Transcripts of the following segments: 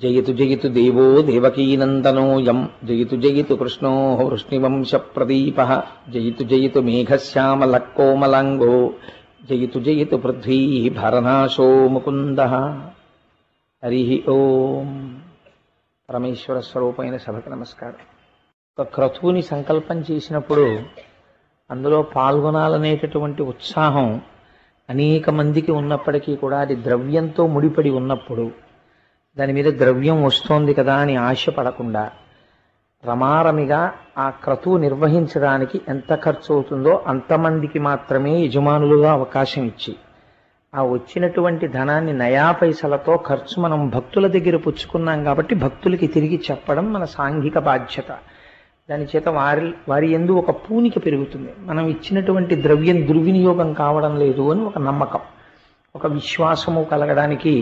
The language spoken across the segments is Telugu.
జయతు జయతు దేవో దేవకీనందనోయం జయతు జయతు కృష్ణో వృష్ణివంశ ప్రదీప జయతు జయతు మేఘశ్యామలకోమలాంగో జయతు జయతు పృథ్వీ భరనాశో ముకుంద. హరి ఓం. పరమేశ్వర స్వరూపమైన సభకు నమస్కారం. ఒక క్రతువుని సంకల్పం చేసినప్పుడు అందులో పాల్గొనాలనేటటువంటి ఉత్సాహం అనేక మందికి ఉన్నప్పటికీ కూడా అది ద్రవ్యంతో ముడిపడి ఉన్నప్పుడు దాని మీద ద్రవ్యం వస్తోంది కదా అని ఆశపడకుండా రమారమిగా ఆ క్రతువు నిర్వహించడానికి ఎంత ఖర్చు అవుతుందో అంతమందికి మాత్రమే యజమానులుగా అవకాశం ఇచ్చి ఆ వచ్చినటువంటి ధనాన్ని నయా పైసలతో ఖర్చు మనం భక్తుల దగ్గర పుచ్చుకున్నాం కాబట్టి భక్తులకి తిరిగి చెప్పడం మన సాంఘిక బాధ్యత. దాని చేత వారి యందు ఒక పూనిక పెరుగుతుంది. మనం ఇచ్చినటువంటి ద్రవ్యం దుర్వినియోగం కావడం లేదు అని ఒక నమ్మకం, ఒక విశ్వాసము కలగడానికి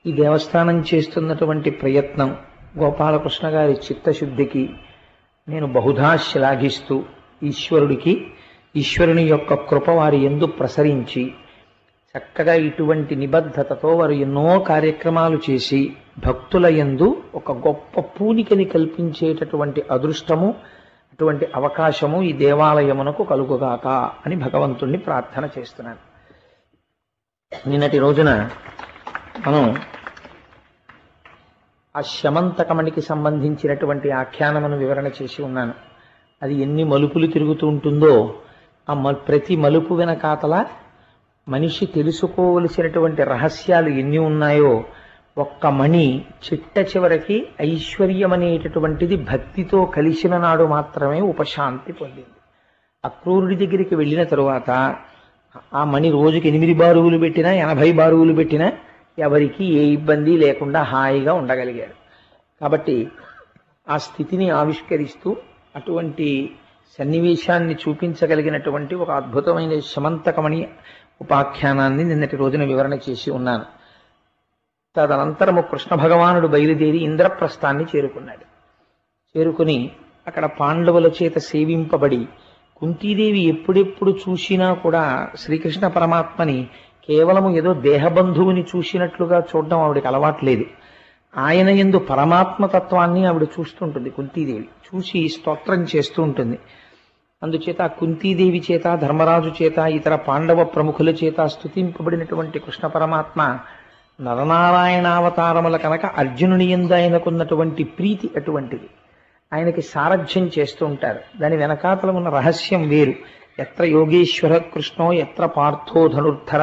ఈ దేవస్థానం చేస్తున్నటువంటి ప్రయత్నం గోపాలకృష్ణ గారి చిత్తశుద్ధికి నేను బహుధా శ్లాఘిస్తూ ఈశ్వరుని యొక్క కృప వారి యందు ప్రసరించి చక్కగా ఇటువంటి నిబద్ధతతో వారు ఎన్నో కార్యక్రమాలు చేసి భక్తుల యందు ఒక గొప్ప పూనికని కల్పించేటటువంటి అదృష్టము, అటువంటి అవకాశము ఈ దేవాలయమునకు కలుగుగాక అని భగవంతుణ్ణి ప్రార్థన చేస్తున్నాను. నిన్నటి రోజున మనం ఆ శమంతకమణికి సంబంధించినటువంటి ఆఖ్యానమును వివరణ చేసి ఉన్నాను. అది ఎన్ని మలుపులు తిరుగుతూ ఉంటుందో ఆ ప్రతి మలుపు వెనకాతల మనిషి తెలుసుకోవలసినటువంటి రహస్యాలు ఎన్ని ఉన్నాయో ఒక్క మణి చిట్ట చివరికి ఐశ్వర్యం అనేటటువంటిది భక్తితో కలిసిన నాడు మాత్రమే ఉపశాంతి పొందింది. అక్రూరుడి దగ్గరికి వెళ్ళిన తరువాత ఆ మణి రోజుకి 8 బారువులు పెట్టినా 80 బారువులు పెట్టినా ఎవరికి ఏ ఇబ్బంది లేకుండా హాయిగా ఉండగలిగాడు. కాబట్టి ఆ స్థితిని ఆవిష్కరిస్తూ అటువంటి సన్నివేశాన్ని చూపించగలిగినటువంటి ఒక అద్భుతమైన శమంతకమణి ఉపాఖ్యానాన్ని నిన్నటి రోజున వివరణ చేసి ఉన్నాను. తదనంతరము కృష్ణ భగవానుడు బయలుదేరి ఇంద్రప్రస్థాన్ని చేరుకున్నాడు. చేరుకుని అక్కడ పాండవుల చేత సేవింపబడి కుంతీదేవి ఎప్పుడెప్పుడు చూసినా కూడా శ్రీకృష్ణ పరమాత్మని కేవలము ఏదో దేహబంధువుని చూసినట్లుగా చూడడం ఆవిడకి అలవాట్లేదు. ఆయన యందు పరమాత్మతత్వాన్ని ఆవిడ చూస్తుంటుంది. కుంతీదేవి చూసి స్తోత్రం చేస్తూ ఉంటుంది. అందుచేత కుంతీదేవి చేత, ధర్మరాజు చేత, ఇతర పాండవ ప్రముఖుల చేత స్తుతింపబడినటువంటి కృష్ణ పరమాత్మ నరనారాయణావతారముల కనుక అర్జునుని యందు ఆయనకున్నటువంటి ప్రీతి అటువంటిది. ఆయనకి సారథ్యం చేస్తూ ఉంటారు. దాని వెనకాతల ఉన్న రహస్యం వేరు. ఎత్ర యోగేశ్వర కృష్ణో ఎత్ర పార్థో ధనుర్ధర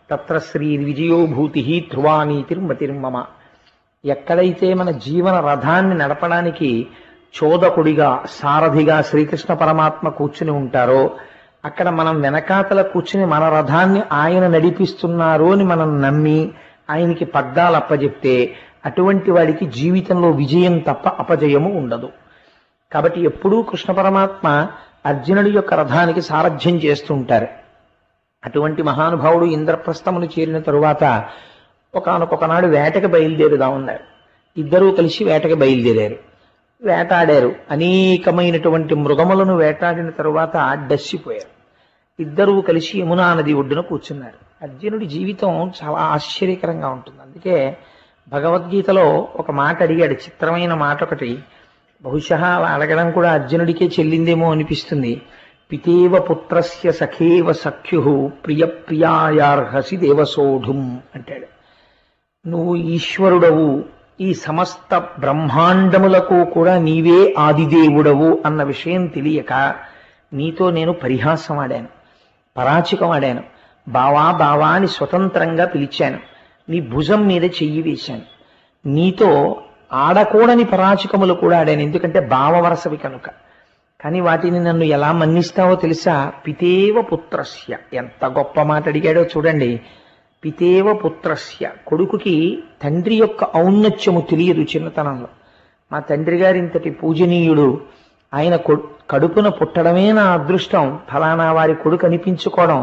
తత్ర శ్రీ విజయోభూతి ధ్రువానీతిర్మతిర్మమ. ఎక్కడైతే మన జీవన రథాన్ని నడపడానికి చోదకుడిగా, సారథిగా శ్రీకృష్ణ పరమాత్మ కూర్చుని ఉంటారో అక్కడ మనం వెనకాతల కూర్చుని మన రథాన్ని ఆయన నడిపిస్తున్నారు అని మనం నమ్మి ఆయనకి పగ్గాలు అప్పజెప్తే అటువంటి వాడికి జీవితంలో విజయం తప్ప అపజయము ఉండదు. కాబట్టి ఎప్పుడూ కృష్ణ పరమాత్మ అర్జునుడి యొక్క రథానికి సారథ్యం చేస్తూ ఉంటారు. అటువంటి మహానుభావుడు ఇంద్రప్రస్థమును చేరిన తరువాత ఒకానొకనాడు వేటకి బయలుదేరుదామన్నారు. ఇద్దరూ కలిసి వేటకి బయలుదేరారు. వేటాడారు. అనేకమైనటువంటి మృగములను వేటాడిన తరువాత డస్సిపోయారు. ఇద్దరూ కలిసి యమునా నది ఒడ్డున కూర్చున్నారు. అర్జునుడి జీవితం చాలా ఆశ్చర్యకరంగా ఉంటుంది. అందుకే భగవద్గీతలో ఒక మాట అడిగాడు, చిత్రమైన మాట ఒకటి. బహుశా అడగడం కూడా అర్జునుడికే చెల్లిందేమో అనిపిస్తుంది. పితేవ పుత్రస్య సఖేవ సఖ్యు ప్రియ ప్రియాయార్హసి దేవసోఢుం అంటాడు. నువ్వు ఈశ్వరుడవు, ఈ సమస్త బ్రహ్మాండములకు కూడా నీవే ఆదిదేవుడవు అన్న విషయం తెలియక నీతో నేను పరిహాసం ఆడాను, పరాచికం ఆడాను. బావా బావా అని స్వతంత్రంగా పిలిచాను. నీ భుజం మీద చెయ్యి వేశాను. నీతో ఆడకూడని పరాచికములు కూడా ఆడాను, ఎందుకంటే భావవరసవి కనుక. కానీ వాటిని నన్ను ఎలా మన్నిస్తావో తెలుసా? పితేవ పుత్రస్య. ఎంత గొప్ప మాట అడిగాడో చూడండి. పితేవ పుత్రస్య, కొడుకుకి తండ్రి యొక్క ఔన్నత్యము తెలియదు చిన్నతనంలో. మా తండ్రి గారి ఇంతటి పూజనీయుడు, ఆయన కడుపున పుట్టడమే నా అదృష్టం, ఫలానా వారి కొడుకు అనిపించుకోవడం,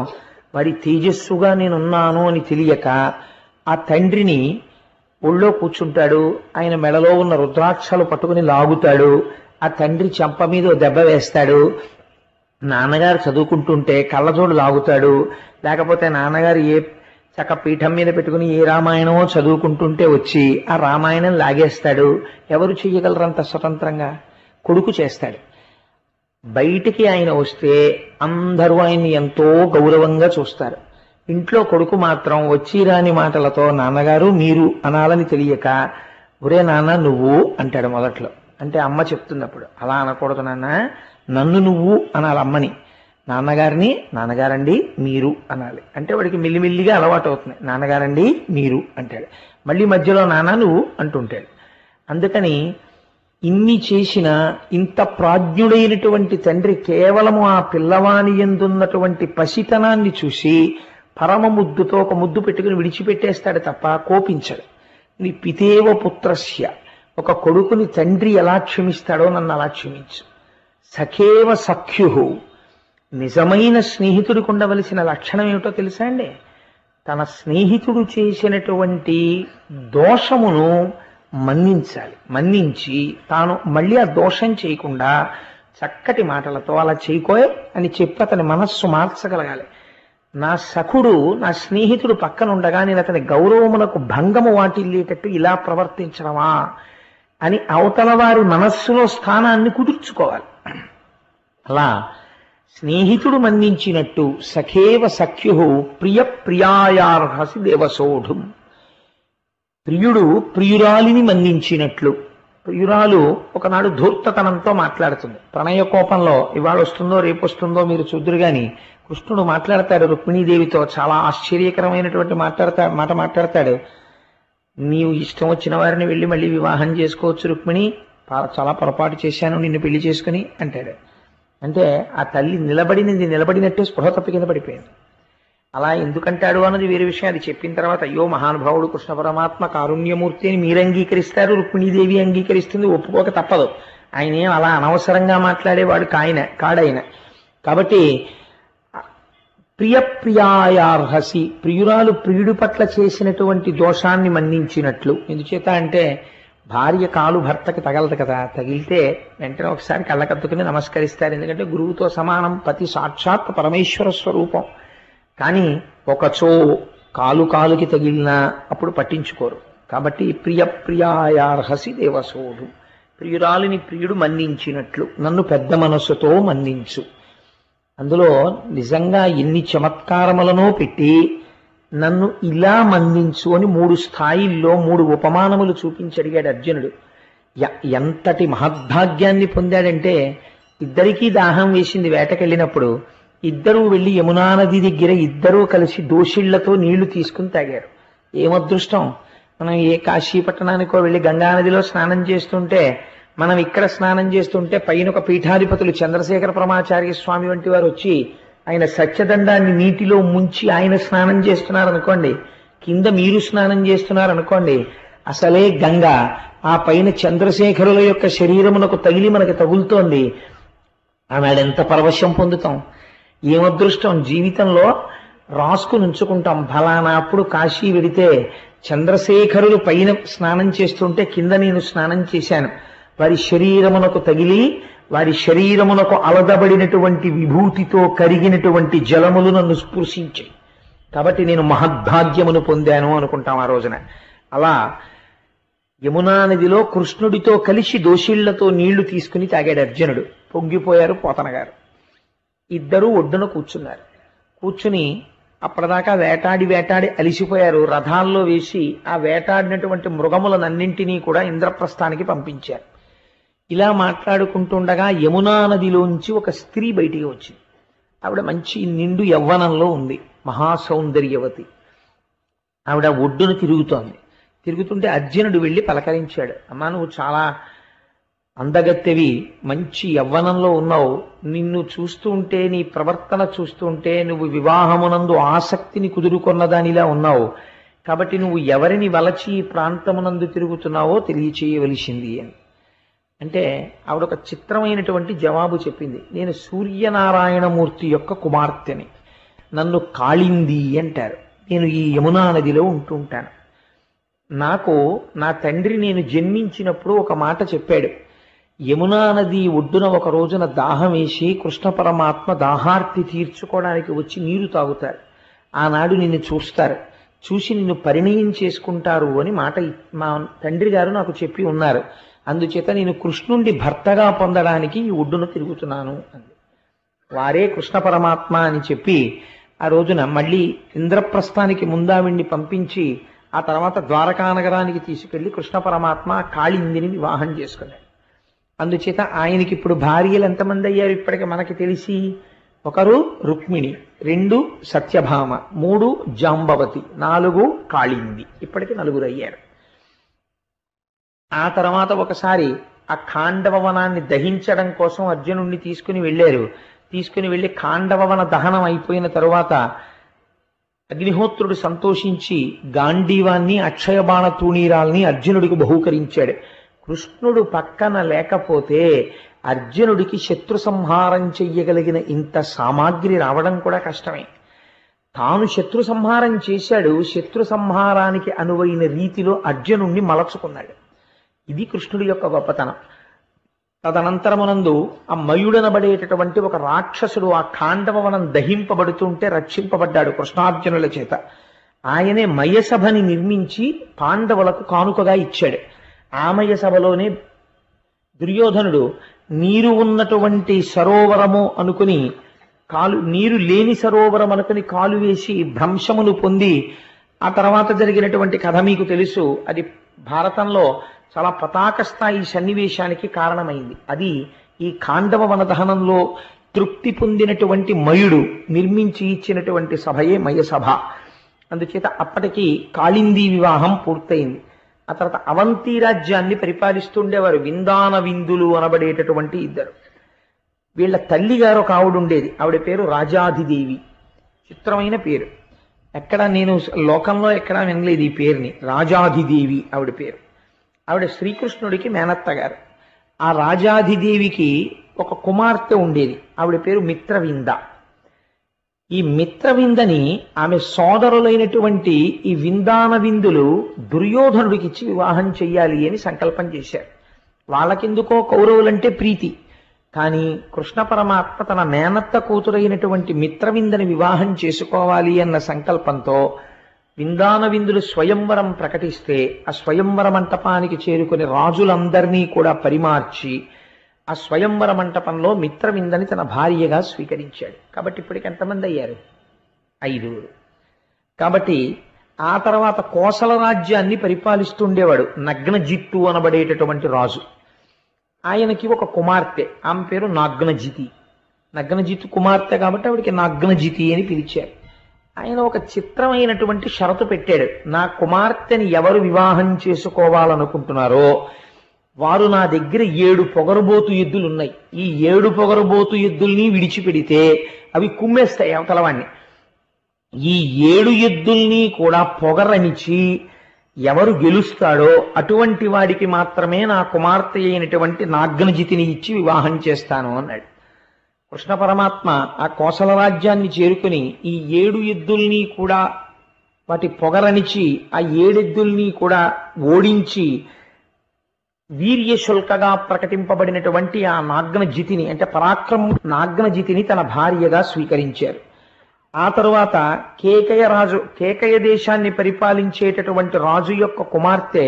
వారి తేజస్సుగా నేనున్నాను అని తెలియక ఆ తండ్రిని ఒళ్ళో కూర్చుంటాడు. ఆయన మెడలో ఉన్న రుద్రాక్షలు పట్టుకుని లాగుతాడు. ఆ తండ్రి చెంప మీద దెబ్బ వేస్తాడు. నాన్నగారు చదువుకుంటుంటే కళ్ళజోడు లాగుతాడు. లేకపోతే నాన్నగారు ఏ చక్క పీఠం మీద పెట్టుకుని ఏ రామాయణమో చదువుకుంటుంటే వచ్చి ఆ రామాయణం లాగేస్తాడు. ఎవరు చెయ్యగలరంత స్వతంత్రంగా? కొడుకు చేస్తాడు. బయటికి ఆయన వస్తే అందరూ ఆయన్ని ఎంతో గౌరవంగా చూస్తారు. ఇంట్లో కొడుకు మాత్రం వచ్చి రాని మాటలతో నాన్నగారు మీరు అనాలని తెలియక ఒరే నాన్న నువ్వు అంటాడు మొదట్లో. అంటే అమ్మ చెప్తున్నప్పుడు అలా అనకూడదు నాన్న, నన్ను నువ్వు అనాలి అమ్మని. నాన్నగారిని నాన్నగారండి మీరు అనాలి. అంటే వాడికి మిల్లిమిల్లిగా అలవాటు అవుతుంది. నాన్నగారండి మీరు అంటాడు. మళ్ళీ మధ్యలో నాన్న నువ్వు అంటుంటాడు. అందుకని ఇన్ని చేసిన ఇంత ప్రాజ్ఞుడైనటువంటి తండ్రి కేవలము ఆ పిల్లవాని యందున్నటువంటి పసితనాన్ని చూసి పరమ ముద్దుతో ఒక ముద్దు పెట్టుకుని విడిచిపెట్టేస్తాడు తప్ప కోపించడు. నీ పితేవ పుత్రస్య, ఒక కొడుకుని తండ్రి ఎలా క్షమిస్తాడో నన్ను అలా క్షమించు. సఖేవ సఖ్యు, నిజమైన స్నేహితుడికి ఉండవలసిన లక్షణం ఏమిటో తెలుసా అండి? తన స్నేహితుడు చేసినటువంటి దోషమును మన్నించాలి. మన్నించి తాను మళ్ళీ ఆ దోషం చేయకుండా చక్కటి మాటలతో అలా చేయకోయ్ అని చెప్పి అతని మనస్సు మార్చగలగాలి. నా సఖుడు నా స్నేహితుడు పక్కన ఉండగా నేను అతని గౌరవమునకు భంగము వాటిల్లేటట్టు ఇలా ప్రవర్తించడమా అని అవతల వారి మనస్సులో స్థానాన్ని కుదుర్చుకోవాలి. అలా స్నేహితుడు మన్నించినట్టు సఖేవ సఖ్యు ప్రియ ప్రియాయార్హసి దేవసోఢుం, ప్రియుడు ప్రియురాలిని మన్నించినట్లు. ప్రియురాలు ఒకనాడు ధూర్తతనంతో మాట్లాడుతుంది. ప్రణయ కోపంలో ఇవాళ వస్తుందో రేపు వస్తుందో మీరు చూద్దురు గాని కృష్ణుడు మాట్లాడతాడు రుక్మిణీదేవితో. చాలా ఆశ్చర్యకరమైనటువంటి మాట మాట్లాడతాడు. నీవు ఇష్టం వచ్చిన వారిని వెళ్ళి మళ్ళీ వివాహం చేసుకోవచ్చు రుక్మిణి, చాలా పొరపాటు చేశాను నిన్ను పెళ్లి చేసుకుని అంటాడు. అంటే ఆ తల్లి నిలబడినట్టే స్పృహ తప్పి కింద పడిపోయింది. అలా ఎందుకంటాడు అన్నది వేరే విషయం. అది చెప్పిన తర్వాత అయ్యో మహానుభావుడు కృష్ణ పరమాత్మ కారుణ్యమూర్తి అని మీరు అంగీకరిస్తారు, రుక్మిణీదేవి అంగీకరిస్తుంది, ఒప్పుకోక తప్పదు. ఆయన ఏం అలా అనవసరంగా మాట్లాడేవాడు కాడాయన. కాబట్టి ప్రియ ప్రియాయార్హసి, ప్రియురాలు ప్రియుడి పట్ల చేసినటువంటి దోషాన్ని మన్నించినట్లు. ఎందుచేత అంటే భార్య కాలు భర్తకి తగలదు కదా, తగిలితే వెంటనే ఒకసారి కళ్ళకద్దుకుని నమస్కరిస్తారు. ఎందుకంటే గురువుతో సమానం, పతి సాక్షాత్ పరమేశ్వర స్వరూపం. కానీ ఒకచో కాలుకి తగిలినా అప్పుడు పట్టించుకోరు. కాబట్టి ప్రియ ప్రియాయార్హసి దేవసోడు, ప్రియురాలిని ప్రియుడు మన్నించినట్లు నన్ను పెద్ద మనస్సుతో మన్నించు. అందులో నిజంగా ఎన్ని చమత్కారములనో పెట్టి నన్ను ఇలా మన్నించు అని 3 స్థాయిల్లో 3 ఉపమానములు చూపించి అడిగాడు అర్జునుడు. ఎంతటి మహద్భాగ్యాన్ని పొందాడంటే, ఇద్దరికీ దాహం వేసింది వేటకెళ్ళినప్పుడు. ఇద్దరూ వెళ్లి యమునా నది దగ్గర ఇద్దరూ కలిసి దోషిళ్లతో నీళ్లు తీసుకుని తాగారు. ఏమదృష్టం! మనం ఏ కాశీ పట్టణానికో వెళ్లి గంగానదిలో స్నానం చేస్తుంటే, మనం ఇక్కడ స్నానం చేస్తుంటే పైన ఒక పీఠాధిపతులు చంద్రశేఖర పరమాచార్య స్వామి వంటి వారు వచ్చి ఆయన సత్యదండాన్ని నీటిలో ముంచి ఆయన స్నానం చేస్తున్నారనుకోండి, కింద మీరు స్నానం చేస్తున్నారనుకోండి, అసలే గంగ ఆ పైన చంద్రశేఖరుల యొక్క శరీరమునకు తగిలి మనకి తగులుతోంది. ఆనాడెంత పరవశం పొందుతాం! ఏమదృష్టం! జీవితంలో రాసుకుని ఉంచుకుంటాం. ఫలానా అప్పుడు కాశీ వెడితే చంద్రశేఖరులు పైన స్నానం చేస్తుంటే కింద నేను స్నానం చేశాను. వారి శరీరమునకు తగిలి వారి శరీరమునకు అలదబడినటువంటి విభూతితో కరిగినటువంటి జలములు నన్ను స్పృశించాయి. కాబట్టి నేను మహద్భాగ్యమును పొందాను అనుకుంటాం ఆ రోజున. అలా యమునా నదిలో కృష్ణుడితో కలిసి దోషిళ్లతో నీళ్లు తీసుకుని తాగాడు అర్జునుడు. పొంగిపోయారు పోతన గారు. ఇద్దరూ ఒడ్డున కూర్చున్నారు. కూర్చుని అప్పటిదాకా వేటాడి అలిసిపోయారు. రథాల్లో వేసి ఆ వేటాడినటువంటి మృగములనన్నింటినీ కూడా ఇంద్రప్రస్థానికి పంపించారు. ఇలా మాట్లాడుకుంటుండగా యమునా నదిలోంచి ఒక స్త్రీ బయటికి వచ్చింది. ఆవిడ మంచి నిండు యవ్వనంలో ఉంది, మహాసౌందర్యవతి. ఆవిడ ఒడ్డున తిరుగుతుంటే అర్జునుడు వెళ్ళి పలకరించాడు. అమ్మా, నువ్వు చాలా అందగత్తెవి, మంచి యవ్వనంలో ఉన్నావు. నిన్ను చూస్తూ ఉంటే, నీ ప్రవర్తన చూస్తూ ఉంటే నువ్వు వివాహమునందు ఆసక్తిని కుదురుకొన్న దానిలా ఉన్నావు. కాబట్టి నువ్వు ఎవరిని వలచి ఈ ప్రాంతమునందు తిరుగుతున్నావో తెలియచేయవలసింది అని అంటే ఆవిడ ఒక చిత్రమైనటువంటి జవాబు చెప్పింది. నేను సూర్యనారాయణమూర్తి యొక్క కుమార్తెని, నన్ను కాళింది అంటారు. నేను ఈ యమునా నదిలో ఉంటూ ఉంటాను. నాకు నా తండ్రి నేను జన్మించినప్పుడు ఒక మాట చెప్పాడు. యమునా నది ఒడ్డున ఒక రోజున దాహం వేసి కృష్ణ పరమాత్మ దాహార్తి తీర్చుకోవడానికి వచ్చి నీరు తాగుతారు. ఆనాడు నిన్ను చూస్తారు, చూసి నిన్ను పరిణయం చేసుకుంటారు అని మా తండ్రి గారు నాకు చెప్పి ఉన్నారు. అందుచేత నేను కృష్ణుండి భర్తగా పొందడానికి ఈ ఒడ్డున తిరుగుతున్నాను అంది. వారే కృష్ణ పరమాత్మ అని చెప్పి ఆ రోజున మళ్ళీ ఇంద్రప్రస్థానికి ముందావిణ్ణి పంపించి ఆ తర్వాత ద్వారకా నగరానికి తీసుకెళ్లి కృష్ణ పరమాత్మ కాళిందిని వివాహం చేసుకున్నాడు. అందుచేత ఆయనకి ఇప్పుడు భార్యలు ఎంతమంది అయ్యారు ఇప్పటికి మనకి తెలిసి? 1 రుక్మిణి, 2 సత్యభామ, 3 జాంబవతి, 4 కాళింది. ఇప్పటికి 4 అయ్యారు. ఆ తర్వాత ఒకసారి ఆ ఖాండవ వనాన్ని దహించడం కోసం అర్జునుణ్ణి తీసుకుని వెళ్ళారు. తీసుకుని వెళ్ళి ఖాండవవన దహనం అయిపోయిన తరువాత అగ్నిహోత్రుడు సంతోషించి గాంధీవాన్ని అక్షయబాణ తూణీరాల్ని అర్జునుడికి బహూకరించాడు. కృష్ణుడు పక్కన లేకపోతే అర్జునుడికి శత్రు సంహారం చెయ్యగలిగిన ఇంత సామాగ్రి రావడం కూడా కష్టమే. తాను శత్రు సంహారం చేశాడు. శత్రు సంహారానికి అనువైన రీతిలో అర్జునుణ్ణి మలచుకున్నాడు. ఇది కృష్ణుడి యొక్క గొప్పతనం. తదనంతరమునందు ఆ మయుడనబడేటటువంటి ఒక రాక్షసుడు ఆ ఖాండవవనం దహింపబడుతుంటే రక్షింపబడ్డాడు కృష్ణార్జునుల చేత. ఆయనే మయసభని నిర్మించి పాండవులకు కానుకగా ఇచ్చాడు. ఆ మయసభలోనే దుర్యోధనుడు నీరు ఉన్నటువంటి సరోవరము అనుకుని నీరు లేని సరోవరం అనుకుని కాలు వేసి భ్రంశమును పొంది ఆ తర్వాత జరిగినటువంటి కథ మీకు తెలుసు. అది భారతంలో చాలా పతాక స్థాయి సన్నివేశానికి కారణమైంది. అది ఈ ఖాండవ వనదహనంలో తృప్తి పొందినటువంటి మయుడు నిర్మించి ఇచ్చినటువంటి సభయే మయసభ. అందుచేత అప్పటికి కాళిందీ వివాహం పూర్తయింది. ఆ తర్వాత అవంతి రాజ్యాన్ని పరిపాలిస్తుండేవారు విందాన విందులు అనబడేటటువంటి ఇద్దరు. వీళ్ళ తల్లిగారు ఒక ఆవిడ ఉండేది. ఆవిడ పేరు రాజాధిదేవి. చిత్రమైన పేరు. నేను లోకంలో ఎక్కడా వినలేదు ఈ పేరుని. రాజాధిదేవి ఆవిడ పేరు. ఆవిడ శ్రీకృష్ణుడికి మేనత్త గారు. ఆ రాజాధిదేవికి ఒక కుమార్తె ఉండేది. ఆవిడ పేరు మిత్రవింద. ఈ మిత్రవిందని ఆమె సోదరులైనటువంటి ఈ విందాన విందులు దుర్యోధనుడికిచ్చి వివాహం చెయ్యాలి అని సంకల్పం చేశారు. వాళ్ళకెందుకో కౌరవులంటే ప్రీతి. కానీ కృష్ణ పరమాత్మ తన మేనత్త కూతురైనటువంటి మిత్రవిందని వివాహం చేసుకోవాలి అన్న సంకల్పంతో విందాన విందులు స్వయంవరం ప్రకటిస్తే ఆ స్వయంవర మంటపానికి చేరుకుని రాజులందరినీ కూడా పరిమార్చి ఆ స్వయంవర మంటపంలో మిత్రవిందని తన భార్యగా స్వీకరించాడు. కాబట్టి ఇప్పటికి ఎంతమంది అయ్యారు? 5. కాబట్టి ఆ తర్వాత కోసల రాజ్యాన్ని పరిపాలిస్తుండేవాడు నగ్నజిత్తు అనబడేటటువంటి రాజు. ఆయనకి ఒక కుమార్తె. ఆమె పేరు నాగ్నజితి. నగ్నజిత్తు కుమార్తె కాబట్టి ఆవిడికి నాగ్నజితి అని పిలిచారు. ఆయన ఒక చిత్రమైనటువంటి షరతు పెట్టాడు. నా కుమార్తెని ఎవరు వివాహం చేసుకోవాలనుకుంటున్నారో వారు నా దగ్గర 7 పొగరుబోతు ఎద్దులున్నాయి. ఈ 7 పొగరుబోతు ఎద్దుల్ని విడిచిపెడితే అవి కుమ్మేస్తాయి అవతలవాణ్ణి. ఈ 7 ఎద్దుల్ని కూడా పొగరనిచి ఎవరు గెలుస్తాడో అటువంటి వాడికి మాత్రమే నా కుమార్తె అయినటువంటి నాగ్నజితిని ఇచ్చి వివాహం చేస్తాను అన్నాడు. కృష్ణ పరమాత్మ ఆ కోసల రాజ్యాన్ని చేరుకుని ఈ 7 ఎద్దుల్ని కూడా వాటి పొగరనిచి ఆ 7 ఎద్దుల్ని కూడా ఓడించి వీర్యశుల్కగా ప్రకటింపబడినటువంటి ఆ నాగ్నజితిని అంటే పరాక్రమం నాగ్నజితిని తన భార్యగా స్వీకరించారు. ఆ తరువాత కేకయ దేశాన్ని పరిపాలించేటటువంటి రాజు యొక్క కుమార్తె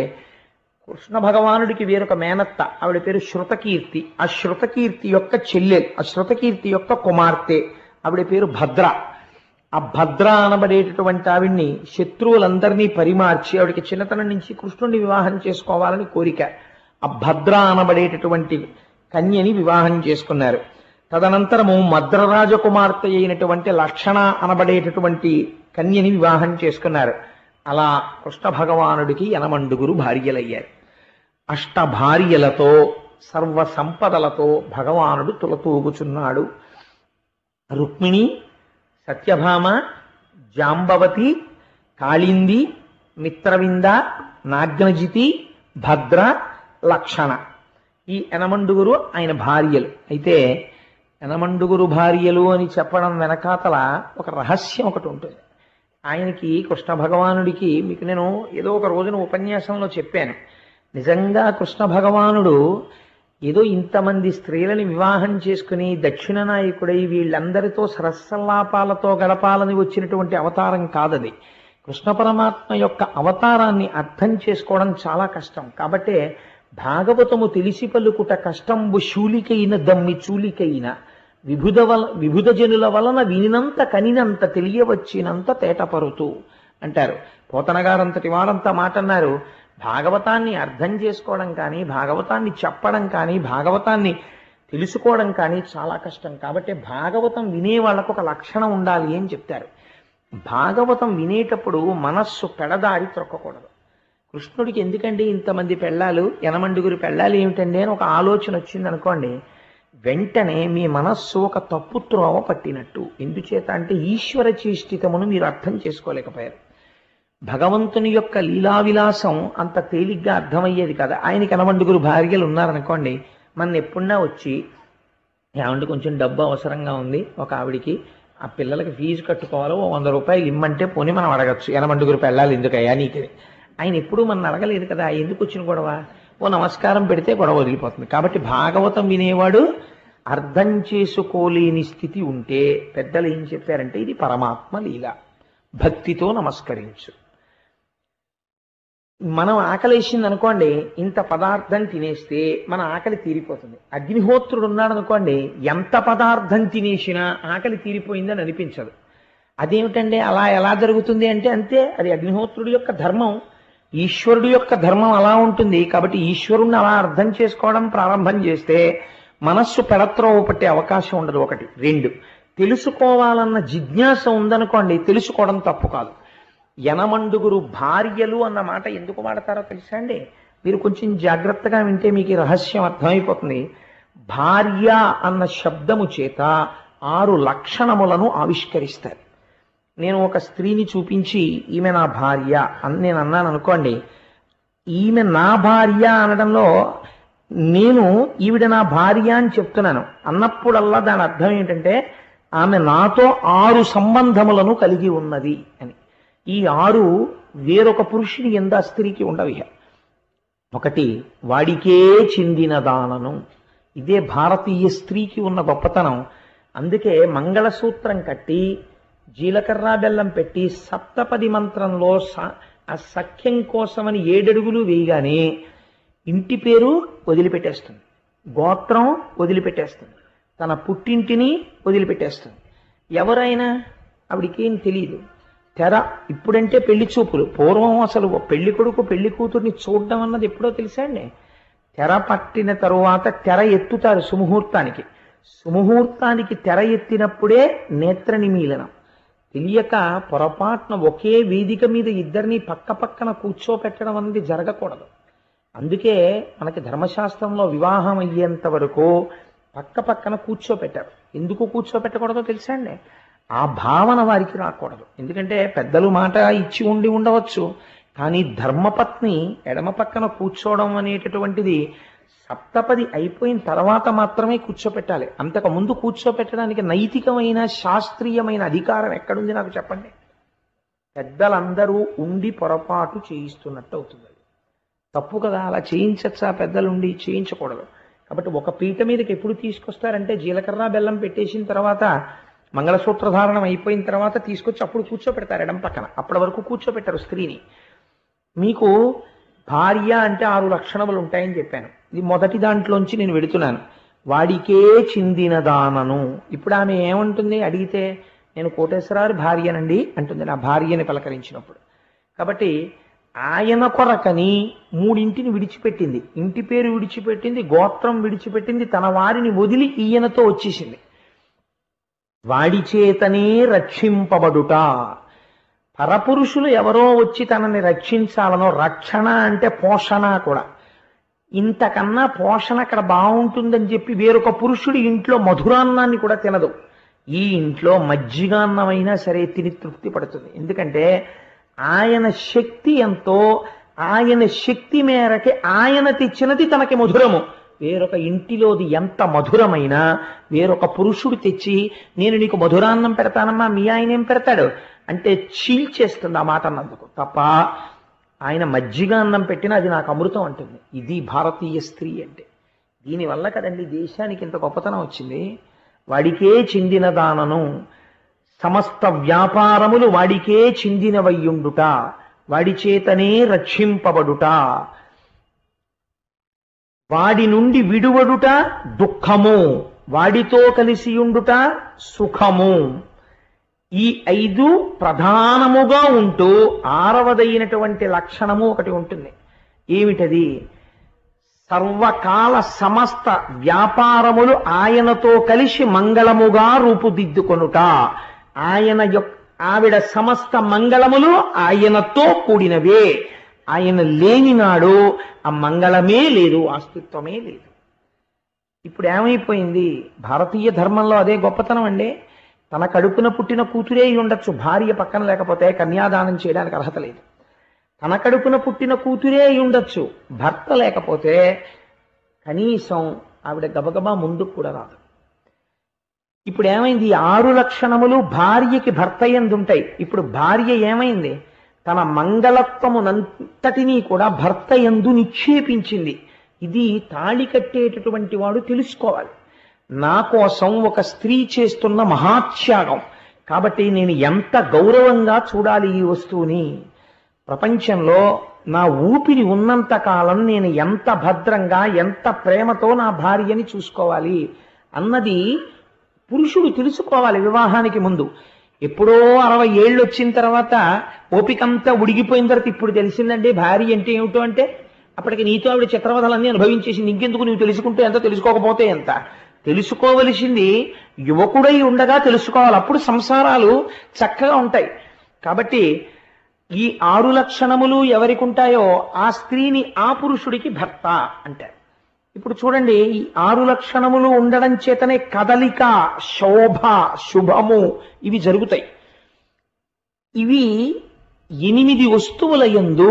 కృష్ణ భగవానుడికి వేరొక మేనత్త. ఆవిడ పేరు శృతకీర్తి. ఆ శృతకీర్తి యొక్క చెల్లెలు, ఆ శృతకీర్తి యొక్క కుమార్తె ఆవిడ పేరు భద్ర. ఆ భద్ర అనబడేటటువంటి ఆవిడ్ని శత్రువులందరినీ పరిమార్చి ఆవిడికి చిన్నతనం నుంచి కృష్ణుడిని వివాహం చేసుకోవాలని కోరిక. ఆ భద్ర అనబడేటటువంటి కన్యని వివాహం చేసుకున్నారు. తదనంతరము మద్రరాజ కుమార్తె అయినటువంటి లక్షణ అనబడేటటువంటి కన్యని వివాహం చేసుకున్నారు. అలా కృష్ణ భగవానుడికి 8 భార్యలయ్యారు. 8 భార్యలతో సర్వ సంపదలతో భగవానుడు తులతూగుచున్నాడు. రుక్మిణి, సత్యభామ, జాంబవతి, కాళింది, మిత్రవింద, నాగ్నజితి, భద్ర, లక్షణ. ఈ 8 ఆయన భార్యలు. అయితే 8 భార్యలు అని చెప్పడం వెనకాతల ఒక రహస్యం ఒకటి ఉంటుంది. ఆయనకి కృష్ణ భగవానుడికి మీకు నేను ఏదో ఒక రోజున ఉపన్యాసంలో చెప్పాను. నిజంగా కృష్ణ భగవానుడు ఏదో ఇంతమంది స్త్రీలని వివాహం చేసుకుని దక్షిణ నాయకుడై వీళ్ళందరితో సరస్సల్లాపాలతో గడపాలని వచ్చినటువంటి అవతారం కాదది. కృష్ణ పరమాత్మ యొక్క అవతారాన్ని అర్థం చేసుకోవడం చాలా కష్టం. కాబట్టే భాగవతము తెలిసి పలుకుట కష్టంబు శూలికైన దమ్మి చూలికైన విభుధ జనుల వలన వినినంత కనినంత తెలియవచ్చినంత తేటపరుతూ అంటారు. పోతనగారంతటి వారంతా మాట అన్నారు, భాగవతాన్ని అర్థం చేసుకోవడం కానీ, భాగవతాన్ని చెప్పడం కానీ, భాగవతాన్ని తెలుసుకోవడం కానీ చాలా కష్టం. కాబట్టి భాగవతం వినే వాళ్ళకు ఒక లక్షణం ఉండాలి అని చెప్తారు. భాగవతం వినేటప్పుడు మనస్సు పెడదారి త్రొక్కకూడదు. కృష్ణుడికి ఎందుకండి ఇంతమంది పెళ్ళాలు, 80 పెళ్ళాలు ఏమిటండి అని ఒక ఆలోచన వచ్చింది అనుకోండి, వెంటనే మీ మనస్సు ఒక తప్పు త్రోవ పట్టినట్టు. ఎందుచేత అంటే ఈశ్వర చేష్టితమును మీరు అర్థం చేసుకోలేకపోయారు. భగవంతుని యొక్క లీలా విలాసం అంత తేలిగ్గా అర్థమయ్యేది కదా. ఆయనకి 80 భార్యలు ఉన్నారనుకోండి, మన ఎప్పుడన్నా వచ్చి ఏమంటే కొంచెం డబ్బు అవసరంగా ఉంది, ఒక ఆవిడికి ఆ పిల్లలకి ఫీజు కట్టుకోవాలో 100 రూపాయలు ఇమ్మంటే పోనీ మనం అడగచ్చు, 80 పెళ్ళాలి ఎందుకయ్యా నీకు. ఆయన ఎప్పుడూ మనం అడగలేదు కదా, ఎందుకు వచ్చిన గొడవ, ఓ నమస్కారం పెడితే గొడవ వదిలిపోతుంది. కాబట్టి భాగవతం వినేవాడు అర్థం చేసుకోలేని స్థితి ఉంటే పెద్దలు ఏం చెప్పారంటే ఇది పరమాత్మ లీల, భక్తితో నమస్కరించు. మనం ఆకలేసింది అనుకోండి, ఇంత పదార్థం తినేస్తే మన ఆకలి తీరిపోతుంది. అగ్నిహోత్రుడు ఉన్నాడు అనుకోండి, ఎంత పదార్థం తినేసినా ఆకలి తీరిపోయిందని అనిపించదు. అదేమిటండి అలా ఎలా జరుగుతుంది అంటే అంతే, అది అగ్నిహోత్రుడి యొక్క ధర్మం, ఈశ్వరుడు యొక్క ధర్మం అలా ఉంటుంది. కాబట్టి ఈశ్వరుణ్ణి అలా అర్థం చేసుకోవడం ప్రారంభం చేస్తే మనస్సు పెడత్రోవ పట్టే అవకాశం ఉండదు. 1. 2, తెలుసుకోవాలన్న జిజ్ఞాస ఉందనుకోండి, తెలుసుకోవడం తప్పు కాదు. 80 భార్యలు అన్న మాట ఎందుకు వాడతారో తెలుసా అండి? మీరు కొంచెం జాగ్రత్తగా వింటే మీకు ఈ రహస్యం అర్థమైపోతుంది. భార్య అన్న శబ్దము చేత 6 లక్షణములను ఆవిష్కరిస్తారు. నేను ఒక స్త్రీని చూపించి ఈమె నా భార్య అని నేను అన్నాను అనుకోండి, ఈమె నా భార్య అనడంలో నేను ఈవిడ నా భార్య అని చెప్తున్నాను అన్నప్పుడల్లా దాని అర్థం ఏంటంటే ఆమె నాతో 6 సంబంధములను కలిగి ఉన్నది అని. ఈ 6 వేరొక పురుషుని ఎందు ఆ స్త్రీకి ఉండవి. 1, వాడికే చెందిన దానను. ఇదే భారతీయ స్త్రీకి ఉన్న గొప్పతనం. అందుకే మంగళసూత్రం కట్టి జీలకర్ర బెల్లం పెట్టి సప్తపది మంత్రంలో ఆ సఖ్యం కోసమని 7 అడుగులు వేయగానే ఇంటి పేరు వదిలిపెట్టేస్తుంది, గోత్రం వదిలిపెట్టేస్తుంది, తన పుట్టింటిని వదిలిపెట్టేస్తుంది. ఎవరైనా ఆవిడికేం తెలియదు. తెర ఇప్పుడంటే పెళ్లి చూపులు, పూర్వం అసలు పెళ్లి కొడుకు పెళ్లి కూతుర్ని చూడడం అన్నది ఎప్పుడో తెలుసా అండి. తెర పట్టిన తరువాత తెర ఎత్తుతారు సుముహూర్తానికి. సుముహూర్తానికి తెర ఎత్తినప్పుడే నేత్ర నిమీలనం. తెలియక పొరపాటున ఒకే వేదిక మీద ఇద్దరిని పక్క పక్కన కూర్చోపెట్టడం అనేది జరగకూడదు. అందుకే మనకి ధర్మశాస్త్రంలో వివాహం అయ్యేంత వరకు పక్క పక్కన కూర్చోపెట్టారు. ఎందుకు కూర్చోపెట్టకూడదో తెలుసా అండి? ఆ భావన వారికి రాకూడదు. ఎందుకంటే పెద్దలు మాట ఇచ్చి ఉండవచ్చు, కానీ ధర్మపత్ని ఎడమ పక్కన కూర్చోవడం అనేటటువంటిది సప్తపది అయిపోయిన తర్వాత మాత్రమే కూర్చోపెట్టాలి. అంతకు ముందు కూర్చోపెట్టడానికి నైతికమైన శాస్త్రీయమైన అధికారం ఎక్కడుంది నాకు చెప్పండి? పెద్దలందరూ ఉండి పొరపాటు చేయిస్తున్నట్టు అవుతుంది. అది తప్పు కదా. అలా చేయించచ్చా? పెద్దలుండి చేయించకూడదు. కాబట్టి ఒక పీట మీదకి ఎప్పుడు తీసుకొస్తారంటే జీలకర్ర బెల్లం పెట్టేసిన తర్వాత మంగళసూత్రధారణం అయిపోయిన తర్వాత తీసుకొచ్చి అప్పుడు కూర్చోపెడతారు ఎడం పక్కన. అప్పటి వరకు కూర్చోపెట్టారు స్త్రీని. మీకు భార్య అంటే 6 లక్షణములు ఉంటాయని చెప్పాను. ఇది మొదటి దాంట్లోంచి నేను వెడుతున్నాను. వాడికే చెందిన దానను. ఇప్పుడు ఆమె ఏమంటుంది అడిగితే, నేను కోటేశ్వరారు భార్యనండి అంటుంది నా భార్యని పలకరించినప్పుడు. కాబట్టి ఆయన కొరకని 3 విడిచిపెట్టింది. ఇంటి పేరు విడిచిపెట్టింది, గోత్రం విడిచిపెట్టింది, తన వారిని వదిలి ఈయనతో వచ్చేసింది. వాడి చేతనే రక్షింపబడుట. పరపురుషులు ఎవరో వచ్చి తనని రక్షించాలనో, రక్షణ అంటే పోషణ కూడా, ఇంతకన్నా పోషణ అక్కడ బాగుంటుందని చెప్పి వేరొక పురుషుడి ఇంట్లో మధురాన్నాన్ని కూడా తినదు. ఈ ఇంట్లో మజ్జిగాన్నమైనా సరే తిని తృప్తి పడుతుంది. ఎందుకంటే ఆయన శక్తి ఎంతో, ఆయన శక్తి మేరకి ఆయన తెచ్చినది తనకి మధురము. వేరొక ఇంటిలోది ఎంత మధురమైనా వేరొక పురుషుడు తెచ్చి నేను నీకు మధురాన్నం పెడతానమ్మా, మీ ఆయన ఏం పెడతాడు అంటే చీల్చేస్తుంది ఆ మాట అన్నందుకు. తప్ప ఆయన మజ్జిగ అన్నం పెట్టినా అది నాకు అమృతం అంటుంది. ఇది భారతీయ స్త్రీ అంటే. దీనివల్ల కదండి దేశానికి ఇంత గొప్పతనం వచ్చింది. వాడికే చెందిన దానను సమస్త వ్యాపారములు వాడికే చెందినవయ్యుండుట, వాడి చేతనే రక్షింపబడుట, వాడి నుండి విడువడుట దుఃఖము, వాడితో కలిసియుండుట సుఖము. ఈ 5 ప్రధానముగా ఉంటూ 6వదైనటువంటి లక్షణము ఒకటి ఉంటుంది. ఏమిటది? సర్వకాల సమస్త వ్యాపారములు ఆయనతో కలిసి మంగళముగా రూపుదిద్దుకొనుట. ఆవిడ సమస్త మంగళములు ఆయనతో కూడినవే. ఆయన లేనినాడు ఆ మంగళమే లేదు, అస్తిత్వమే లేదు. ఇప్పుడు ఏమైపోయింది? భారతీయ ధర్మంలో అదే గొప్పతనం అండి. తన కడుపున పుట్టిన కూతురే ఉండొచ్చు, భార్య పక్కన లేకపోతే కన్యాదానం చేయడానికి అర్హత లేదు. తన కడుపున పుట్టిన కూతురే ఉండొచ్చు, భర్త లేకపోతే కనీసం ఆవిడ గబగబా ముందుకు కూడా రాదు. ఇప్పుడు ఏమైంది? 6 లక్షణములు భార్యకి భర్త యందు ఉంటాయి. ఇప్పుడు భార్య ఏమైంది? తన మంగళత్వమునంతటినీ కూడా భర్త యందు నిక్షేపించింది. ఇది తాళి కట్టేటటువంటి వాడు తెలుసుకోవాలి. నా కోసం ఒక స్త్రీ చేస్తున్న మహాత్యాగం, కాబట్టి నేను ఎంత గౌరవంగా చూడాలి ఈ వస్తువుని. ప్రపంచంలో నా ఊపిరి ఉన్నంత కాలం నేను ఎంత భద్రంగా ఎంత ప్రేమతో నా భార్యని చూసుకోవాలి అన్నది పురుషుడు తెలుసుకోవాలి వివాహానికి ముందు. ఎప్పుడో 60 ఏళ్ళు వచ్చిన తర్వాత ఓపికంతా ఉడిగిపోయిన తర్వాత ఇప్పుడు తెలిసిందండి భార్య అంటే ఏమిటో అంటే, అప్పటికి నీతో ఆవిడ చిత్రవధలన్నీ అనుభవించేసింది, ఇంకెందుకు నువ్వు తెలుసుకుంటే ఎంత, తెలుసుకోకపోతే ఎంత. తెలుసుకోవలసింది యువకుడై ఉండగా తెలుసుకోవాలి, అప్పుడు సంసారాలు చక్కగా ఉంటాయి. కాబట్టి ఈ 6 లక్షణములు ఎవరికి ఉంటాయో ఆ స్త్రీని ఆ పురుషుడికి భర్త అంటారు. ఇప్పుడు చూడండి, ఈ 6 లక్షణములు ఉండడం చేతనే కదలిక, శోభ, శుభము ఇవి జరుగుతాయి. ఇవి 8 వస్తువుల యందు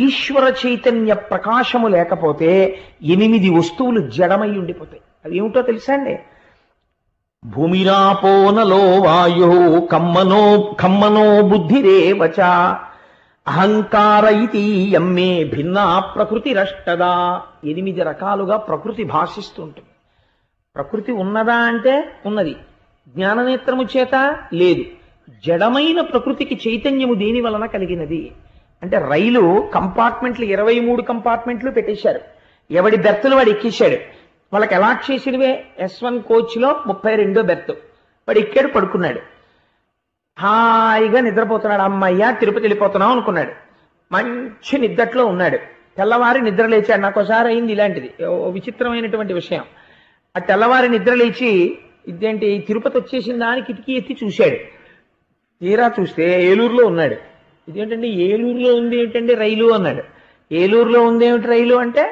ఈశ్వర చైతన్య ప్రకాశము లేకపోతే 8 వస్తువులు జడమై ఉండిపోతాయి. అవి ఏమిటో తెలుసా అండి? భూమిరాపోనలో వాయు కమ్మనో బుద్ధిరేవచ అహంకార ఇతి యమ్మే భిన్నా ప్రకృతి రష్టదా. 8 రకాలుగా ప్రకృతి భాషిస్తుంటుంది. ప్రకృతి ఉన్నదా అంటే ఉన్నది, జ్ఞాననేత్రము చేత లేదు. జడమైన ప్రకృతికి చైతన్యము దేని వలన కలిగినది అంటే, రైలు కంపార్ట్మెంట్లు 23 కంపార్ట్మెంట్లు పెట్టేశారు, ఎవడి బెర్తులు వాడు ఎక్కేశాడు. వాళ్ళకి అలాట్ చేసినవే S1 కోచ్లో 32వ బెర్త్. వాడు ఎక్కాడు, పడుకున్నాడు, హాయిగా నిద్రపోతున్నాడు. అమ్మయ్య తిరుపతి వెళ్ళిపోతున్నాం అనుకున్నాడు. మంచి నిద్రలో ఉన్నాడు. తెల్లవారి నిద్ర లేచాడు. నాకు ఒకసారి అయింది ఇలాంటిది, విచిత్రమైనటువంటి విషయం. ఆ తెల్లవారి నిద్ర లేచి ఇదేంటి తిరుపతి వచ్చేసిందా అని కిటికీ ఎత్తి చూశాడు. తీరా చూస్తే ఏలూరులో ఉన్నాడు. ఇదేంటండి ఏలూరులో ఉంది ఏంటండి రైలు అన్నాడు. ఏలూరులో ఉంది ఏమిటి రైలు అంటే,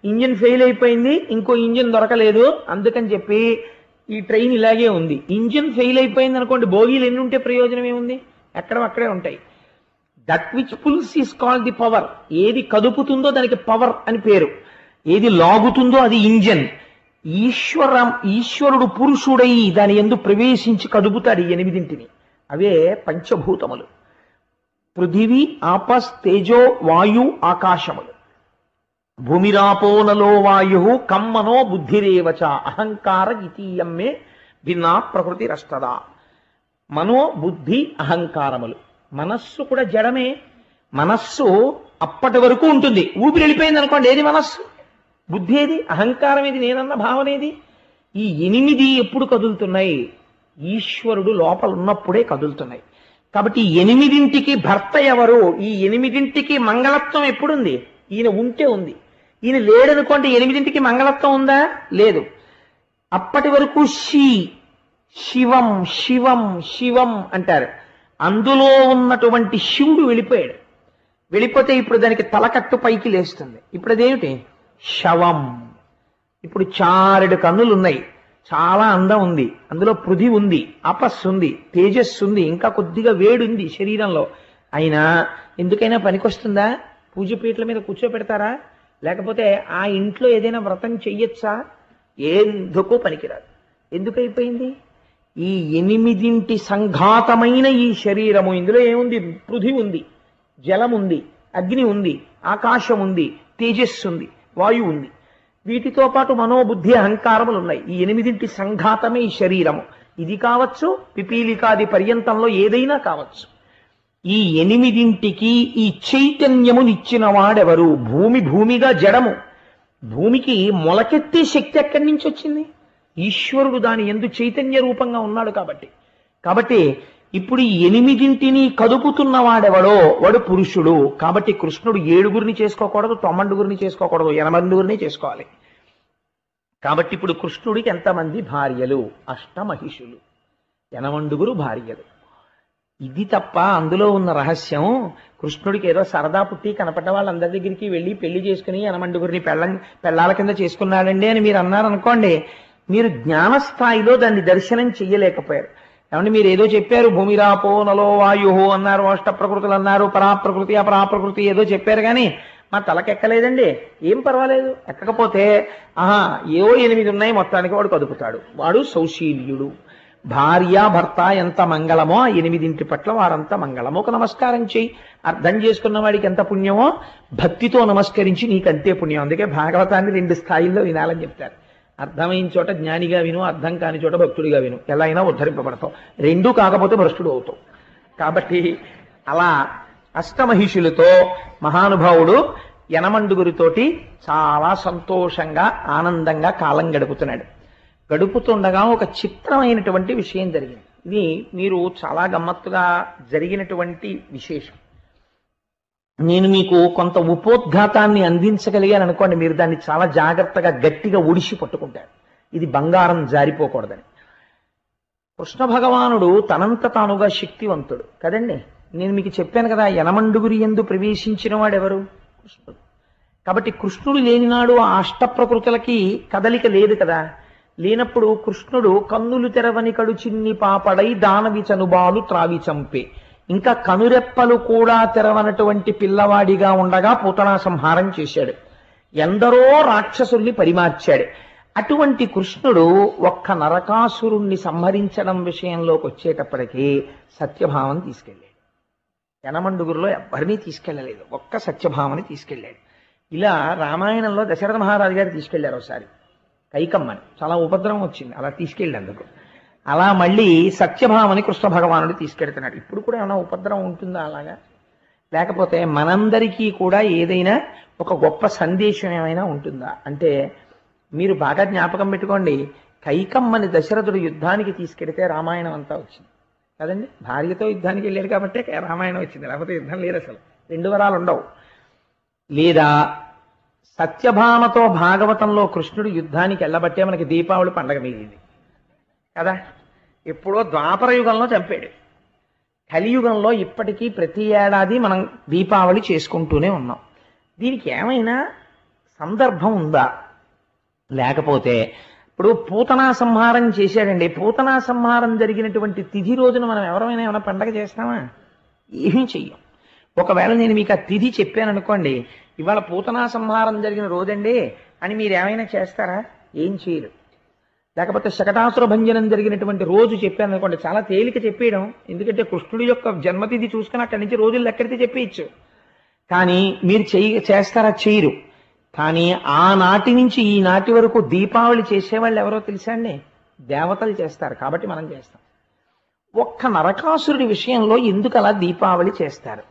ఇంజిన్ ఫెయిల్ అయిపోయింది, ఇంకో ఇంజిన్ దొరకలేదు, అందుకని చెప్పి ఈ ట్రైన్ ఇలాగే ఉంది. ఇంజిన్ ఫెయిల్ అయిపోయింది అనుకోండి, బోగీలు ఎన్ని ఉంటే ప్రయోజనం ఏముంది? అక్కడే ఉంటాయి. That which pulls is called the power. ఏది కదుపుతుందో దానికి పవర్ అని పేరు, ఏది లాగుతుందో అది ఇంజన్. ఈశ్వరుడు పురుషుడై దాని యందు ప్రవేశించి కదుపుతాడు ఈ 8. అవే పంచభూతములు: పృథివీ, ఆపస్, తేజో, వాయు, ఆకాశములు. భూమిరాపోనలో వాయు కమ్మనో బుద్ధిరేవచ అహంకార ఇతీయమ్మే భిన్నా ప్రకృతి రష్టదా. మనో, బుద్ధి, అహంకారములు. మనస్సు కూడా జడమే. మనస్సు అప్పటి వరకు ఉంటుంది, ఊపిరి వెళ్ళిపోయింది అనుకోండి, ఏది మనస్సు? బుద్ధి ఏది? అహంకారం ఏది? నేనన్న భావన ఏది? ఈ 8 ఎప్పుడు కదులుతున్నాయి? ఈశ్వరుడు లోపల ఉన్నప్పుడే కదులుతున్నాయి. కాబట్టి ఈ 8ంటికి భర్త ఎవరు? ఈ 8ంటికి మంగళత్వం ఎప్పుడుంది? ఈయన ఉంటే ఉంది. ఈయన లేడనుకోండి, 8ంటికి మంగళత్వం ఉందా? లేదు. అప్పటి వరకు శివం శివం శివం అంటారు. అందులో ఉన్నటువంటి శివుడు వెళ్ళిపోయాడు. వెళ్ళిపోతే ఇప్పుడు దానికి తలకట్టు పైకి లేస్తుంది. ఇప్పుడు అదేమిటి? శవం. ఇప్పుడు 4 కన్నులు ఉన్నాయి, చాలా అందం ఉంది, అందులో పృథి ఉంది, అపస్సు ఉంది, తేజస్సు ఉంది, ఇంకా కొద్దిగా వేడి ఉంది శరీరంలో. అయినా ఎందుకైనా పనికొస్తుందా? పూజపీఠల మీద కూర్చోపెడతారా? లేకపోతే ఆ ఇంట్లో ఏదైనా వ్రతం చెయ్యొచ్చా? ఎందుకో పనికిరాదు. ఎందుకైపోయింది? ఈ 8 సంఘాతమైన ఈ శరీరము, ఇందులో ఏముంది? పృథి ఉంది, జలం ఉంది, అగ్ని ఉంది, ఆకాశం ఉంది, తేజస్సు ఉంది, వాయువు ఉంది. వీటితో పాటు మనోబుద్ధి అహంకారములు ఉన్నాయి. ఈ 8 సంఘాతమే ఈ శరీరము. ఇది కావచ్చు, పిపీలికాది పర్యంతంలో ఏదైనా కావచ్చు. ఈ 8ంటికి ఈ చైతన్యమునిచ్చిన వాడెవరు? భూమిగా జడము. భూమికి మొలకెత్తే శక్తి ఎక్కడి నుంచి వచ్చింది? ఈశ్వరుడు దాని యందు చైతన్య రూపంగా ఉన్నాడు కాబట్టి ఇప్పుడు ఈ 8ంటిని కదుపుతున్న వాడెవడో వాడు పురుషుడు. కాబట్టి కృష్ణుడు 7గురిని చేసుకోకూడదు, 9గురిని చేసుకోకూడదు, 8గురిని చేసుకోవాలి. కాబట్టి ఇప్పుడు కృష్ణుడికి ఎంతమంది భార్యలు? అష్టమహిషులు, 8 భార్యలు. ఇది తప్ప అందులో ఉన్న రహస్యం కృష్ణుడికి ఏదో సరదా పుట్టి కనపడ్డ వాళ్ళందరి దగ్గరికి వెళ్ళి పెళ్లి చేసుకుని 8గురిని పెళ్ళాల కింద చేసుకున్నాడండి అని మీరు అన్నారనుకోండి, మీరు జ్ఞానస్థాయిలో దాన్ని దర్శనం చెయ్యలేకపోయారు. ఏమంటే మీరు ఏదో చెప్పారు, భూమిరాపో నలో వాయు అన్నారు, అష్ట ప్రకృతులు అన్నారు, పరాప్రకృతి అపరాప్రకృతి ఏదో చెప్పారు, కానీ మా తలకెక్కలేదండి. ఏం పర్వాలేదు, ఎక్కకపోతే ఏవో 8 ఉన్నాయి మొత్తానికి వాడు కదుపుతాడు. వాడు సౌశీల్యుడు. భార్య భర్త ఎంత మంగళమో ఆ 8 పట్ల వారంత మంగళమో. ఒక నమస్కారం చెయ్యి, అర్థం చేసుకున్న వాడికి ఎంత పుణ్యమో భక్తితో నమస్కరించి నీకంతే పుణ్యం. అందుకే భాగవతాన్ని 2 స్థాయిల్లో వినాలని చెప్తారు. అర్థమైన చోట జ్ఞానిగా విను, అర్థం కాని చోట భక్తుడిగా విను, ఎలా అయినా ఉద్ధరింపబడతావు. 2 కాకపోతే భ్రష్టుడు అవుతావు. కాబట్టి అలా అష్టమహిషులతో మహానుభావుడు 8 చాలా సంతోషంగా ఆనందంగా కాలం గడుపుతుండగా ఒక చిత్రమైనటువంటి విషయం జరిగింది. ఇది మీరు చాలా గమ్మత్తుగా జరిగినటువంటి విశేషం. నేను మీకు కొంత ఉపోద్ఘాతాన్ని అందించగలిగాను అనుకోండి, మీరు దాన్ని చాలా జాగ్రత్తగా గట్టిగా ఒడిసి పట్టుకుంటారు. ఇది బంగారం జారిపోకూడదని. కృష్ణ భగవానుడు తనంత తానుగా శక్తివంతుడు కదండి. నేను మీకు చెప్పాను కదా, 8 యందు ప్రవేశించిన వాడెవరు? కృష్ణుడు. కాబట్టి కృష్ణుడు లేనినాడు ఆ అష్టప్రకృతులకి కదలిక లేదు కదా. లేనప్పుడు కృష్ణుడు కన్నులు తెరవని కడు చిన్ని పాపడై దానవి చనుబాలు త్రావి చంపే, ఇంకా కనురెప్పలు కూడా తెరవనటువంటి పిల్లవాడిగా ఉండగా పూతనా సంహారం చేశాడు. ఎందరో రాక్షసుల్ని పరిమార్చాడు. అటువంటి కృష్ణుడు ఒక్క నరకాసురుణ్ణి సంహరించడం విషయంలోకి వచ్చేటప్పటికీ సత్యభామను తీసుకెళ్ళాడు. 8 ఎవరినీ తీసుకెళ్ళలేదు, ఒక్క సత్యభామని తీసుకెళ్ళాడు. ఇలా రామాయణంలో దశరథ మహారాజు గారు తీసుకెళ్లారు ఒకసారి కైకమ్మని. చాలా ఉపద్రవం వచ్చింది అలా తీసుకెళ్ళేందుకు. అలా మళ్ళీ సత్యభామని కృష్ణ భగవానుడు తీసుకెళ్తున్నాడు. ఇప్పుడు కూడా ఏమైనా ఉపద్రవం ఉంటుందా అలాగా? లేకపోతే మనందరికీ కూడా ఏదైనా ఒక గొప్ప సందేశం ఏమైనా ఉంటుందా అంటే, మీరు బాగా జ్ఞాపకం పెట్టుకోండి, కైకమ్మని దశరథుడు యుద్ధానికి తీసుకెడితే రామాయణం అంతా వచ్చింది కదండి. భార్యతో యుద్ధానికి వెళ్ళాడు కాబట్టి రామాయణం వచ్చింది, లేకపోతే యుద్ధం లేదు, అసలు 2 వరాలు ఉండవు. లేదా సత్యభామతో భాగవతంలో కృష్ణుడు యుద్ధానికి వెళ్ళబట్టే మనకి దీపావళి పండగ మిగిలింది కదా. ఎప్పుడో ద్వాపర యుగంలో చంపాడు. కలియుగంలో ఇప్పటికీ ప్రతి ఏడాది మనం దీపావళి చేసుకుంటూనే ఉన్నాం. దీనికి ఏమైనా సందర్భం ఉందా? లేకపోతే ఇప్పుడు పూతనా సంహారం చేశాడండి. పూతనా సంహారం జరిగినటువంటి తిథి రోజున మనం ఎవరైనా ఏమైనా పండగ చేస్తామా? ఏమీ చెయ్యం. ఒకవేళ నేను మీకు ఆ తిథి చెప్పాను అనుకోండి, ఇవాళ పూతనా సంహారం జరిగిన రోజండి అని మీరు ఏమైనా చేస్తారా? ఏం చేయరు. లేకపోతే శకటాసుర భంజనం జరిగినటువంటి రోజు చెప్పాను అనుకోండి, చాలా తేలిక చెప్పేయడం. ఎందుకంటే కృష్ణుడి యొక్క జన్మతిథి చూసుకుని అక్కడి నుంచి రోజులు ఎక్కడితే చెప్పేయచ్చు. కానీ మీరు చేస్తారా? చేయరు. కానీ ఆనాటి నుంచి ఈనాటి వరకు దీపావళి చేసేవాళ్ళు ఎవరో తెలుసా అండి? దేవతలు చేస్తారు, కాబట్టి మనం చేస్తాం. ఒక్క నరకాసురుడి విషయంలో ఎందుకు అలా దీపావళి చేస్తారు?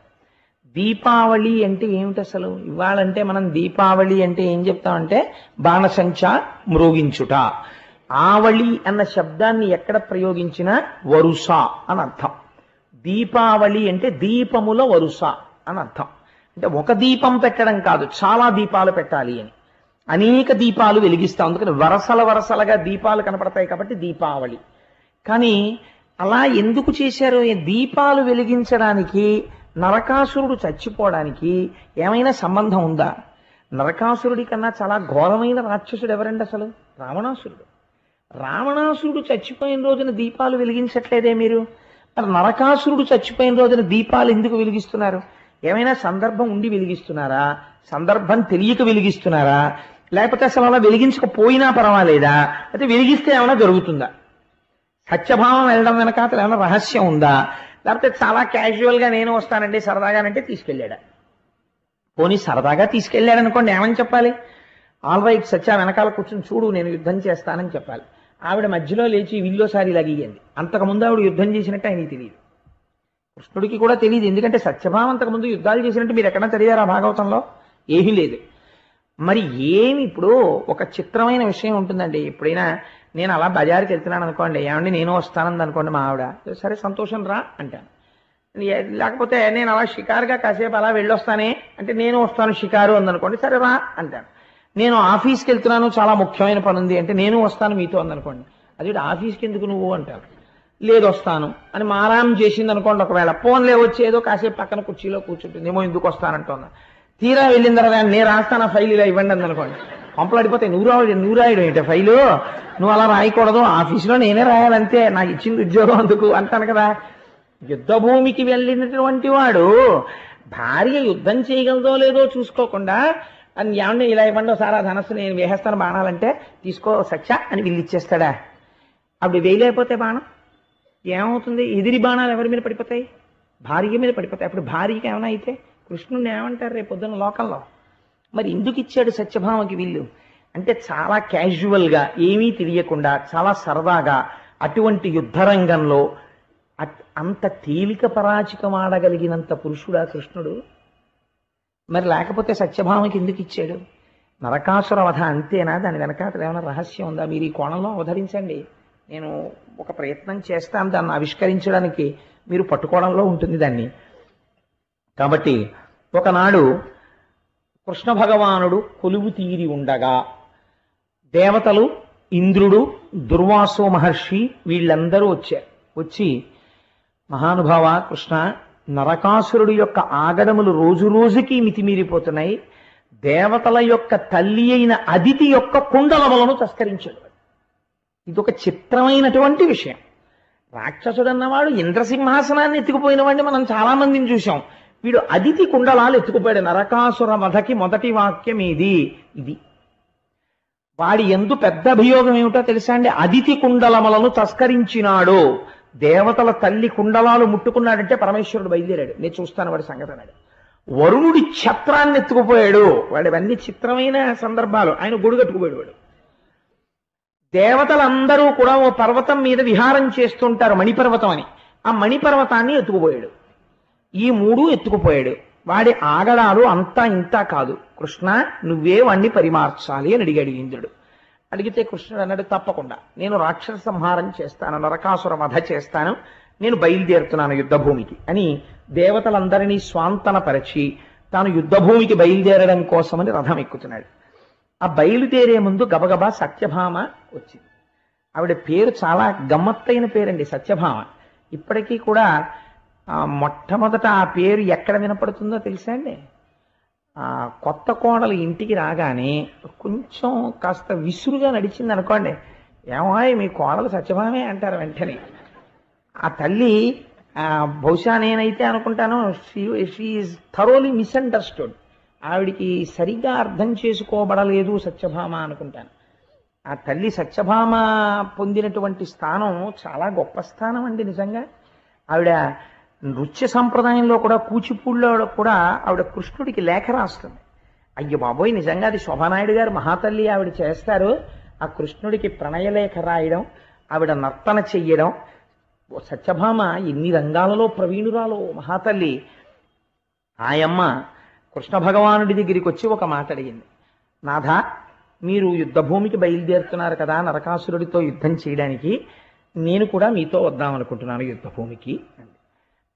దీపావళి అంటే ఏమిటి అసలు? ఇవాళంటే మనం దీపావళి అంటే ఏం చెప్తామంటే బాణసంచ మ్రోగించుట. ఆవళి అన్న శబ్దాన్ని ఎక్కడ ప్రయోగించినా వరుస అని అర్థం. దీపావళి అంటే దీపముల వరుస అని అర్థం. అంటే ఒక దీపం పెట్టడం కాదు, చాలా దీపాలు పెట్టాలి అని. అనేక దీపాలు వెలిగిస్తాం, అందుకని వరసలుగా దీపాలు కనపడతాయి కాబట్టి దీపావళి. కానీ అలా ఎందుకు చేశారు? దీపాలు వెలిగించడానికి నరకాసురుడు చచ్చిపోవడానికి ఏమైనా సంబంధం ఉందా? నరకాసురుడి కన్నా చాలా ఘోరమైన రాక్షసుడు ఎవరండి అసలు? రావణాసురుడు. రావణాసురుడు చచ్చిపోయిన రోజున దీపాలు వెలిగించట్లేదే మీరు? మరి నరకాసురుడు చచ్చిపోయిన రోజున దీపాలు ఎందుకు వెలిగిస్తున్నారు? ఏమైనా సందర్భం ఉండి వెలిగిస్తున్నారా? సందర్భం తెలియక వెలిగిస్తున్నారా? లేకపోతే అసలు అలా వెలిగించకపోయినా పర్వాలేదా? అయితే వెలిగిస్తే ఏమైనా జరుగుతుందా? సత్యభావం వెళ్ళడం వెనక అసలు ఏమైనా రహస్యం ఉందా? లేకపోతే చాలా క్యాజువల్గా నేను వస్తానండి సరదాగానంటే తీసుకెళ్ళాడా? పోనీ సరదాగా తీసుకెళ్ళాడు అనుకోండి, ఏమని చెప్పాలి? ఆల్ రైట్ సత్య వెనకాల కూర్చొని చూడు నేను యుద్ధం చేస్తానని చెప్పాలి. ఆవిడ మధ్యలో లేచి విల్లోసారి లగియంది. అంతకుముందు ఆవిడ యుద్ధం చేసినట్టు ఆయనకి తెలియదు, కృష్ణుడికి కూడా తెలియదు. ఎందుకంటే సత్యభామ అంతకుముందు యుద్ధాలు చేసినట్టు మీరు ఎక్కడన్నా చదివారా భాగవతంలో? ఏమీ లేదు. మరి ఏమి ఇప్పుడు ఒక చిత్రమైన విషయం ఉంటుందండి. ఎప్పుడైనా నేను అలా బజార్కి వెళ్తున్నాను అనుకోండి, ఏమండి నేను వస్తానంది అనుకోండి మా ఆవిడ, సరే సంతోషం రా అంటాను. లేకపోతే నేను అలా షికారుగా కాసేపు అలా వెళ్ళొస్తానే అంటే నేను వస్తాను షికారు అందనుకోండి, సరే రా అంటాను. నేను ఆఫీస్కి వెళ్తున్నాను చాలా ముఖ్యమైన పని ఉంది అంటే నేను వస్తాను మీతో అందనుకోండి, అది ఆఫీస్కి ఎందుకు నువ్వు అంటారు. లేదు వస్తాను అని మారాం చేసింది అనుకోండి, ఒకవేళ ఫోన్లే వచ్చి ఏదో కాసేపు పక్కన కుర్చీలో కూర్చుంటుంది, ఏమో ఎందుకు వస్తానంటున్నా. తీరా వెళ్ళిన తర్వాత నేను రాస్తాను ఫైల్ ఇలా ఇవ్వండి అందనుకోండి, పంపలాడిపోతాయి. నువ్వు రాయడం ఏంటి ఫైలు, నువ్వు అలా రాయకూడదు, ఆఫీసులో నేనే రాయాలంతే, నాకు ఇచ్చింది ఉద్యోగం అందుకు అంటాను కదా. యుద్ధ భూమికి వెళ్ళినటువంటి వాడు భార్య యుద్ధం చేయగలదో లేదో చూసుకోకుండా అని ఏమన్నా ఇలా ఇవ్వండి సారా ధనస్సు నేను వేసేస్తాను బాణాలంటే తీసుకో సత్య అని వీళ్ళు ఇచ్చేస్తాడా? అప్పుడు వేయలేకపోతే బాణం ఏమవుతుంది? ఎదిరి బాణాలు ఎవరి మీద పడిపోతాయి? భార్య మీద పడిపోతాయి. అప్పుడు భార్యకి ఏమైనా అయితే కృష్ణుడిని ఏమంటారు రేపు పొద్దున్న లోకంలో? మరి ఎందుకు ఇచ్చాడు సత్యభామకి వీళ్ళు అంటే చాలా క్యాజువల్గా ఏమీ తెలియకుండా చాలా సరదాగా అటువంటి యుద్ధరంగంలో అంత తేలిక పరాచికం ఆడగలిగినంత పురుషుడా కృష్ణుడు? మరి లేకపోతే సత్యభామకి ఎందుకు ఇచ్చాడు? నరకాసుర వధ అంతేనా? దాని వెనకాతల ఏమైనా రహస్యం ఉందా? మీరు ఈ కోణంలో అవతరించండి, నేను ఒక ప్రయత్నం చేస్తాను దాన్ని ఆవిష్కరించడానికి, మీరు పట్టుకోవడంలో ఉంటుంది దాన్ని. కాబట్టి ఒకనాడు కృష్ణ భగవానుడు కొలువు తీరి ఉండగా దేవతలు, ఇంద్రుడు, దుర్వాసో మహర్షి వీళ్ళందరూ వచ్చారు. వచ్చి మహానుభావ కృష్ణ, నరకాసురుడు యొక్క ఆగడములు రోజు రోజుకి మితిమీరిపోతున్నాయి, దేవతల యొక్క తల్లి అయిన అదితి యొక్క కుండలములను తస్కరించాడు. ఇదొక చిత్రమైనటువంటి విషయం. రాక్షసుడు అన్నవాడు ఇంద్రసింహాసనాన్ని ఎత్తుకుపోయిన వాడిని మనం చాలా మందిని చూసాం. వీడు అదితి కుండలాలు ఎత్తుకుపోయాడు. నరకాసుర వధకి మొదటి వాక్యం ఇది. వాడి ఎందు పెద్ద అభియోగం ఏమిటో తెలుసా అండి? అదితి కుండలములను తస్కరించినాడు. దేవతల తల్లి కుండలాలు ముట్టుకున్నాడంటే పరమేశ్వరుడు బయలుదేరాడు, నేను చూస్తాను వాడి సంగతి అన్నాడు. వరుణుడి ఛత్రాన్ని ఎత్తుకుపోయాడు. వాడివన్నీ చిత్రమైన సందర్భాలు. ఆయన గొడుగు కట్టుకుపోయాడు వాడు. దేవతలందరూ కూడా ఓ పర్వతం మీద విహారం చేస్తుంటారు, మణిపర్వతం అని. ఆ మణిపర్వతాన్ని ఎత్తుకుపోయాడు. ఈ మూడు ఎత్తుకుపోయాడు. వాడి ఆగడాలు అంతా ఇంతా కాదు. కృష్ణ నువ్వే వాణ్ణి పరిమార్చాలి అని అడిగాడు ఇంద్రుడు. అడిగితే కృష్ణుడు అన్నాడు, తప్పకుండా నేను రాక్షస సంహారం చేస్తాను, నరకాసుర వధ చేస్తాను, నేను బయలుదేరుతున్నాను యుద్ధభూమికి అని దేవతలందరినీ స్వాంతనపరిచి తాను యుద్ధభూమికి బయలుదేరడం కోసమని రథం ఎక్కుతున్నాడు. ఆ బయలుదేరే ముందు గబగబా సత్యభామ వచ్చింది. ఆవిడ పేరు చాలా గమ్మత్తైన పేరండి, సత్యభామ. ఇప్పటికీ కూడా మొట్టమొదట ఆ పేరు ఎక్కడ వినపడుతుందో తెలుసా అండి? కొత్త కోడలు ఇంటికి రాగానే కొంచెం కాస్త విసురుగా నడిచింది అనుకోండి, ఏమో మీ కోడలు సత్యభామే అంటారు వెంటనే. ఆ తల్లి బహుశా నేనైతే అనుకుంటాను షీఈస్ థరోలీ మిస్అండర్స్టూడ్, ఆవిడికి సరిగ్గా అర్థం చేసుకోబడలేదు సత్యభామ అనుకుంటాను. ఆ తల్లి సత్యభామ పొందినటువంటి స్థానం చాలా గొప్ప స్థానం అండి నిజంగా. ఆవిడ నృత్య సంప్రదాయంలో కూడా కూచిపూడిలో కూడా ఆవిడ కృష్ణుడికి లేఖ రాస్తుంది. అయ్యో బాబోయ్, నిజంగా అది శోభానాయుడు గారు మహాతల్లి ఆవిడ చేస్తారు. ఆ కృష్ణుడికి ప్రణయలేఖ రాయడం, ఆవిడ నర్తన చెయ్యడం. సత్యభామ ఎన్ని రంగాలలో ప్రవీణురాలో మహాతల్లి. ఆయమ్మ కృష్ణ భగవానుడి దగ్గరికి వచ్చి ఒక మాట అడిగింది, నాథ మీరు యుద్ధభూమికి బయలుదేరుతున్నారు కదా నరకాసురుడితో యుద్ధం చేయడానికి, నేను కూడా మీతో వద్దామనుకుంటున్నాను యుద్ధభూమికి.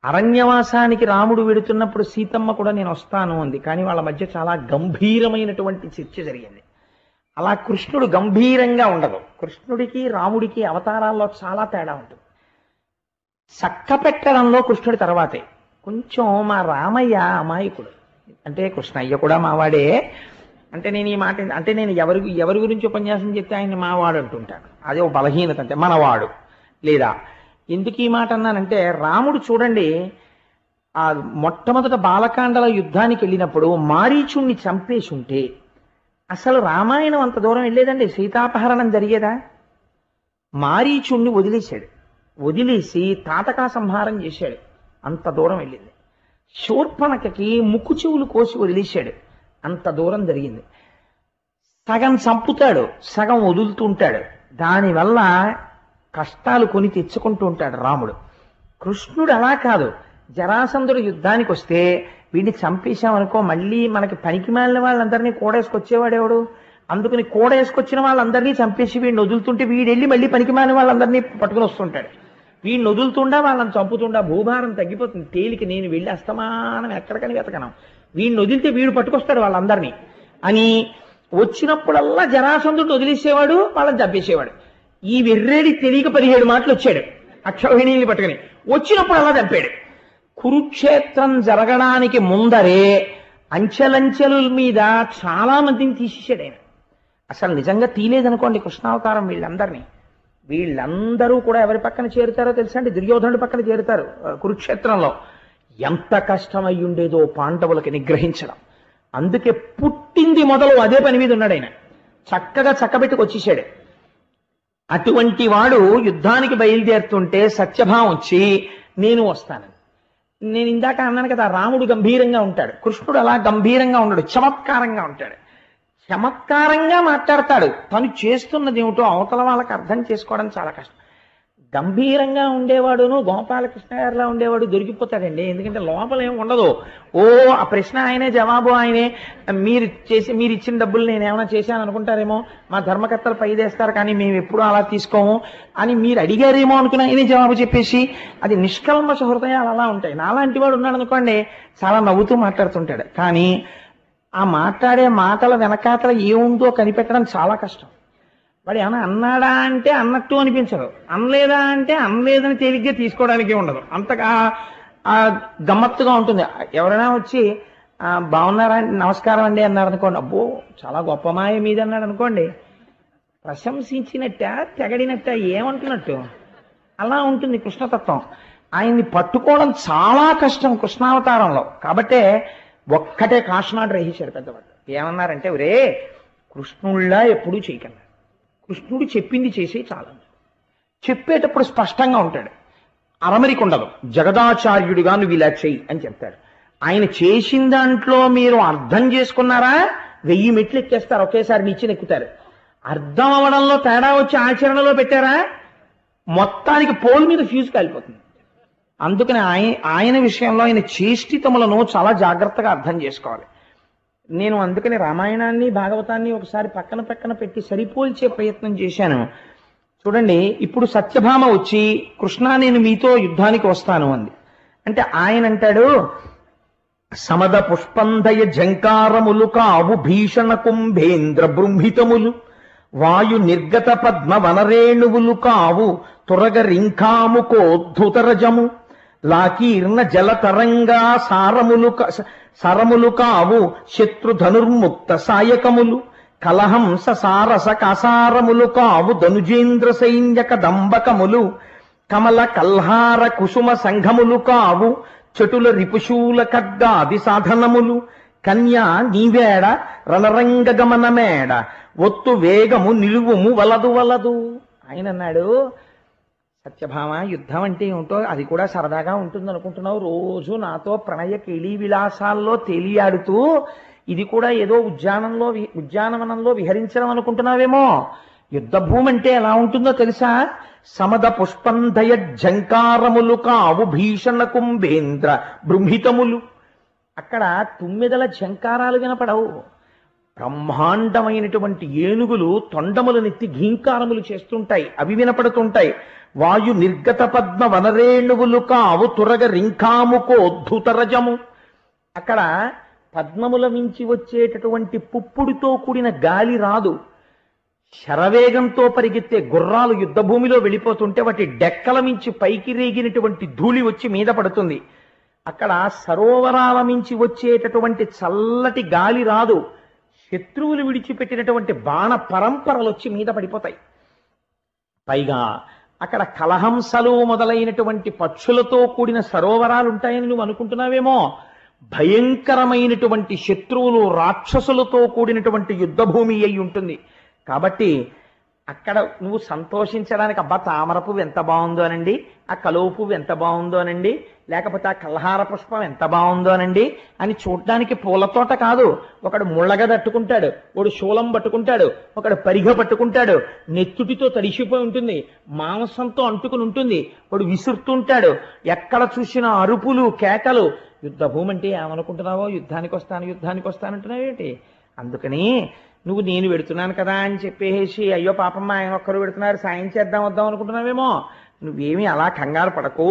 అరణ్యవాసానికి రాముడు వెడుతున్నప్పుడు సీతమ్మ కూడా నేను వస్తాను అంది. కానీ వాళ్ళ మధ్య చాలా గంభీరమైనటువంటి చర్చ జరిగింది. అలా కృష్ణుడు గంభీరంగా ఉండదు. కృష్ణుడికి రాముడికి అవతారాల్లో చాలా తేడా ఉంటుంది. చక్క పెట్టడంలో కృష్ణుడి తర్వాతే. కొంచెం మా రామయ్య అమాయకుడు, అంటే కృష్ణయ్య కూడా మావాడే. అంటే నేను ఈ మాట అంటే నేను ఎవరి గురించి ఉపన్యాసం చెప్తే ఆయన మావాడు అంటుంటాను, అదే ఒక బలహీనత. అంటే మనవాడు లేదా ఎందుకు ఈ మాట అన్నానంటే, రాముడు చూడండి ఆ మొట్టమొదట బాలకాండల యుద్ధానికి వెళ్ళినప్పుడు మారీచుణ్ణి చంపేసి ఉంటే అసలు రామాయణం అంత దూరం వెళ్ళేదండి, సీతాపహరణం జరిగేదా? మారీచుణ్ణి వదిలేశాడు, వదిలేసి తాటకా సంహారం చేశాడు, అంత దూరం వెళ్ళింది. శూర్పణఖకి ముక్కు చెవులు కోసి వదిలేశాడు, అంత దూరం జరిగింది. సగం చంపుతాడు, సగం వదులుతుంటాడు. దానివల్ల కష్టాలు కొని తెచ్చుకుంటూ ఉంటాడు రాముడు. కృష్ణుడు అలా కాదు. జరాసంధుడు యుద్ధానికి వస్తే వీడిని చంపేశామనుకో మళ్ళీ మనకి పనికి మాలిన వాళ్ళందరినీ కూడేసుకొచ్చేవాడేవాడు. అందుకని కూడేసుకొచ్చిన వాళ్ళందరినీ చంపేసి వీడిని వదులుతుంటే వీడెళ్ళి మళ్ళీ పనికి మాలిన వాళ్ళందరినీ పట్టుకుని వస్తుంటాడు. వీడిని వదులుతుండా వాళ్ళని చంపుతుండా భూభారం తగ్గిపోతుంది. తేలికి నేను వెళ్ళి అస్తమానం ఎక్కడికని వెతకను, వీడిని వదిలితే వీడు పట్టుకొస్తాడు వాళ్ళందరినీ అని వచ్చినప్పుడల్లా జరాసంధుడిని వదిలేసేవాడు, వాళ్ళని చంపేసేవాడు. ఈ వెర్రేడి తెలియక 17 మాటలు వచ్చాడు అక్షౌహిణీని పట్టుకుని. వచ్చినప్పుడు అలా చంపాడు. కురుక్షేత్రం జరగడానికి ముందరే అంచెలంచెల మీద చాలా మందిని తీసేసాడు ఆయన. అసలు నిజంగా తీలేదనుకోండి కృష్ణావతారం వీళ్ళందరూ కూడా ఎవరి పక్కన చేరుతారో తెలుసా అండి? దుర్యోధనుడి పక్కన చేరుతారు. కురుక్షేత్రంలో ఎంత కష్టమై ఉండేదో పాండవులకి నిగ్రహించడం. అందుకే పుట్టింది మొదలు అదే పని మీద ఉన్నాడు ఆయన. చక్కగా చక్కబెట్టుకొచ్చేసాడు. అటువంటి వాడు యుద్ధానికి బయలుదేరుతుంటే సత్యభామ వచ్చి నేను వస్తానని. నేను ఇందాక అన్నాను కదా, రాముడు గంభీరంగా ఉంటాడు, కృష్ణుడు అలా గంభీరంగా ఉండడు, చమత్కారంగా ఉంటాడు. చమత్కారంగా మాట్లాడతాడు. తను చేస్తున్నది ఏమిటో అవతల వాళ్ళకి అర్థం చేసుకోవడం చాలా కష్టం. గంభీరంగా ఉండేవాడును గోపాలకృష్ణ గారిలా ఉండేవాడు దొరికిపోతాడండి. ఎందుకంటే లోపల ఏమి ఉండదు. ఆ ప్రశ్న ఆయనే, జవాబు ఆయనే. మీరు ఇచ్చిన డబ్బులు నేను ఏమైనా చేశాను అనుకుంటారేమో, మా ధర్మకర్తలు పైదేస్తారు కానీ మేము ఎప్పుడూ అలా తీసుకోము అని మీరు అడిగారేమో అనుకుని ఆయనే జవాబు చెప్పేసి, అది నిష్కల్మష హృదయాలు అలా ఉంటాయి. నాలాంటి వాడు ఉన్నాడు అనుకోండి, చాలా నవ్వుతూ మాట్లాడుతుంటాడు. కానీ ఆ మాట్లాడే మాటల వెనకాతల ఏముందో కనిపెట్టడం చాలా కష్టం. వాడు ఏమన్నా అన్నాడా అంటే అన్నట్టు అనిపించదు, అనలేదా అంటే అనలేదని తేలిగ్గా తీసుకోవడానికి ఉండదు. అంతగా గమ్మత్తుగా ఉంటుంది. ఎవరైనా వచ్చి బాగున్నారా, నమస్కారం అండి అన్నారు అనుకోండి, అబ్బో చాలా గొప్ప మాయ మీద అన్నాడు అనుకోండి, ప్రశంసించినట్ట తెగడినట్ట ఏమంటున్నట్టు అలా ఉంటుంది కృష్ణతత్వం. ఆయన్ని పట్టుకోవడం చాలా కష్టం కృష్ణావతారంలో. కాబట్టే ఒక్కటే కాషనాడు రహించారు పెద్దవాళ్ళు. ఏమన్నారంటే, ఒరే కృష్ణుళ్ళ ఎప్పుడూ చేయకన్నారు, కృష్ణుడు చెప్పింది చేసే చాలా. చెప్పేటప్పుడు స్పష్టంగా ఉంటాడు, అరమరిక ఉండదు. జగదాచార్యుడిగా నువ్వు ఇలా చెయ్యి అని చెప్తాడు. ఆయన చేసిన దాంట్లో మీరు అర్థం చేసుకున్నారా 1000 మెట్లు ఎక్కేస్తారు, ఒకేసారి నిచ్చెన ఎక్కుతారు. అర్థం అవడంలో తేడా వచ్చి ఆచరణలో పెట్టారా మొత్తానికి పోల్ మీద ఫ్యూజ్ కాలిపోతుంది. అందుకని ఆయన విషయంలో ఆయన చేష్టితములను చాలా జాగ్రత్తగా అర్థం చేసుకోవాలి. నేను అందుకని రామాయణాన్ని భాగవతాన్ని ఒకసారి పక్కన పెట్టి సరిపోల్చే ప్రయత్నం చేశాను. చూడండి, ఇప్పుడు సత్యభామ వచ్చి కృష్ణ నేను మీతో యుద్ధానికి వస్తాను అంది. అంటే ఆయన అంటాడు, సమద పుష్పంధయ జంకారములు కావు భీషణ కుంభేంద్ర బృంహితములు, వాయు నిర్గత పద్మ వనరేణువులు కావు తురగ రింఖాముకోద్ధుతరజము, లాకీర్ణ జలతరంగా సరములు కావు శత్రుధనుర్ముక్త సాయకములు, కలహంస సారస కాసారములు కావు ధనుజేంద్ర సైన్యక దంబకములు, కమల కల్హార కుసుమ సంఘములు కావు చటుల రిపుశూల ఖడ్గాది సాధనములు, కన్యా నీవేడ రణరంగ గమనమేడ ఒత్తు వేగము నిలువుము వలదు. ఆయన అన్నాడు, సత్యభామ యుద్ధం అంటే ఏమిటో అది కూడా సరదాగా ఉంటుంది అనుకుంటున్నావు, రోజు నాతో ప్రణయ కేళీ విలాసాల్లో తేలియాడుతూ ఇది కూడా ఏదో ఉద్యానవనంలో విహరించడం అనుకుంటున్నావేమో. యుద్ధ భూమి అంటే ఎలా ఉంటుందో తెలుసా? సమద పుష్పంధయ జంకారములు కావు భీషణ కుంభేంద్ర బృంహితములు. అక్కడ తుమ్మెదల జంకారాలు వినపడవు, బ్రహ్మాండమైనటువంటి ఏనుగులు తొండములనెత్తి ఘీంకారములు చేస్తుంటాయి, అవి వినపడుతుంటాయి. వాయు నిర్గత పద్మ వనరేణువులు కావు తురగ రింఖాముకోద్ధుతరజము. అక్కడ పద్మముల మించి వచ్చేటటువంటి పుప్పుడుతో కూడిన గాలి రాదు. శరవేగంతో పరిగెత్తే గుర్రాలు యుద్ధభూమిలో వెళ్ళిపోతుంటే వాటి డెక్కల మించి పైకి రేగినటువంటి ధూళి వచ్చి మీద పడుతుంది. అక్కడ సరోవరాల మించి వచ్చేటటువంటి చల్లటి గాలి రాదు. శత్రువులు విడిచిపెట్టినటువంటి బాణ పరంపరలు వచ్చి మీద పడిపోతాయి. పైగా అక్కడ కలహంసలు మొదలైనటువంటి పక్షులతో కూడిన సరోవరాలు ఉంటాయని నువ్వు అనుకుంటున్నావేమో. భయంకరమైనటువంటి శత్రువులు రాక్షసులతో కూడినటువంటి యుద్ధభూమి అయి ఉంటుంది. కాబట్టి అక్కడ నువ్వు సంతోషించడానికి, అబ్బా తామర పువ్వు ఎంత బాగుందోనండి, ఆ కలువ పువ్వు ఎంత బాగుందోనండి, లేకపోతే ఆ కల్హార పుష్పం ఎంత బాగుందోనండి అని చూడ్డానికి పూలతోట కాదు. ఒకడు ముళ్ళగ తట్టుకుంటాడు, ఒకడు శూలం పట్టుకుంటాడు, ఒకడు పరిగ పట్టుకుంటాడు, నెత్తుటితో తడిసిపోయి ఉంటుంది, మాంసంతో అంటుకుని ఉంటుంది, ఒకడు విసురుతుంటాడు. ఎక్కడ చూసినా అరుపులు కేకలు. యుద్ధ భూమి అంటే ఏమనుకుంటున్నావో, యుద్ధానికి వస్తానంటున్నావేంటి? అందుకని నువ్వు నేను పెడుతున్నాను కదా అని చెప్పేసి అయ్యో పాపమ్మ ఆయన ఒక్కరు పెడుతున్నారు సాయం చేద్దాం వద్దాం అనుకుంటున్నావేమో. నువ్వేమీ అలా కంగారు పడకు.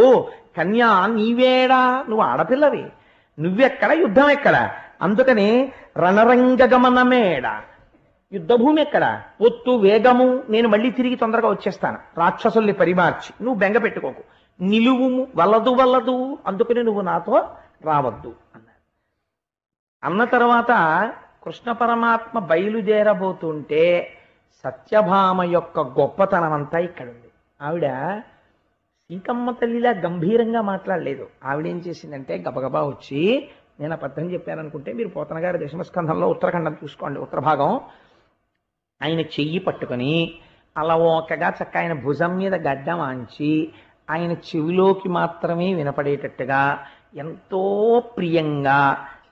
కన్యా నీవేడా, నువ్వు ఆడపిల్లవి, నువ్వెక్కడ యుద్ధం ఎక్కడ? అందుకని రణరంగగమనమేడ, యుద్ధభూమి ఎక్కడ? పొత్తు వేగము, నేను మళ్ళీ తిరిగి తొందరగా వచ్చేస్తాను, రాక్షసుల్ని పరిమార్చి, నువ్వు బెంగ పెట్టుకోకు, నిలువుము, వల్లదు, అందుకని నువ్వు నాతో రావద్దు అన్నాడు. అన్న తర్వాత కృష్ణ పరమాత్మ బయలుదేరబోతుంటే సత్యభామ యొక్క గొప్పతనం అంతా ఇక్కడుంది. ఆవిడ సీతమ్మ తల్లిలా గంభీరంగా మాట్లాడలేదు. ఆవిడేం చేసిందంటే గబగబా వచ్చి, నేను అబద్ధం చెప్పాననుకుంటే మీరు పోతన గారి దశమస్కంధంలో ఉత్తరాఖండం చూసుకోండి, ఉత్తర భాగం, ఆయన చెయ్యి పట్టుకొని అలవోకగా చక్క ఆయన భుజం మీద గడ్డం ఆంచి ఆయన చెవిలోకి మాత్రమే వినపడేటట్టుగా ఎంతో ప్రియంగా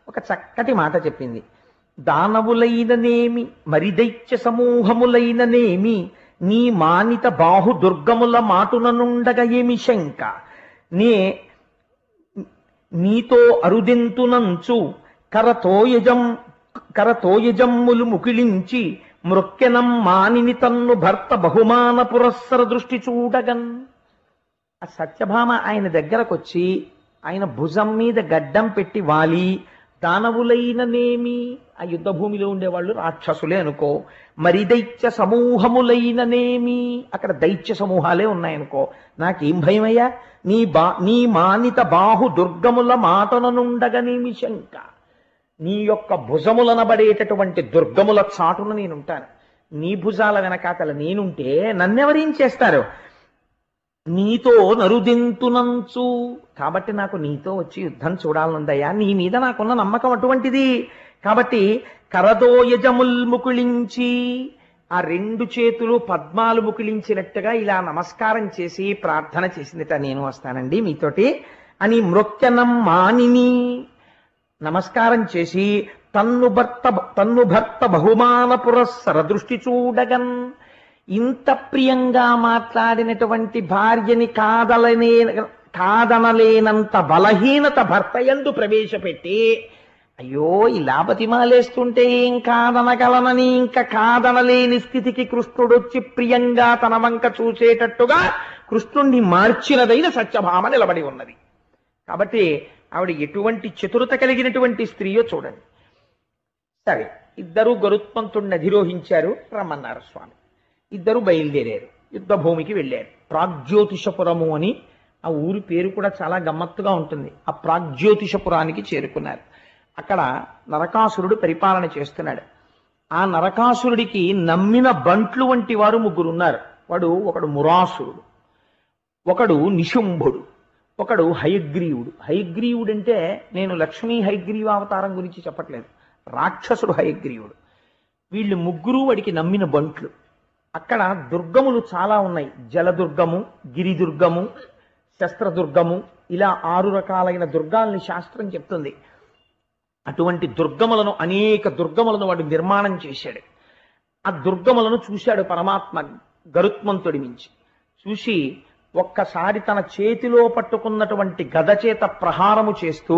ఒక చక్కటి మాట చెప్పింది. దానవులైననేమి మరిదైత్య సమూహములైననేమి నీ మానిత బాహు దుర్గముల మాటుననుండగ ఏమి శంక, నీతో అరుదెంతునంచు కరతోయజమ్ములు ముకిళించి మృక్కెనం మానిని తన్ను భర్త బహుమాన పురస్సర దృష్టి చూడగన్. ఆ సత్యభామ ఆయన దగ్గరకొచ్చి ఆయన భుజం మీద గడ్డం పెట్టి వాలి, దానవులైననేమి, ఆ యుద్ధ భూమిలో ఉండేవాళ్ళు రాక్షసులే అనుకో, మరి దైత్య సమూహములైననేమి, అక్కడ దైత్య సమూహాలే ఉన్నాయనుకో, నాకేం భయమయ్యా, నీ మానిత బాహు దుర్గముల మాటననుండగనేమి శంక, నీ యొక్క భుజములనబడేటటువంటి దుర్గముల చాటున నేనుంటాను, నీ భుజాల వెనకాతల నేనుంటే నన్నెవరేం చేస్తారు? నీతో నరుదింతునంచు, కాబట్టి నాకు నీతో వచ్చి యుద్ధం చూడాలనుందయ్యా, నీ మీద నాకున్న నమ్మకం అటువంటిది. కాబట్టి కరదోయజముల్ ముకుళించి, ఆ రెండు చేతులు పద్మాలు ముకుళించినట్టుగా ఇలా నమస్కారం చేసి ప్రార్థన చేసిందిట, నేను వస్తానండి మీతోటి అని. మృక్యనం మానిని, నమస్కారం చేసి తన్ను భర్త బహుమాన పురస్సర దృష్టి చూడగన్. ఇంత ప్రియంగా మాట్లాడినటువంటి భార్యని కాదనలేనంత బలహీనత భర్త యందు ప్రవేశపెట్టి, అయ్యో ఇలా బతిమాలేస్తుంటే ఏం కాదనగలనని ఇంకా కాదనలేని స్థితికి కృష్ణుడొచ్చి ప్రియంగా తన వంక చూసేటట్టుగా కృష్ణుణ్ణి మార్చినదైన సత్యభామ నిలబడి ఉన్నది. కాబట్టి ఆవిడ ఎటువంటి చతురత కలిగినటువంటి స్త్రీయో చూడండి. సరే, ఇద్దరు గరుత్మంతుణ్ణి అధిరోహించారు, రమ్మన్నారు స్వామి. ఇద్దరు బయలుదేరారు, యుద్ధ భూమికి వెళ్ళారు. ప్రాగ్జ్యోతిషపురము అని ఆ ఊరి పేరు కూడా చాలా గమ్మత్తుగా ఉంటుంది. ఆ ప్రాగ్జ్యోతిషపురానికి చేరుకున్నారు. అక్కడ నరకాసురుడు పరిపాలన చేస్తున్నాడు. ఆ నరకాసురుడికి నమ్మిన బంట్లు వంటి వారు ముగ్గురు ఉన్నారు. ఒకడు మురాసురుడు, ఒకడు నిశుంభుడు, ఒకడు హయగ్రీవుడు. హయగ్రీవుడు అంటే నేను లక్ష్మీ హయగ్రీవ అవతారం గురించి చెప్పట్లేదు, రాక్షసుడు హయగ్రీవుడు. వీళ్ళు ముగ్గురు వాడికి నమ్మిన బంట్లు. అక్కడ దుర్గములు చాలా ఉన్నాయి. జలదుర్గము, గిరిదుర్గము, శస్త్రదుర్గము, ఇలా 6 రకాలైన దుర్గాల్ని శాస్త్రం చెప్తుంది. అటువంటి దుర్గములను, అనేక దుర్గములను వాడు నిర్మాణం చేశాడు. ఆ దుర్గములను చూశాడు పరమాత్మ గరుత్మంతుడి మించి. చూసి ఒక్కసారి తన చేతిలో పట్టుకున్నటువంటి గద చేత ప్రహారము చేస్తూ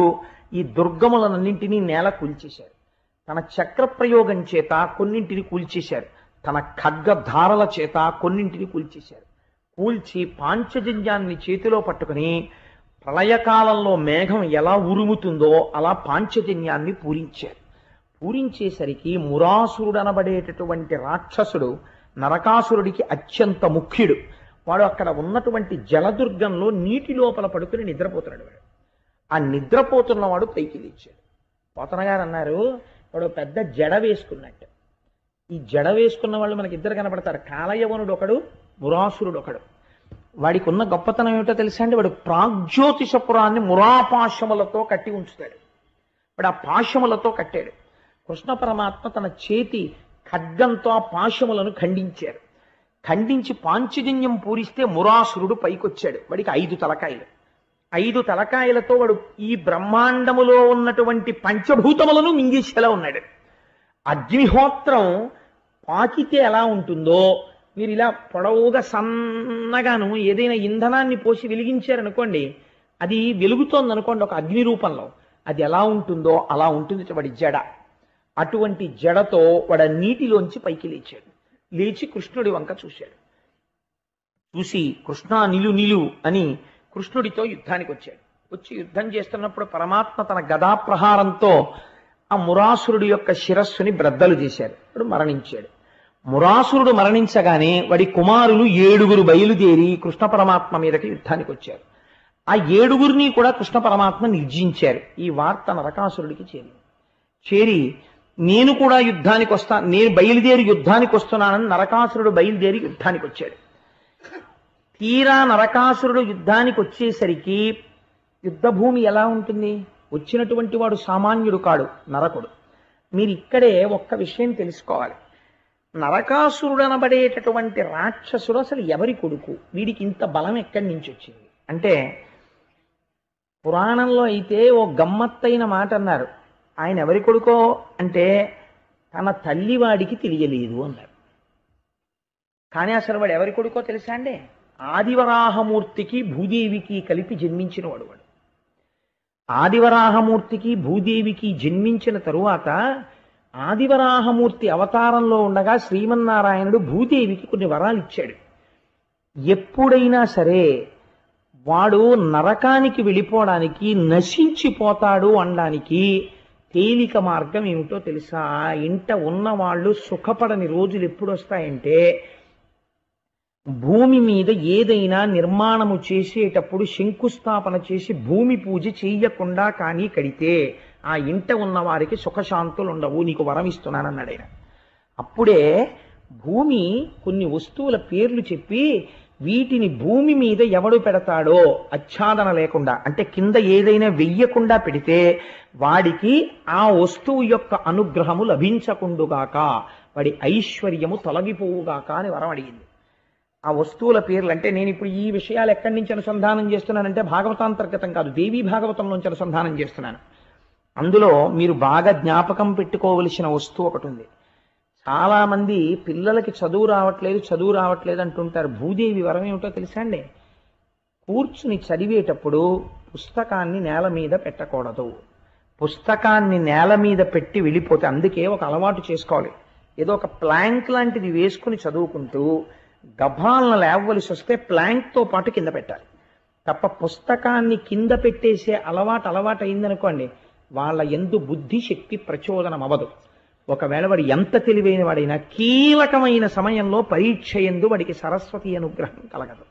ఈ దుర్గములన్నింటినీ నేల కూల్చేశారు. తన చక్ర ప్రయోగం చేత కొన్నింటిని కూల్చేశారు, తన ఖడ్గధారల చేత కొన్నింటిని కూల్చేశారు. కూల్చి పాంచజన్యాన్ని చేతిలో పట్టుకుని ప్రళయకాలంలో మేఘం ఎలా ఉరుముతుందో అలా పాంచజన్యాన్ని పూరించారు. పూరించేసరికి మురాసురుడు అనబడేటటువంటి రాక్షసుడు నరకాసురుడికి అత్యంత ముఖ్యుడు. వాడు అక్కడ ఉన్నటువంటి జలదుర్గంలో నీటి లోపల పడుకుని నిద్రపోతున్నాడు. వాడు ఆ నిద్రపోతున్నవాడు పైకి లేచాడు. పోతన గారు అన్నారు, వాడు పెద్ద జడ వేసుకున్నట్టు. ఈ జడ వేసుకున్న వాళ్ళు మనకి ఇద్దరు కనపడతారు, కాలయవనుడు ఒకడు, మురాసురుడు ఒకడు. వాడికి ఉన్న గొప్పతనం ఏమిటో తెలుసా అండి? వాడు ప్రాగ్జ్యోతిషపురాన్ని మురాపాశములతో కట్టి ఉంచుతాడు. వాడు ఆ పాశములతో కట్టాడు. కృష్ణ పరమాత్మ తన చేతి ఖడ్గంతో ఆ పాశములను ఖండించారు. ఖండించి పాంచజన్యం పూరిస్తే మురాసురుడు పైకొచ్చాడు. వాడికి 5 తలకాయలు. 5 తలకాయలతో వాడు ఈ బ్రహ్మాండములో ఉన్నటువంటి పంచభూతములను మింగేసేలా ఉన్నాడు. అగ్నిహోత్రం పాకితే ఎలా ఉంటుందో, మీరు ఇలా పొడవుగా సన్నగాను ఏదైనా ఇంధనాన్ని పోసి వెలిగించారనుకోండి, అది వెలుగుతోందనుకోండి ఒక అగ్ని రూపంలో, అది ఎలా ఉంటుందో అలా ఉంటుంది వాడి జడ. అటువంటి జడతో వాడు నీటిలోంచి పైకి లేచాడు. లేచి కృష్ణుడి వంక చూశాడు. చూసి కృష్ణ నిలు అని కృష్ణుడితో యుద్ధానికి వచ్చాడు. వచ్చి యుద్ధం చేస్తున్నప్పుడు పరమాత్మ తన గదా ప్రహారంతో ఆ మురాసురుడి యొక్క శిరస్సుని బ్రద్దలు చేశాడు. వాడు మరణించాడు. మురాసురుడు మరణించగానే వాడి కుమారులు 7 బయలుదేరి కృష్ణ పరమాత్మ మీదకి యుద్ధానికి వచ్చారు. ఆ 7 కూడా కృష్ణ పరమాత్మ నిర్జించారు. ఈ వార్త నరకాసురుడికి చేరి నేను కూడా యుద్ధానికి వస్తాను, నేను బయలుదేరి యుద్ధానికి వస్తున్నానని నరకాసురుడు బయలుదేరి యుద్ధానికి వచ్చాడు. తీరా నరకాసురుడు యుద్ధానికి వచ్చేసరికి యుద్ధభూమి ఎలా ఉంటుంది? వచ్చినటువంటి వాడు సామాన్యుడు కాడు, నరకుడు. మీరు ఇక్కడే ఒక్క విషయం తెలుసుకోవాలి. నరకాసురుడు అనబడేటటువంటి రాక్షసుడు అసలు ఎవరి కొడుకు? వీడికి ఇంత బలం ఎక్కడి నుంచి వచ్చింది అంటే, పురాణంలో అయితే ఓ గమ్మత్తైన మాట అన్నారు. ఆయన ఎవరి కొడుకో అంటే తన తల్లి వాడికి తెలియలేదు అన్నారు. కానీ అసలు వాడు ఎవరి కొడుకో తెలుసా అండి? ఆదివరాహమూర్తికి భూదేవికి కలిపి జన్మించిన వాడు. ఆదివరాహమూర్తికి భూదేవికి జన్మించిన తరువాత ఆదివరాహమూర్తి అవతారంలో ఉండగా శ్రీమన్నారాయణుడు భూదేవికి కొన్ని వరాలు ఇచ్చాడు. ఎప్పుడైనా సరే వాడు నరకానికి వెళ్ళిపోవడానికి, నశించిపోతాడు అనడానికి తేలిక మార్గం ఏమిటో తెలుసా? ఇంట ఉన్నవాళ్ళు సుఖపడని రోజులు ఎప్పుడు వస్తాయంటే, భూమి మీద ఏదైనా నిర్మాణము చేసేటప్పుడు శంకుస్థాపన చేసి భూమి పూజ చెయ్యకుండా కానీ కడితే ఆ ఇంట ఉన్న వారికి సుఖశాంతులు ఉండవు, నీకు వరం ఇస్తున్నానన్నాడు ఆయన. అప్పుడే భూమి కొన్ని వస్తువుల పేర్లు చెప్పి వీటిని భూమి మీద ఎవడు పెడతాడో ఆచ్ఛాదన లేకుండా, అంటే కింద ఏదైనా వెయ్యకుండా పెడితే వాడికి ఆ వస్తువు యొక్క అనుగ్రహము లభించకుండుగాక, వాడి ఐశ్వర్యము తొలగిపోవుగాక అని వరం అడిగింది. ఆ వస్తువుల పేర్లు అంటే, నేను ఇప్పుడు ఈ విషయాలు ఎక్కడి నుంచి అనుసంధానం చేస్తున్నానంటే భాగవతాంతర్గతం కాదు, దేవీ భాగవతంలోంచి అనుసంధానం చేస్తున్నాను. అందులో మీరు బాగా జ్ఞాపకం పెట్టుకోవలసిన వస్తువు ఒకటి ఉంది. చాలా మంది పిల్లలకి చదువు రావట్లేదు అంటుంటారు. భూదేవి వరం ఏమిటో తెలుసా అండి? కూర్చుని చదివేటప్పుడు పుస్తకాన్ని నేల మీద పెట్టకూడదు. పుస్తకాన్ని నేల మీద పెట్టి వెళ్ళిపోతే, అందుకే ఒక అలవాటు చేసుకోవాలి. ఏదో ఒక ప్లాంక్ లాంటిది వేసుకుని చదువుకుంటూ గభాలను లేవవలసి వస్తే ప్లాంక్తో పాటు కింద పెట్టాలి తప్ప పుస్తకాన్ని కింద పెట్టేసే అలవాటు అయిందనుకోండి, వాళ్ళ యందు బుద్ధి శక్తి ప్రచోదనం అవ్వదు. ఒకవేళ వాడు ఎంత తెలివైన వాడైనా కీలకమైన సమయంలో పరీక్ష యందు వాడికి సరస్వతి అనుగ్రహం కలగదు.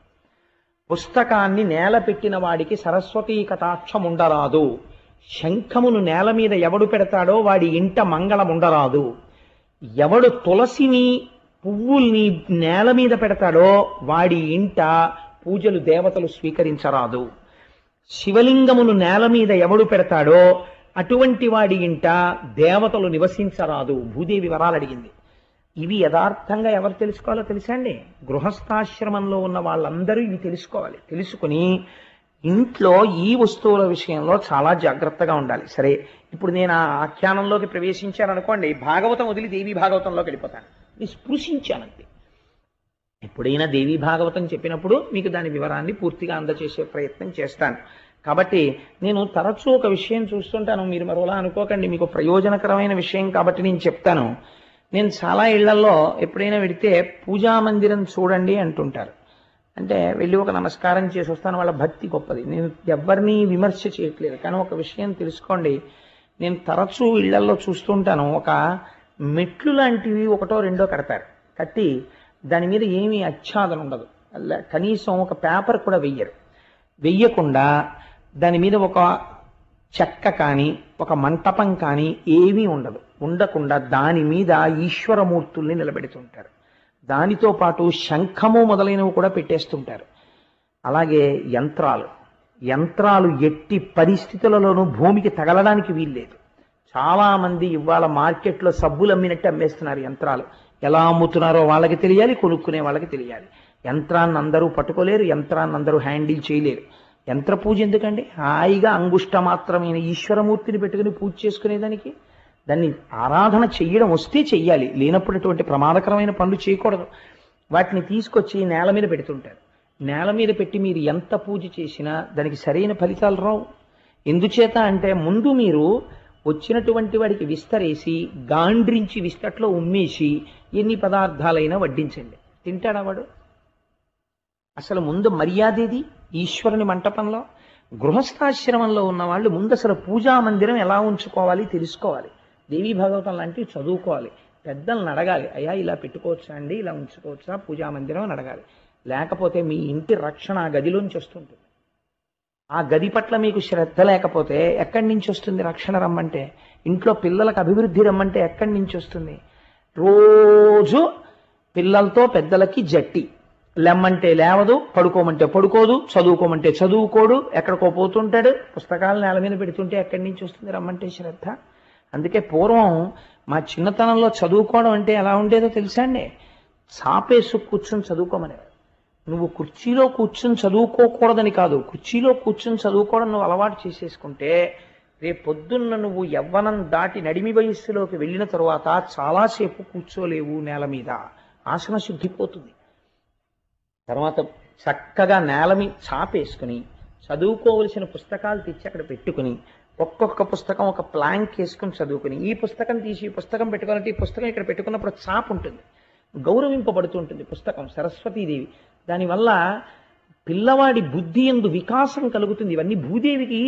పుస్తకాన్ని నేల పెట్టిన వాడికి సరస్వతీ కటాక్షం ఉండరాదు. శంఖమును నేల మీద ఎవడు పెడతాడో వాడి ఇంట మంగళం ఉండరాదు. ఎవడు తులసిని పువ్వుల్ని నేల మీద పెడతాడో వాడి ఇంట పూజలు దేవతలు స్వీకరించరాదు. శివలింగమును నేల మీద ఎవడు పెడతాడో అటువంటి వాడి ఇంట దేవతలు నివసించరాదు. భూదేవి వరాలు అడిగింది. ఇవి యథార్థంగా ఎవరు తెలుసుకోవాలో తెలుసా అండి? గృహస్థాశ్రమంలో ఉన్న వాళ్ళందరూ ఇవి తెలుసుకోవాలి. తెలుసుకుని ఇంట్లో ఈ వస్తువుల విషయంలో చాలా జాగ్రత్తగా ఉండాలి. సరే, ఇప్పుడు నేను ఆ ఆఖ్యానంలోకి ప్రవేశించాననుకోండి, భాగవతం వదిలి దేవీ భాగవతంలోకి వెళ్ళిపోతాను. స్పృశించానంతే. ఎప్పుడైనా దేవీ భాగవతం చెప్పినప్పుడు మీకు దాని వివరాన్ని పూర్తిగా అందజేసే ప్రయత్నం చేస్తాను. కాబట్టి నేను తరచూ ఒక విషయం చూస్తుంటాను, మీరు మరోలా అనుకోకండి, మీకు ప్రయోజనకరమైన విషయం కాబట్టి నేను చెప్తాను. నేను చాలా ఇళ్లలో ఎప్పుడైనా వెడితే పూజా మందిరం చూడండి అంటుంటారు. అంటే వెళ్ళి ఒక నమస్కారం చేసి వస్తాను, వాళ్ళ భక్తి గొప్పది. నేను ఎవరిని విమర్శ చేయట్లేదు, కానీ ఒక విషయం తెలుసుకోండి. నేను తరచూ ఇళ్లలో చూస్తుంటాను, ఒక మెట్లు లాంటివి ఒకటో రెండో కడతారు. కట్టి దాని మీద ఏమీ ఆచ్ఛాదన ఉండదు, కనీసం ఒక పేపర్ కూడా వెయ్యకుండా దాని మీద ఒక చెక్క కానీ ఒక మంటపం కానీ ఏమీ ఉండకుండా దాని మీద ఈశ్వరమూర్తుల్ని నిలబెడుతుంటారు. దానితో పాటు శంఖము మొదలైనవి కూడా పెట్టేస్తుంటారు. అలాగే యంత్రాలు ఎట్టి పరిస్థితులలోనూ భూమికి తగలడానికి వీల్లేదు. చాలా మంది ఇవాళ మార్కెట్లో సబ్బులు అమ్మినట్టు అమ్మేస్తున్నారు యంత్రాలు. ఎలా అమ్ముతున్నారో వాళ్ళకి తెలియాలి, కొనుక్కునే వాళ్ళకి తెలియాలి. యంత్రాన్ని అందరూ పట్టుకోలేరు, యంత్రాన్ని అందరూ హ్యాండిల్ చేయలేరు. యంత్ర పూజ ఎందుకండి? హాయిగా అంగుష్ట మాత్రమైన ఈశ్వరమూర్తిని పెట్టుకుని పూజ చేసుకునేదానికి దాన్ని ఆరాధన చెయ్యడం వస్తే చెయ్యాలి, లేనప్పుడు అటువంటి ప్రమాదకరమైన పనులు చేయకూడదు. వాటిని తీసుకొచ్చి నేల మీద పెడుతుంటారు. నేల మీద పెట్టి మీరు ఎంత పూజ చేసినా దానికి సరైన ఫలితాలు రావు. ఎందుచేత అంటే ముందు మీరు వచ్చినటువంటి వాడికి విస్తరేసి గాండ్రించి విస్తట్లో ఉమ్మేసి ఎన్ని పదార్థాలైనా వడ్డించండి, తింటాడా వాడు? అసలు ముందు మర్యాదేది ఈశ్వరుని మంటపంలో. గృహస్థాశ్రమంలో ఉన్న వాళ్ళు ముందు అసలు పూజా మందిరం ఎలా ఉంచుకోవాలి తెలుసుకోవాలి. దేవీ భాగవతం లాంటివి చదువుకోవాలి. పెద్దలను అడగాలి, అయ్యా ఇలా పెట్టుకోవచ్చా అండి, ఇలా ఉంచుకోవచ్చా పూజా మందిరం అని అడగాలి. లేకపోతే మీ ఇంటి రక్షణ ఆ గదిలోంచి వస్తుంటుంది. ఆ గది పట్ల మీకు శ్రద్ధ లేకపోతే ఎక్కడి నుంచి వస్తుంది రక్షణ? రమ్మంటే ఇంట్లో పిల్లలకు అభివృద్ధి రమ్మంటే ఎక్కడి నుంచి వస్తుంది? రోజు పిల్లలతో పెద్దలకి జట్టి, లెమ్మంటే లేవదు, పడుకోమంటే పడుకోదు, చదువుకోమంటే చదువుకోడు, ఎక్కడికో పోతుంటాడు, పుస్తకాలు నేల మీద పెడుతుంటే ఎక్కడి నుంచి వస్తుంది రమ్మంటే శ్రద్ధ? అందుకే పూర్వం మా చిన్నతనంలో చదువుకోవడం అంటే ఎలా ఉండేదో తెలుసా అండి? చాపేసు కూర్చొని చదువుకోమనేవారు. నువ్వు కుర్చీలో కూర్చొని చదువుకోకూడదని కాదు, కుర్చీలో కూర్చొని చదువుకోవడం నువ్వు అలవాటు చేసేసుకుంటే రేపు పొద్దున్న నువ్వు యవ్వనం దాటి నడిమి వయస్సులోకి వెళ్ళిన తరువాత చాలాసేపు కూర్చోలేవు నేల మీద, ఆసన శుద్ధిపోతుంది. తర్వాత చక్కగా నేల మీద చాపేసుకుని చదువుకోవలసిన పుస్తకాలు తెచ్చి అక్కడ పెట్టుకుని ఒక్కొక్క పుస్తకం ఒక ప్లాంక్ వేసుకుని చదువుకుని ఈ పుస్తకం తీసి ఈ పుస్తకం పెట్టుకోవాలంటే ఈ పుస్తకం ఇక్కడ పెట్టుకున్నప్పుడు చాప ఉంటుంది, గౌరవింపబడుతుంటుంది పుస్తకం, సరస్వతీదేవి. దానివల్ల పిల్లవాడి బుద్ధి యందు వికాసం కలుగుతుంది. ఇవన్నీ భూదేవికి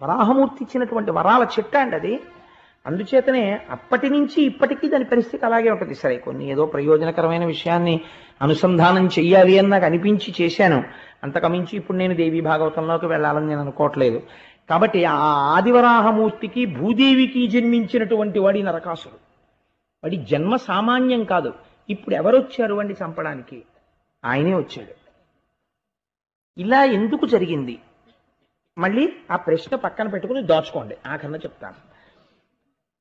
వరాహమూర్తి ఇచ్చినటువంటి వరాల చెట్ట అండి అది. అందుచేతనే అప్పటి నుంచి ఇప్పటికీ దాని పరిస్థితి అలాగే ఉంటుంది. సరే, కొన్ని ఏదో ప్రయోజనకరమైన విషయాన్ని అనుసంధానం చెయ్యాలి అని నాకు అనిపించి చేశాను, అంతకమించి ఇప్పుడు నేను దేవీ భాగవతంలోకి వెళ్ళాలని నేను అనుకోవట్లేదు. కాబట్టి ఆ ఆదివరాహమూర్తికి భూదేవికి జన్మించినటువంటి వాడి నరకాసుడు. వాడి జన్మ సామాన్యం కాదు. ఇప్పుడు ఎవరొచ్చారు వాడిని చంపడానికి? ఆయనే వచ్చాడు. ఇలా ఎందుకు జరిగింది? మళ్ళీ ఆ ప్రశ్న పక్కన పెట్టుకుని దాచుకోండి, ఆఖరణ చెప్తాను.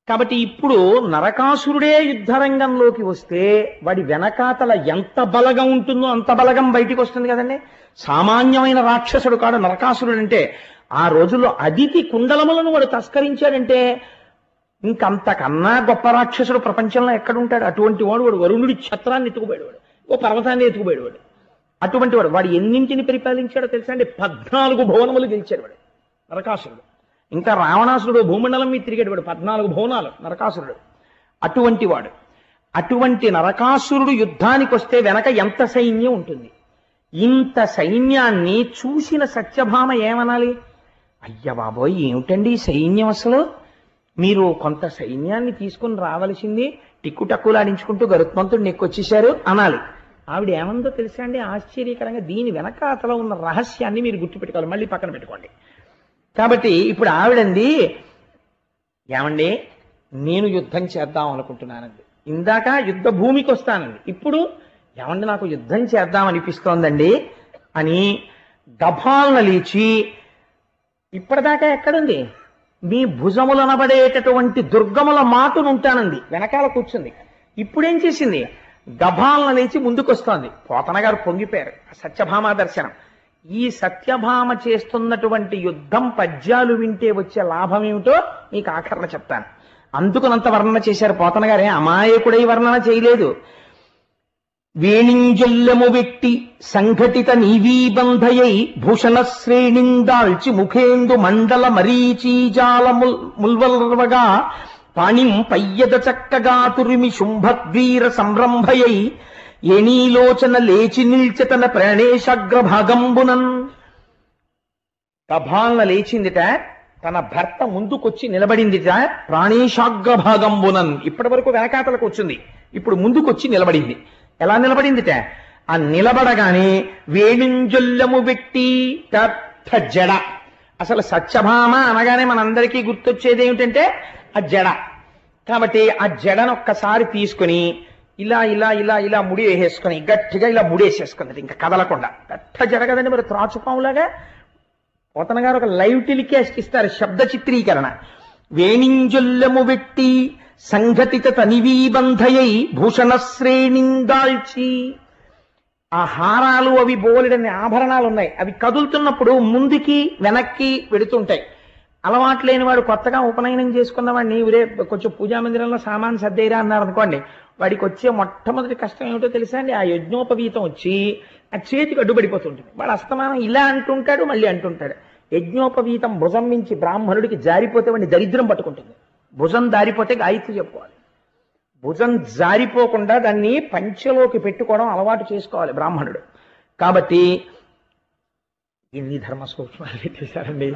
కాబట్టి ఇప్పుడు నరకాసురుడే యుద్ధరంగంలోకి వస్తే వాడి వెనకాతల ఎంత బలగం ఉంటుందో అంత బలగం బయటికి వస్తుంది కదండి. సామాన్యమైన రాక్షసుడు కాడు నరకాసురుడు అంటే. ఆ రోజుల్లో అదితి కుండలములను వాడు తస్కరించాడంటే ఇంకంతకన్నా గొప్ప రాక్షసుడు ప్రపంచంలో ఎక్కడుంటాడు? అటువంటి వాడు వరుణుడి ఛత్రాన్ని ఎత్తుకుపోయాడు, వాడు ఓ పర్వతాన్ని ఎత్తుకుపోయాడు వాడు. అటువంటి వాడు ఎన్నింటిని పరిపాలించాడో తెలుసా అండి? 14 భువనములు గెలిచాడు వాడు నరకాసురుడు. ఇంకా రావణాసురుడు భూమండలం మీద తిరిగాడు వాడు, 14 భువనాలు నరకాసురుడు. అటువంటి వాడు, అటువంటి నరకాసురుడు యుద్ధానికి వస్తే వెనక ఎంత సైన్యం ఉంటుంది? ఇంత సైన్యాన్ని చూసిన సత్యభామ ఏమనాలి? అయ్య బాబోయ్, ఏమిటండి సైన్యం అసలు? మీరు కొంత సైన్యాన్ని తీసుకుని రావలసింది, టిక్కుటక్కులాడించుకుంటూ గరుత్మంతుడు నెక్కొచ్చేశారు అనాలి. ఆవిడ ఏమందో తెలుసా అండి? ఆశ్చర్యకరంగా దీని వెనకాతల ఉన్న రహస్యాన్ని మీరు గుర్తుపెట్టుకోవాలి, మళ్ళీ పక్కన పెట్టుకోండి. కాబట్టి ఇప్పుడు ఆవిడంది, ఏమండి నేను యుద్ధం చేద్దాం అనుకుంటున్నానండి, ఇందాక యుద్ధ భూమికి వస్తానండి, ఇప్పుడు ఏమండి నాకు యుద్ధం చేద్దాం అనిపిస్తోందండి అని గభాలను లేచి, ఇప్పటిదాకా ఎక్కడుంది? మీ భుజములనబడేటటువంటి దుర్గముల మాటునుంటానంది, వెనకాల కూర్చుంది. ఇప్పుడేం చేసింది? గభాలను లేచి ముందుకొస్తోంది. పోతన గారు పొంగిపోయారు సత్యభామ దర్శనం. ఈ సత్యభామ చేస్తున్నటువంటి యుద్ధం పద్యాలు వింటే వచ్చే లాభం ఏమిటో మీకు ఆఖరణ చెప్తాను. అందుకునంత వర్ణన చేశారు పోతన గారే, అమాయకుడై వర్ణన చేయలేదు. వేణింజొల్లెము వెట్టి సంఘటిత నీవీబంధయై భూషణ శ్రేణిందాల్చి ముఖేందు మండల మరీచీజాల ముల్వల్వగా పాణిం పయ్యద చక్కగా తురిమి శుంభద్వీర సంరంభయై ఎనీలోచన లేచి నిల్చెతన ప్రాణేశాగ్రభాగంబునన్. గభాలన లేచిందిట, తన భర్త ముందుకొచ్చి నిలబడిందిట. ప్రాణేశాగ్రభాగంబునన్, ఇప్పటి వరకు వెనకాతలకు వచ్చింది, ఇప్పుడు ముందుకొచ్చి నిలబడింది. ఎలా నిలబడిందిట? ఆ నిలబడగానే వేణింజొల్లము వెట్టి పెద్ద జడ. అసలు సత్యభామ అనగానే మనందరికీ గుర్తొచ్చేది ఏమిటంటే ఆ జడ. కాబట్టి ఆ జడను ఒక్కసారి తీసుకుని ఇలా ఇలా ఇలా ఇలా ముడి వేసేసుకొని గట్టిగా ఇలా ముడేసేసుకుంది, ఇంకా కదలకుండా. పెద్ద జడ కదండి, మరి త్రాచుపాములాగా. పోతన గారు ఒక లైవ్ టెలికాస్ట్ ఇస్తారు, శబ్ద చిత్రీకరణ. వేణింజొల్లము వెట్టి సంఘటిత తనివీబంధయై భూషణ శ్రేణిందాల్చి. ఆ హారాలు అవి బోలెడన్ని ఆభరణాలు ఉన్నాయి. అవి కదులుతున్నప్పుడు ముందుకి వెనక్కి వెడుతుంటాయి. అలవాటు లేని వాడు కొత్తగా ఉపనయనం చేసుకున్న వాడిని ఊరే కొంచెం పూజా మందిరంలో సామాన్ సర్దేరా అన్నారు అనుకోండి, వాడికి వచ్చే మొట్టమొదటి కష్టం ఏమిటో తెలుసా అండి? ఆ యజ్ఞోపవీతం వచ్చి ఆ చేతికి అడ్డుపడిపోతుంటుంది. వాడు అస్తమానం ఇలా అంటుంటాడు, మళ్ళీ అంటుంటాడు. యజ్ఞోపవీతం భుజం మించి బ్రాహ్మణుడికి జారిపోతే వాడిని దరిద్రం పట్టుకుంటుంది. భుజం జారిపోతే గాయత్రి చెప్పుకోవాలి. భుజం జారిపోకుండా దాన్ని పంచెలోకి పెట్టుకోవడం అలవాటు చేసుకోవాలి బ్రాహ్మణుడు. కాబట్టి ఎన్ని ధర్మ సూక్ష్మాలు పెట్టేశారండి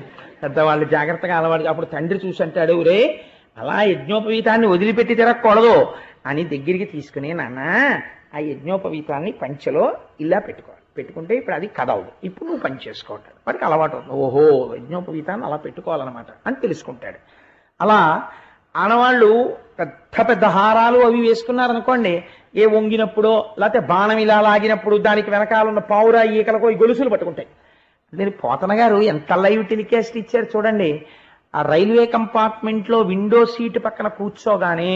పెద్దవాళ్ళు, జాగ్రత్తగా అలవాటు. అప్పుడు తండ్రి చూసి అంటాడు, రే అలా యజ్ఞోపవీతాన్ని వదిలిపెట్టి తిరగకూడదు అని దగ్గరికి తీసుకుని, నాన్న ఆ యజ్ఞోపవీతాన్ని పంచెలో ఇలా పెట్టుకోవాలి, పెట్టుకుంటే ఇప్పుడు అది కదవదు, ఇప్పుడు నువ్వు పని చేసుకుంటాడు. వాడికి అలవాటు అవుతుంది. ఓహో యజ్ఞోపవీతాన్ని అలా పెట్టుకోవాలన్నమాట అని తెలుసుకుంటాడు. అలా ఆడవాళ్ళు పెద్ద పెద్ద హారాలు అవి వేసుకున్నారనుకోండి, ఏ వంగినప్పుడో లేకపోతే బాణం ఇలా లాగినప్పుడు దానికి వెనకాలన్న పావురా ఈకలకో ఈ గొలుసులు పట్టుకుంటాయి. నేను పోతన గారు ఎంత లైవ్ టెలికాస్ట్ ఇచ్చారు చూడండి. ఆ రైల్వే కంపార్ట్మెంట్ లో విండో సీటు పక్కన కూర్చోగానే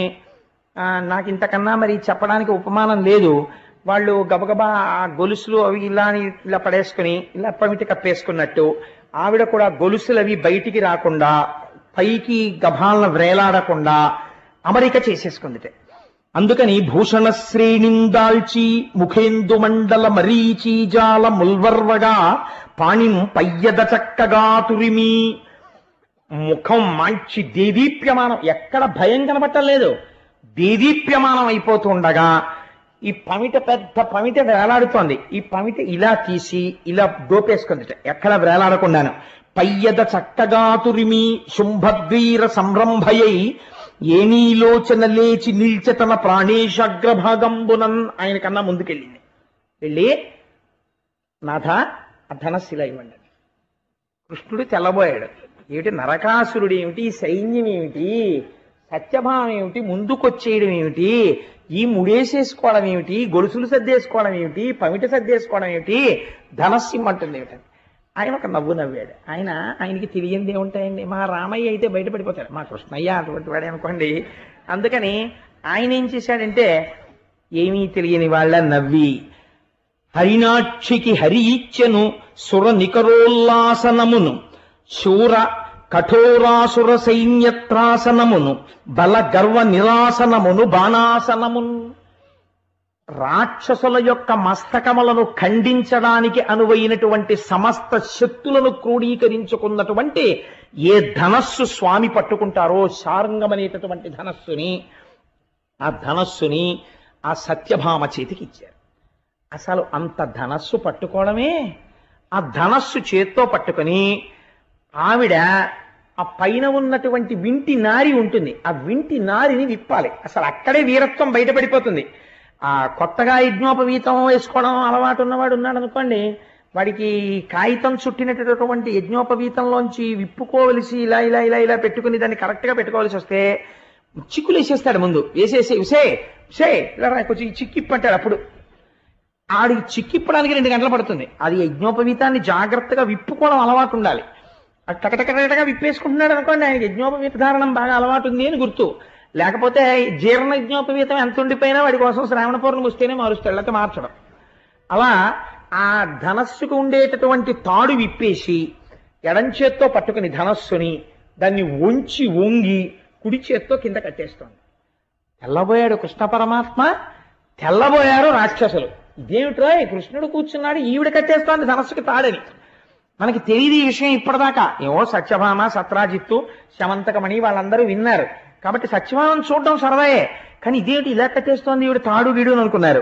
నాకు ఇంతకన్నా మరి చెప్పడానికి ఉపమానం లేదు. వాళ్ళు గబగబా ఆ గొలుసులు అవి ఇలా పడేసుకుని ఇలా పమిటి కప్పేసుకున్నట్టు, ఆవిడ కూడా గొలుసులు అవి బయటికి రాకుండా పైకి గభాలను వ్రేలాడకుండా అమరిక చేసేసుకుందిటే. అందుకని భూషణ శ్రేణిందాల్చి ముఖేందు మండల మరీచీజాల ముల్వర్వగా పాణిం పయ్యద చక్కగా తురిమి, ముఖం మంచి దేదీప్యమానం, ఎక్కడ భయం కనబట్టలేదు, దేదీప్యమానం అయిపోతుండగా ఈ పమిట పెద్ద పమిట వేలాడుతోంది. ఈ పమిట ఇలా తీసి ఇలా దోపేసుకుంది, ఎక్కడ వేలాడకుండాను. పయ్యద చక్కగా తురిమి శుంభద్వీర సంరంభయై ఏనీలోచన లేచి నిల్చతన ప్రాణేశాగ్రభాగంబునన్, ఆయన కన్నా ముందుకెళ్ళింది. వెళ్ళి నాథ ఆ ధనస్సులా ఇవ్వండి. కృష్ణుడు తెల్లబోయాడు. ఏమిటి నరకాసురుడు ఏమిటి, సైన్యం ఏమిటి, సత్యభావం ఏమిటి, ముందుకొచ్చేయడం ఏమిటి, ఈ ముడేసేసుకోవడం ఏమిటి, గొలుసులు సర్దేసుకోవడం ఏమిటి, పమిట సర్దేసుకోవడం ఏమిటి, ధనస్సు ఇమ్మంటుంది ఏమిటని ఆయన ఒక నవ్వు నవ్వాడు. ఆయనకి తెలియంది ఏముంటాయండి, మా రామయ్య అయితే బయటపడిపోతాడు, మా కృష్ణయ్య అటువంటి వాడే అనుకోండి. అందుకని ఆయన ఏం చేశాడంటే ఏమీ తెలియని వాళ్ళ నవ్వి, హరినాక్షికి హరి ఇచ్చెను సుర నికరోల్లాసనమును శూర కఠోరాసుర సైన్యత్రాసనమును బల గర్వ నిరాసనమును బాణాసనమును. రాక్షసుల యొక్క మస్తకములను ఖండించడానికి అనువైనటువంటి సమస్త శక్తులను క్రోడీకరించుకున్నటువంటి ఏ ధనస్సు స్వామి పట్టుకుంటారో, శార్ంగం అనేటటువంటి ధనస్సుని, ఆ ధనస్సుని ఆ సత్యభామ చేతికి ఇచ్చారు. అసలు అంత ధనస్సు పట్టుకోవడమే, ఆ ధనస్సు చేత్తో పట్టుకొని ఆవిడ ఆ పైన ఉన్నటువంటి వింటి నారి ఉంటుంది, ఆ వింటి నారిని విప్పాలి. అసలు అక్కడే వీరత్వం బయటపడిపోతుంది. ఆ కొత్తగా యజ్ఞోపవీతం వేసుకోవడం అలవాటు ఉన్నవాడు ఉన్నాడు అనుకోండి, వాడికి కాగితం చుట్టినటువంటి యజ్ఞోపవీతంలోంచి విప్పుకోవలసి ఇలా ఇలా ఇలా ఇలా పెట్టుకుని దాన్ని కరెక్ట్గా పెట్టుకోవాల్సి వస్తే చిక్కులు వేసేస్తాడు. ముందు వేసేసి ఉసే ఇలా కొంచెం చిక్కిప్పంటాడు. అప్పుడు ఆడికి చిక్కిప్పడానికి 2 గంటలు పడుతుంది. అది యజ్ఞోపవీతాన్ని జాగ్రత్తగా విప్పుకోవడం అలవాటు ఉండాలి. టకటకటగా విప్పేసుకుంటున్నాడు అనుకోండి, ఆయన యజ్ఞోపవీత ధారణం బాగా అలవాటు ఉంది అని గుర్తు. లేకపోతే జీర్ణ యజ్ఞోపవీతం ఎంత ఉండిపోయినా వాడి కోసం శ్రావణ పౌర్ణమి వస్తేనే మారుస్తాడు, లేకపోతే మార్చడం. అలా ఆ ధనస్సుకు ఉండేటటువంటి తాడు విప్పేసి ఎడం చేత్తో పట్టుకుని ధనస్సుని దాన్ని వంగి కుడి చేత్తో కింద కట్టేస్తోంది. తెల్లబోయాడు కృష్ణ పరమాత్మ, తెల్లబోయారు రాక్షసులు. ఇదేమిట్రా కృష్ణుడు కూర్చున్నాడు, ఈవిడ కట్టేస్తోంది ధనస్సుకి తాడని. మనకి తెలియదు ఈ విషయం ఇప్పటిదాకా. ఏమో సత్యభామ, సత్రాజిత్తు, శమంతకమణి వాళ్ళందరూ విన్నారు కాబట్టి సత్యభామను చూడడం సరదాయే. కానీ ఇదేమిటి ఇలా కట్టేస్తోంది ఈవిడ తాడు గీడు అని అనుకున్నారు.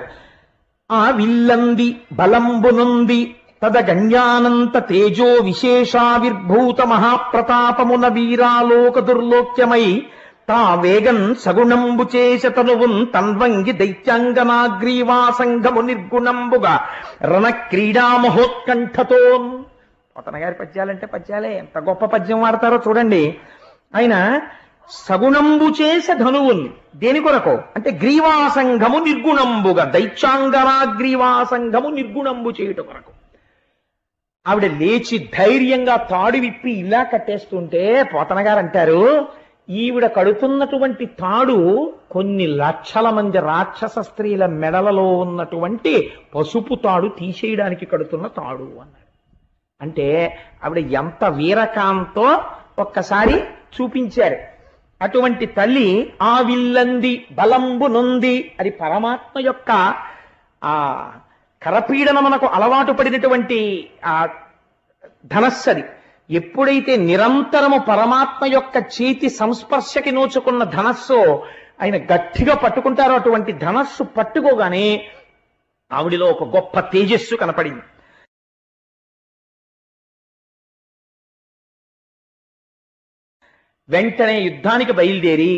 ఆ విల్లంది బలంబునుంది తద గణ్యానంత తేజో విశేషావిర్భూత మహాప్రతాపమున వీరాలోక దుర్లోక్యమై తా వేగన్ సగుణంబు చేసతనువున్ తన్వంగి దైత్యాంగనాగ్రీవాసంగము నిర్గుణంబుగా రణ క్రీడా మహోత్కంఠతో. పోతన గారి పద్యాలంటే పద్యాలే, ఎంత గొప్ప పద్యం వాడతారో చూడండి. ఆయన సగుణంబు చేసే ధనువున్ దేని కొరకు అంటే గ్రీవాసంగము నిర్గుణంబుగా, దైత్యాంగనాగ్రీవాసంగము నిర్గుణంబు చేయుట కొరకు. ఆవిడ లేచి ధైర్యంగా తాడు విప్పి ఇలా కట్టేస్తుంటే పోతన గారు అంటారు, ఈవిడ కడుతున్నటువంటి తాడు కొన్ని లక్షల మంది రాక్షస స్త్రీల మెడలలో ఉన్నటువంటి పసుపు తాడు తీసేయడానికి కడుతున్న తాడు అన్నాడు. అంటే ఆవిడ ఎంత వీరకాంతో ఒక్కసారి చూపించారు. అటువంటి తల్లి ఆ విల్లంది బలంబు నొంది, అది పరమాత్మ యొక్క ఆ కరపీడనమునకు అలవాటు పడినటువంటి ఆ ధనస్సది. ఎప్పుడైతే నిరంతరము పరమాత్మ యొక్క చేతి సంస్పర్శకి నోచుకున్న ధనస్సు ఆయన గట్టిగా పట్టుకుంటారో, అటువంటి ధనస్సు పట్టుకోగానే ఆవిడిలో ఒక గొప్ప తేజస్సు కనపడింది. వెంటనే యుద్ధానికి బయలుదేరి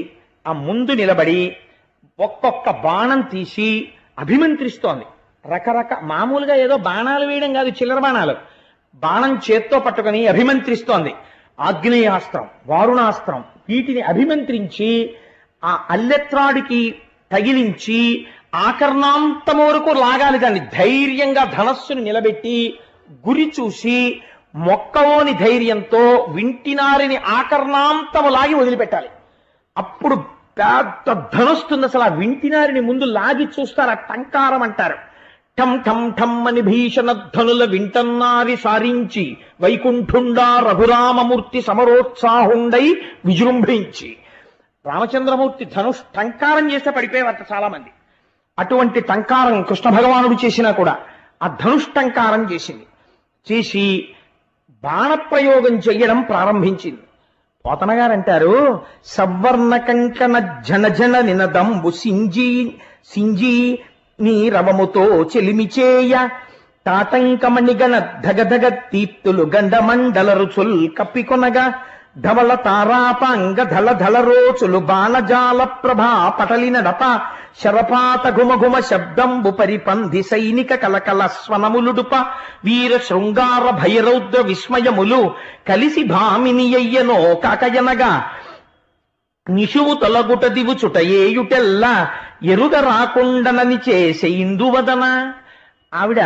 ఆ ముందు నిలబడి ఒక్కొక్క బాణం తీసి అభిమంత్రిస్తోంది. మామూలుగా ఏదో బాణాలు వేయడం కాదు, చిల్లర బాణాలు. బాణం చేత్తో పట్టుకొని అభిమంత్రిస్తోంది. ఆగ్నేయాస్త్రం, వారుణాస్త్రం, వీటిని అభిమంత్రించి ఆ అల్లెత్రాడికి తగిలించి ఆకర్ణాంతం వరకు లాగాలి. దాన్ని ధైర్యంగా ధనస్సును నిలబెట్టి గురి చూసి మొక్కవోని ధైర్యంతో వింటినారిని ఆకర్ణాంతము లాగి వదిలిపెట్టాలి. అప్పుడు పెద్ద ధనొస్తుంది. అసలు ఆ వింటినారిని ముందు లాగి చూస్తారు, ఆ టంకారం అంటారు. ఠం ఠం ఠం అని భీషణ ధనుల వింటన్నారి సారించి వైకుంఠుండా రఘురామమూర్తి సమరోత్సాహుండై విజృంభించి. రామచంద్రమూర్తి ధనుష్ టంకారం చేస్తే పడిపోయేవారు చాలా మంది. అటువంటి టంకారం కృష్ణ భగవానుడు చేసినా కూడా ఆ ధనుష్ టంకారం చేసింది. చేసి బాణప్రయోగం చెయ్యడం ప్రారంభించింది. పోతన గారు అంటారు, సవర్ణ కంకణ జన జన నినదంబు సింజీ సింజీ నీ రవముతో చెలిమిచేయ తాటంకమణిగణ ధగధగ తీప్తులు గండమండల రుచుల్ కప్పికొనగా ధవళ తారాపాంగ ధల ధల రోచులు బాణజాల ప్రభా పటలిన డప శరపాత ఘుమఘుమ శబ్దంబు పరిపంధి సైనిక కలకల స్వనములుడుప వీర శృంగార భయరౌద్ర విస్మయములు కలిసి భామిని అయ్యనో కాకయనగా నిషువు తొలగుట దివుచుట ఏయుటెల్ల ఎరుగ రాకుండనని చేసే ఇందువదన. ఆవిడ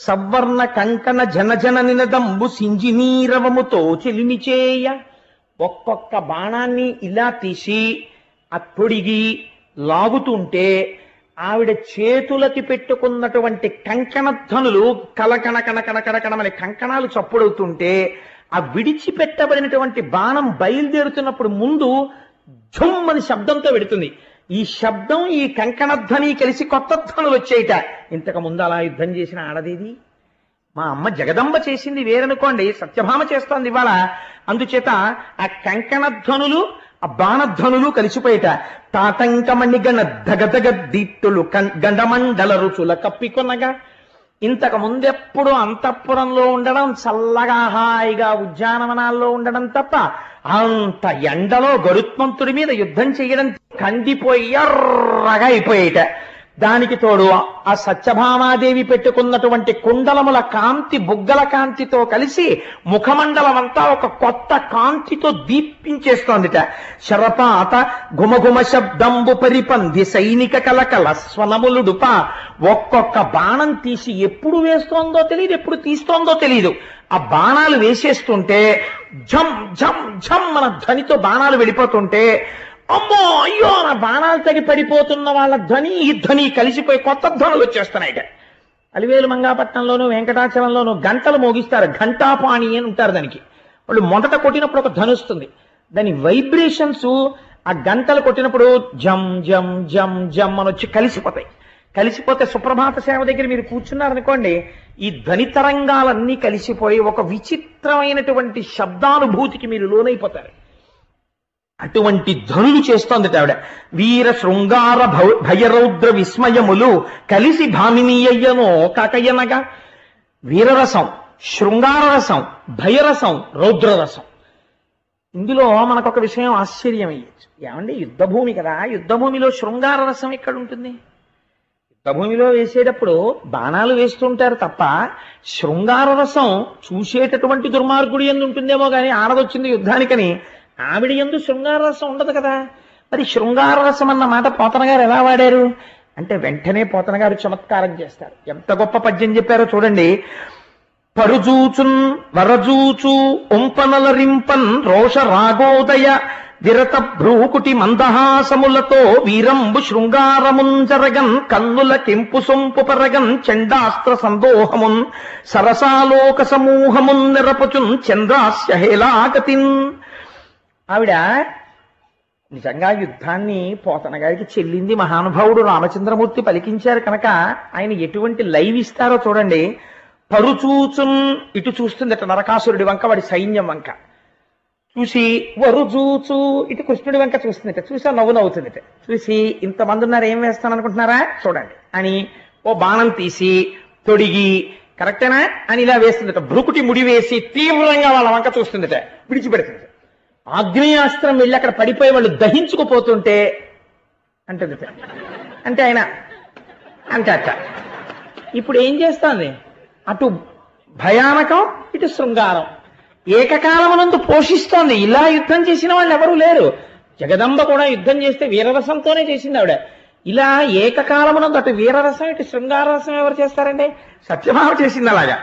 సవర్ణ కంకణ జనజన నినదంబు సింజినీరవముతో చెలిమిచేయ ఒక్కొక్క బాణాన్ని ఇలా తీసి అప్పొడిగి లాగుతుంటే ఆవిడ చేతులకి పెట్టుకున్నటువంటి కంకణధ్వనులు కలకణ కణకణ కణకణమని కంకణాలు చప్పుడవుతుంటే ఆ విడిచిపెట్టబడినటువంటి బాణం బయలుదేరుతున్నప్పుడు ముందు ఝుమ్ అని శబ్దంతో పెడుతుంది. ఈ శబ్దం ఈ కంకణధ్వని కలిసి కొత్త ధ్వనులు వచ్చేయట. ఇంతకు ముందు అలా యుద్ధం చేసిన ఆడదేది మా అమ్మ జగదంబ చేసింది వేరనుకోండి, సత్యభామ చేస్తోంది ఇవాళ. అందుచేత ఆ కంకణధ్వనులు ఆ బాణధ్వనులు కలిసిపోయేట. తాటంకమణి గణ ధగధగ దీప్తులు గండమండల రుచుల కప్పికొనగా. ఇంతకు ముందెప్పుడు అంతఃపురంలో ఉండడం, చల్లగా హాయిగా ఉద్యానవనాల్లో ఉండడం తప్ప అంత ఎండలో గరుత్మంతుడి మీద యుద్ధం చేయడం కందిపోయి ఎర్రగా అయిపోయేట. దానికి తోడు ఆ సత్యభామాదేవి పెట్టుకున్నటువంటి కుండలముల కాంతి బుగ్గల కాంతితో కలిసి ముఖమండలం అంతా ఒక కొత్త కాంతితో దీపించేస్తోందిట. శరపాత ఘుమఘుమ శబ్దంబు పరిపంధి సైనిక కలకల స్వనములుడుప. ఒక్కొక్క బాణం తీసి ఎప్పుడు వేస్తోందో తెలియదు, ఎప్పుడు తీస్తోందో తెలియదు. ఆ బాణాలు వేసేస్తుంటే ఝమ్ ఝమ్ ఝమ్ మన ధ్వనితో బాణాలు వెళ్ళిపోతుంటే అమ్మో అయ్యో నా బాణాలు తగి పడిపోతున్న వాళ్ళ ధ్వని ఈ ధ్వని కలిసిపోయి కొత్త ధ్వనులు వచ్చేస్తున్నాయిట. అలివేలు మంగాపట్నంలోను వెంకటాచలంలోను గంటలు మోగిస్తారు, ఘంటాపాణి అని ఉంటారు. దానికి వాళ్ళు మొదట కొట్టినప్పుడు ఒక ధ్వని వస్తుంది, దాని వైబ్రేషన్స్ ఆ గంటలు కొట్టినప్పుడు జమ్ జమ్ జమ్ జమ్ అని వచ్చి కలిసిపోతాయి. కలిసిపోతే సుప్రభాత సేవ దగ్గర మీరు కూర్చున్నారనుకోండి, ఈ ధ్వని తరంగాలన్నీ కలిసిపోయి ఒక విచిత్రమైనటువంటి శబ్దానుభూతికి మీరు లోనైపోతారు. అటువంటి ధ్వనులు చేస్తోంది ఆవిడ. వీర శృంగార భయరౌద్ర విస్మయములు కలిసి భామినీయయ్యనో కాకయ్యనగా. వీరరసం, శృంగారరసం, భయరసం, రౌద్రరసం. ఇందులో మనకొక విషయం ఆశ్చర్యం అయ్యచ్చు. ఏమండి యుద్ధభూమి కదా, యుద్ధభూమిలో శృంగార రసం ఎక్కడ ఉంటుంది? యుద్ధభూమిలో వేసేటప్పుడు బాణాలు వేస్తుంటారు తప్ప శృంగార రసం చూసేటటువంటి దుర్మార్గుడి యందు ఉంటుందేమో కానీ ఆడదొచ్చింది యుద్ధానికని ఆవిడ యందు శృంగార రసం ఉండదు కదా. మరి శృంగార రసం అన్న మాట పోతన గారు ఎలా వాడారు అంటే వెంటనే పోతన గారు చమత్కారం చేస్తారు. ఎంత గొప్ప పద్యం చెప్పారో చూడండి. పరుజూచున్ వరజూచు ఒంపనల రింపన్ రోష రాగోదయ విరత భ్రూకుటి మందహాసములతో వీరంబు శృంగారముంజరగన్ కన్నుల కెంపు సొంపు పరగన్ చండాస్త్ర సందోహమున్ సరసాలోక సమూహమున్ నిరపచున్ చంద్రాస్య హేలాగతిన్. ఆవిడ నిజంగా యుద్ధాన్ని పోతన గారికి చెల్లింది మహానుభావుడు రామచంద్రమూర్తి పలికించారు కనుక ఆయన ఎటువంటి లైవ్ ఇస్తారో చూడండి. పరుచూచున్ ఇటు చూస్తుందట నరకాసురుడి వంక, వాడి సైన్యం వంక చూసి, వరుజూచు ఇటు కృష్ణుడి వంక చూస్తుందట, చూసా నవ్వు నవ్వుతుందట, చూసి ఇంతమంది ఉన్నారు ఏం వేస్తాను అనుకుంటున్నారా చూడండి అని ఓ బాణం తీసి తొడిగి కరెక్టేనా అని ఇలా వేస్తుందట. భ్రుకుటి ముడి వేసి తీవ్రంగా వాళ్ళ వంక చూస్తుందట, విడిచిపెడుతుంది. ఆగ్నేయాస్త్రం వెళ్ళి అక్కడ పడిపోయి వాళ్ళు దహించుకుపోతుంటే అంటుంది. అంటే ఆయన అంటే అట్ట ఇప్పుడు ఏం చేస్తోంది, అటు భయానకం ఇటు శృంగారం ఏకకాలమునందు పోషిస్తోంది. ఇలా యుద్ధం చేసిన వాళ్ళు ఎవరూ లేరు. జగదంబ కూడా యుద్ధం చేస్తే వీరరసంతోనే చేసింది ఆవిడ. ఇలా ఏకకాలమునందు అటు వీరరసం ఇటు శృంగారరసం ఎవరు చేస్తారండి? సత్యభామ చేసింది అలాగా.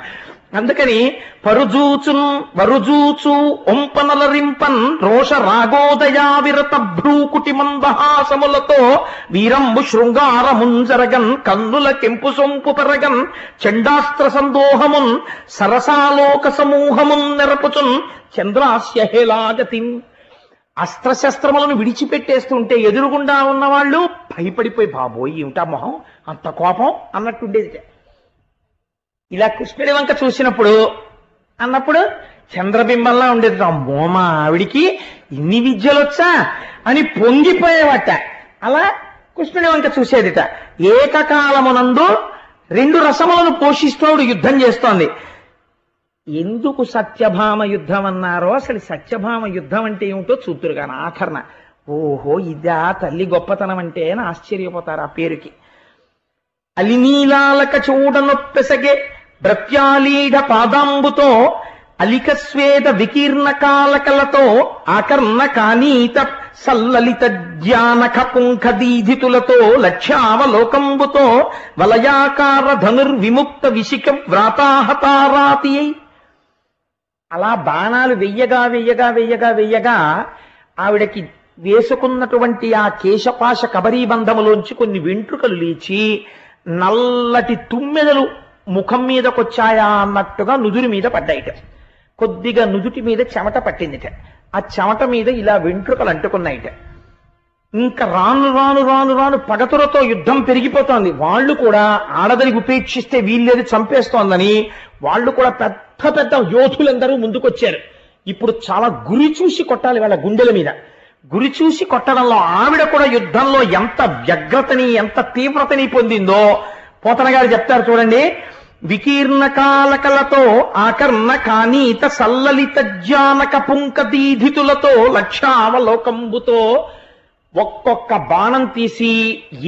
అందుకని పరుజూచున్ వరుజూచు ఒంపనలరింపన్ రోష రాగోదయా విరత భ్రూకుటి మందహాసములతో వీరంబు శృంగారముంజరగన్ కన్నుల కెంపు సొంపు పెరగన్ చండాస్త్ర సందోహమున్ సరసాలోక సమూహమున్ నెరపుచున్ చంద్రాస్య హేలాగతిన్. అస్త్రశస్త్రములను విడిచిపెట్టేస్తుంటే ఎదురుగుండా ఉన్నవాళ్ళు భయపడిపోయి బాబోయ్ ఏమిటా మొహం అంత కోపం అన్నట్టుండేది. ఇలా కృష్ణుడి వంక చూసినప్పుడు అన్నప్పుడు చంద్రబింబంలా ఉండేది. అమ్మో మా ఆవిడికి ఇన్ని విద్యలొచ్చా అని పొంగిపోయేవట. అలా కృష్ణుడి వంక చూసేదిట. ఏకకాలమునందు రెండు రసములను పోషిస్తూ యుద్ధం చేస్తోంది. ఎందుకు సత్యభామ యుద్ధం అన్నారో, అసలు సత్యభామ యుద్ధం అంటే ఏమిటో చూతురు కానీ ఆఖరణ ఓహో ఇదా తల్లి గొప్పతనం అంటే అని ఆశ్చర్యపోతారు ఆ పేరుకి. అలినీలాలక చూడనొప్పెసగే భృత్యాలీఢ పాదాంబుతో అలిక స్వేద వికీర్ణ కాలకలతో ఆకర్ణ కానీత సల్లలిత జ్ఞానక పుంఖదీధితులతో లక్ష్యావలోకంబుతో వలయాకార ధనుర్విముక్త విశిక వ్రాతాహతారాతి. అలా బాణాలు వెయ్యగా వెయ్యగా వెయ్యగా వెయ్యగా ఆవిడకి వేసుకున్నటువంటి ఆ కేశపాశ కబరీబంధములోంచి కొన్ని వెంట్రుకలు లేచి నల్లటి తుమ్మెదలు ముఖం మీదకొచ్చాయా అన్నట్టుగా నుదురు మీద పడ్డాయిట. కొద్దిగా నుదుటి మీద చెమట పట్టిందిట. ఆ చెమట మీద ఇలా వెంట్రుకలు అంటుకున్నాయిట. ఇంకా రాను రాను రాను రాను పగతులతో యుద్ధం పెరిగిపోతోంది. వాళ్ళు కూడా ఆడదని ఉపేక్షిస్తే వీళ్ళేది చంపేస్తోందని వాళ్ళు కూడా పెద్ద పెద్ద యోధులందరూ ముందుకొచ్చారు. ఇప్పుడు చాలా గురి చూసి కొట్టాలి వాళ్ళ గుండెల మీద. గురి చూసి కొట్టడంలో ఆవిడ కూడా యుద్ధంలో ఎంత వ్యగ్రతని ఎంత తీవ్రతని పొందిందో పోతన గారు చెప్తారు చూడండి. వికీర్ణ కాలకలతో ఆకర్ణ కానీత సల్లలిత జ్ఞానక పుంకదీధితులతో లక్ష్యావలోకంబుతో ఒక్కొక్క బాణం తీసి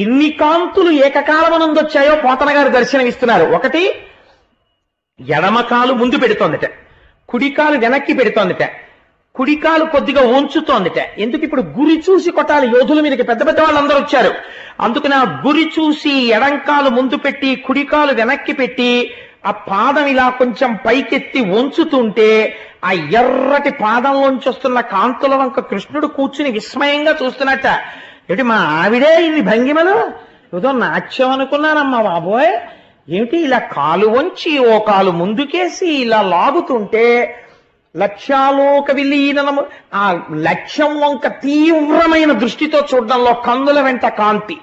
ఎన్ని కాంతులు ఏకకాలమనందొచ్చాయో పోతన గారు దర్శనమిస్తున్నారు. ఒకటి ఎడమకాలు ముందు పెడుతోందిట, కుడికాలు వెనక్కి పెడుతోందిట, కుడికాలు కొద్దిగా ఉంచుతోందిట. ఎందుకు? ఇప్పుడు గురి చూసి కొట్టాలి యోధుల మీదకి. పెద్ద పెద్ద వాళ్ళందరూ వచ్చారు. అందుకని ఆ గురి చూసి ఎడంకాలు ముందు పెట్టి కుడికాలు వెనక్కి పెట్టి ఆ పాదం ఇలా కొంచెం పైకెత్తి ఉంచుతుంటే ఆ ఎర్రటి పాదంలోంచి వస్తున్న కాంతుల వంక కృష్ణుడు కూర్చుని విస్మయంగా చూస్తున్నట్ట. ఏమిటి మా ఆవిడే ఇన్ని భంగిమలు? ఏదో నాట్యం అనుకున్నానమ్మా బాబోయ్. ఏమిటి ఇలా కాలు వంచి ఓ కాలు ముందుకేసి ఇలా లాగుతుంటే లక్ష్యాలోక విలీనము, ఆ లక్ష్యం వంక తీవ్రమైన దృష్టితో చూడడంలో కన్నుల వెంట కాంతి.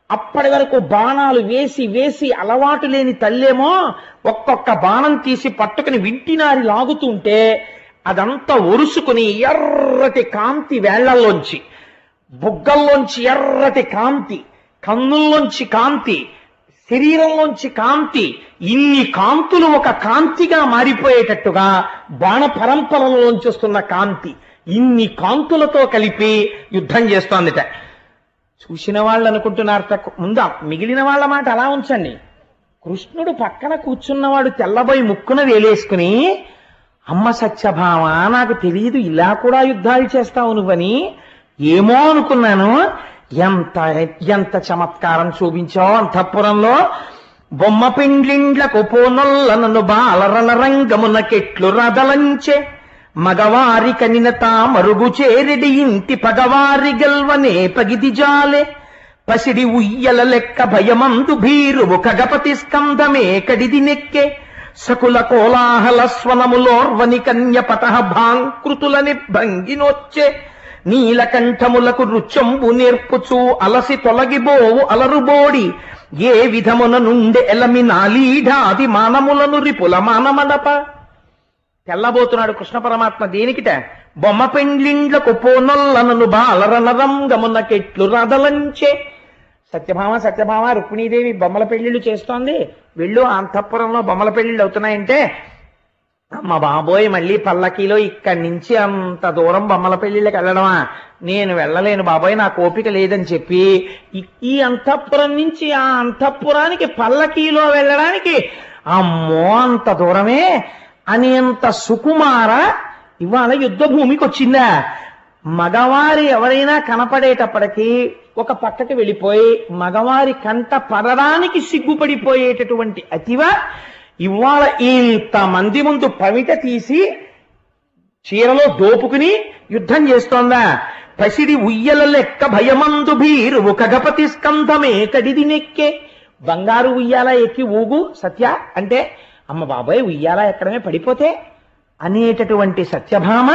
అప్పటి వరకు బాణాలు వేసి వేసి అలవాటు లేని తల్లేమో ఒక్కొక్క బాణం తీసి పట్టుకుని వింటినారి లాగుతుంటే అదంతా ఒరుసుకుని ఎర్రటి కాంతి వేళ్లల్లోంచి, బుగ్గల్లోంచి ఎర్రటి కాంతి, కన్నుల్లోంచి కాంతి, శరీరంలోంచి కాంతి, ఇన్ని కాంతులు ఒక కాంతిగా మారిపోయేటట్టుగా బాణ పరంపరలోంచి వస్తున్న కాంతి, ఇన్ని కాంతులతో కలిపి యుద్ధం చేస్తోందిట. చూసిన వాళ్ళు అనుకుంటున్నారు ముందా మిగిలిన వాళ్ళ మాట అలా ఉంచండి. కృష్ణుడు పక్కన కూర్చున్నవాడు తెల్లబోయి ముక్కున వేలేసుకుని, అమ్మ సత్యభామ నాకు తెలియదు ఇలా కూడా యుద్ధాలు చేస్తావు నువ్వని, ఏమో అనుకున్నాను. ఎంత ఎంత చమత్కారం చూపించావు అంతఃపురంలో. బొమ్మ పిండ్లిండ్లకు పోనొల్ల నన్ను బాలరణ రంగమునకెట్లు రదలంచే మగవారి కనినత మరుగు చేరెడి ఇంటి పగవారి గెల్వనే పగిది జాలే పసిడి ఉయ్యల లెక్క భయమందు భీరువు కగపతి స్కంధమే కడిది నెక్కే సకుల కోలాహల స్వనములోర్వని కన్య పటహ భాంకృతులని భంగినొచ్చే నీలకంఠములకు రుచంబు నేర్పుచూ అలసి తొలగిబోవు అలరుబోడి ఏ విధమున నుండి ఎలమి నాలీఢాది మానములను రిపుల మానమడప. తెల్లబోతున్నాడు కృష్ణ పరమాత్మ దేనికిట? బొమ్మ పెండ్లిండ్లకు పోనొల్లనను బాలరనరంగమునకెట్లు రదలంచే. సత్యభామ సత్యభామ రుక్మిణీదేవి బొమ్మల పెళ్లిళ్ళు చేస్తోంది, వెళ్ళు అంతఃపురంలో బొమ్మల పెళ్లిళ్ళు అవుతున్నాయంటే, అమ్మ బాబోయ్ మళ్ళీ పల్లకీలో ఇక్కడి నుంచి అంత దూరం బొమ్మల పెళ్లిళ్ళకి వెళ్ళడమా, నేను వెళ్ళలేను బాబోయ్, నాకు ఓపిక లేదని చెప్పి ఈ అంతఃపురం నుంచి ఆ అంతఃపురానికి పల్లకీలో వెళ్ళడానికి అమ్మో అంత దూరమే అని అంత సుకుమార ఇవాళ యుద్ధ భూమికి వచ్చిందా? మగవారి ఎవరైనా కనపడేటప్పటికీ ఒక పక్కకి వెళ్ళిపోయి మగవారి కంట పడడానికి సిగ్గుపడిపోయేటటువంటి అతివ ఇవాళ ఇంతమంది ముందు పమిట తీసి చీరలో దోపుకుని యుద్ధం చేస్తోందా? పసిడి ఉయ్యల లెక్క భయమందు భీరువు కగపతి స్కంధమే కడిది నెక్కే. బంగారు ఉయ్యాల ఎక్కి ఊగు సత్య అంటే అమ్మ బాబాయ్ ఉయ్యాల ఎక్కడమే పడిపోతే అనేటటువంటి సత్యభామ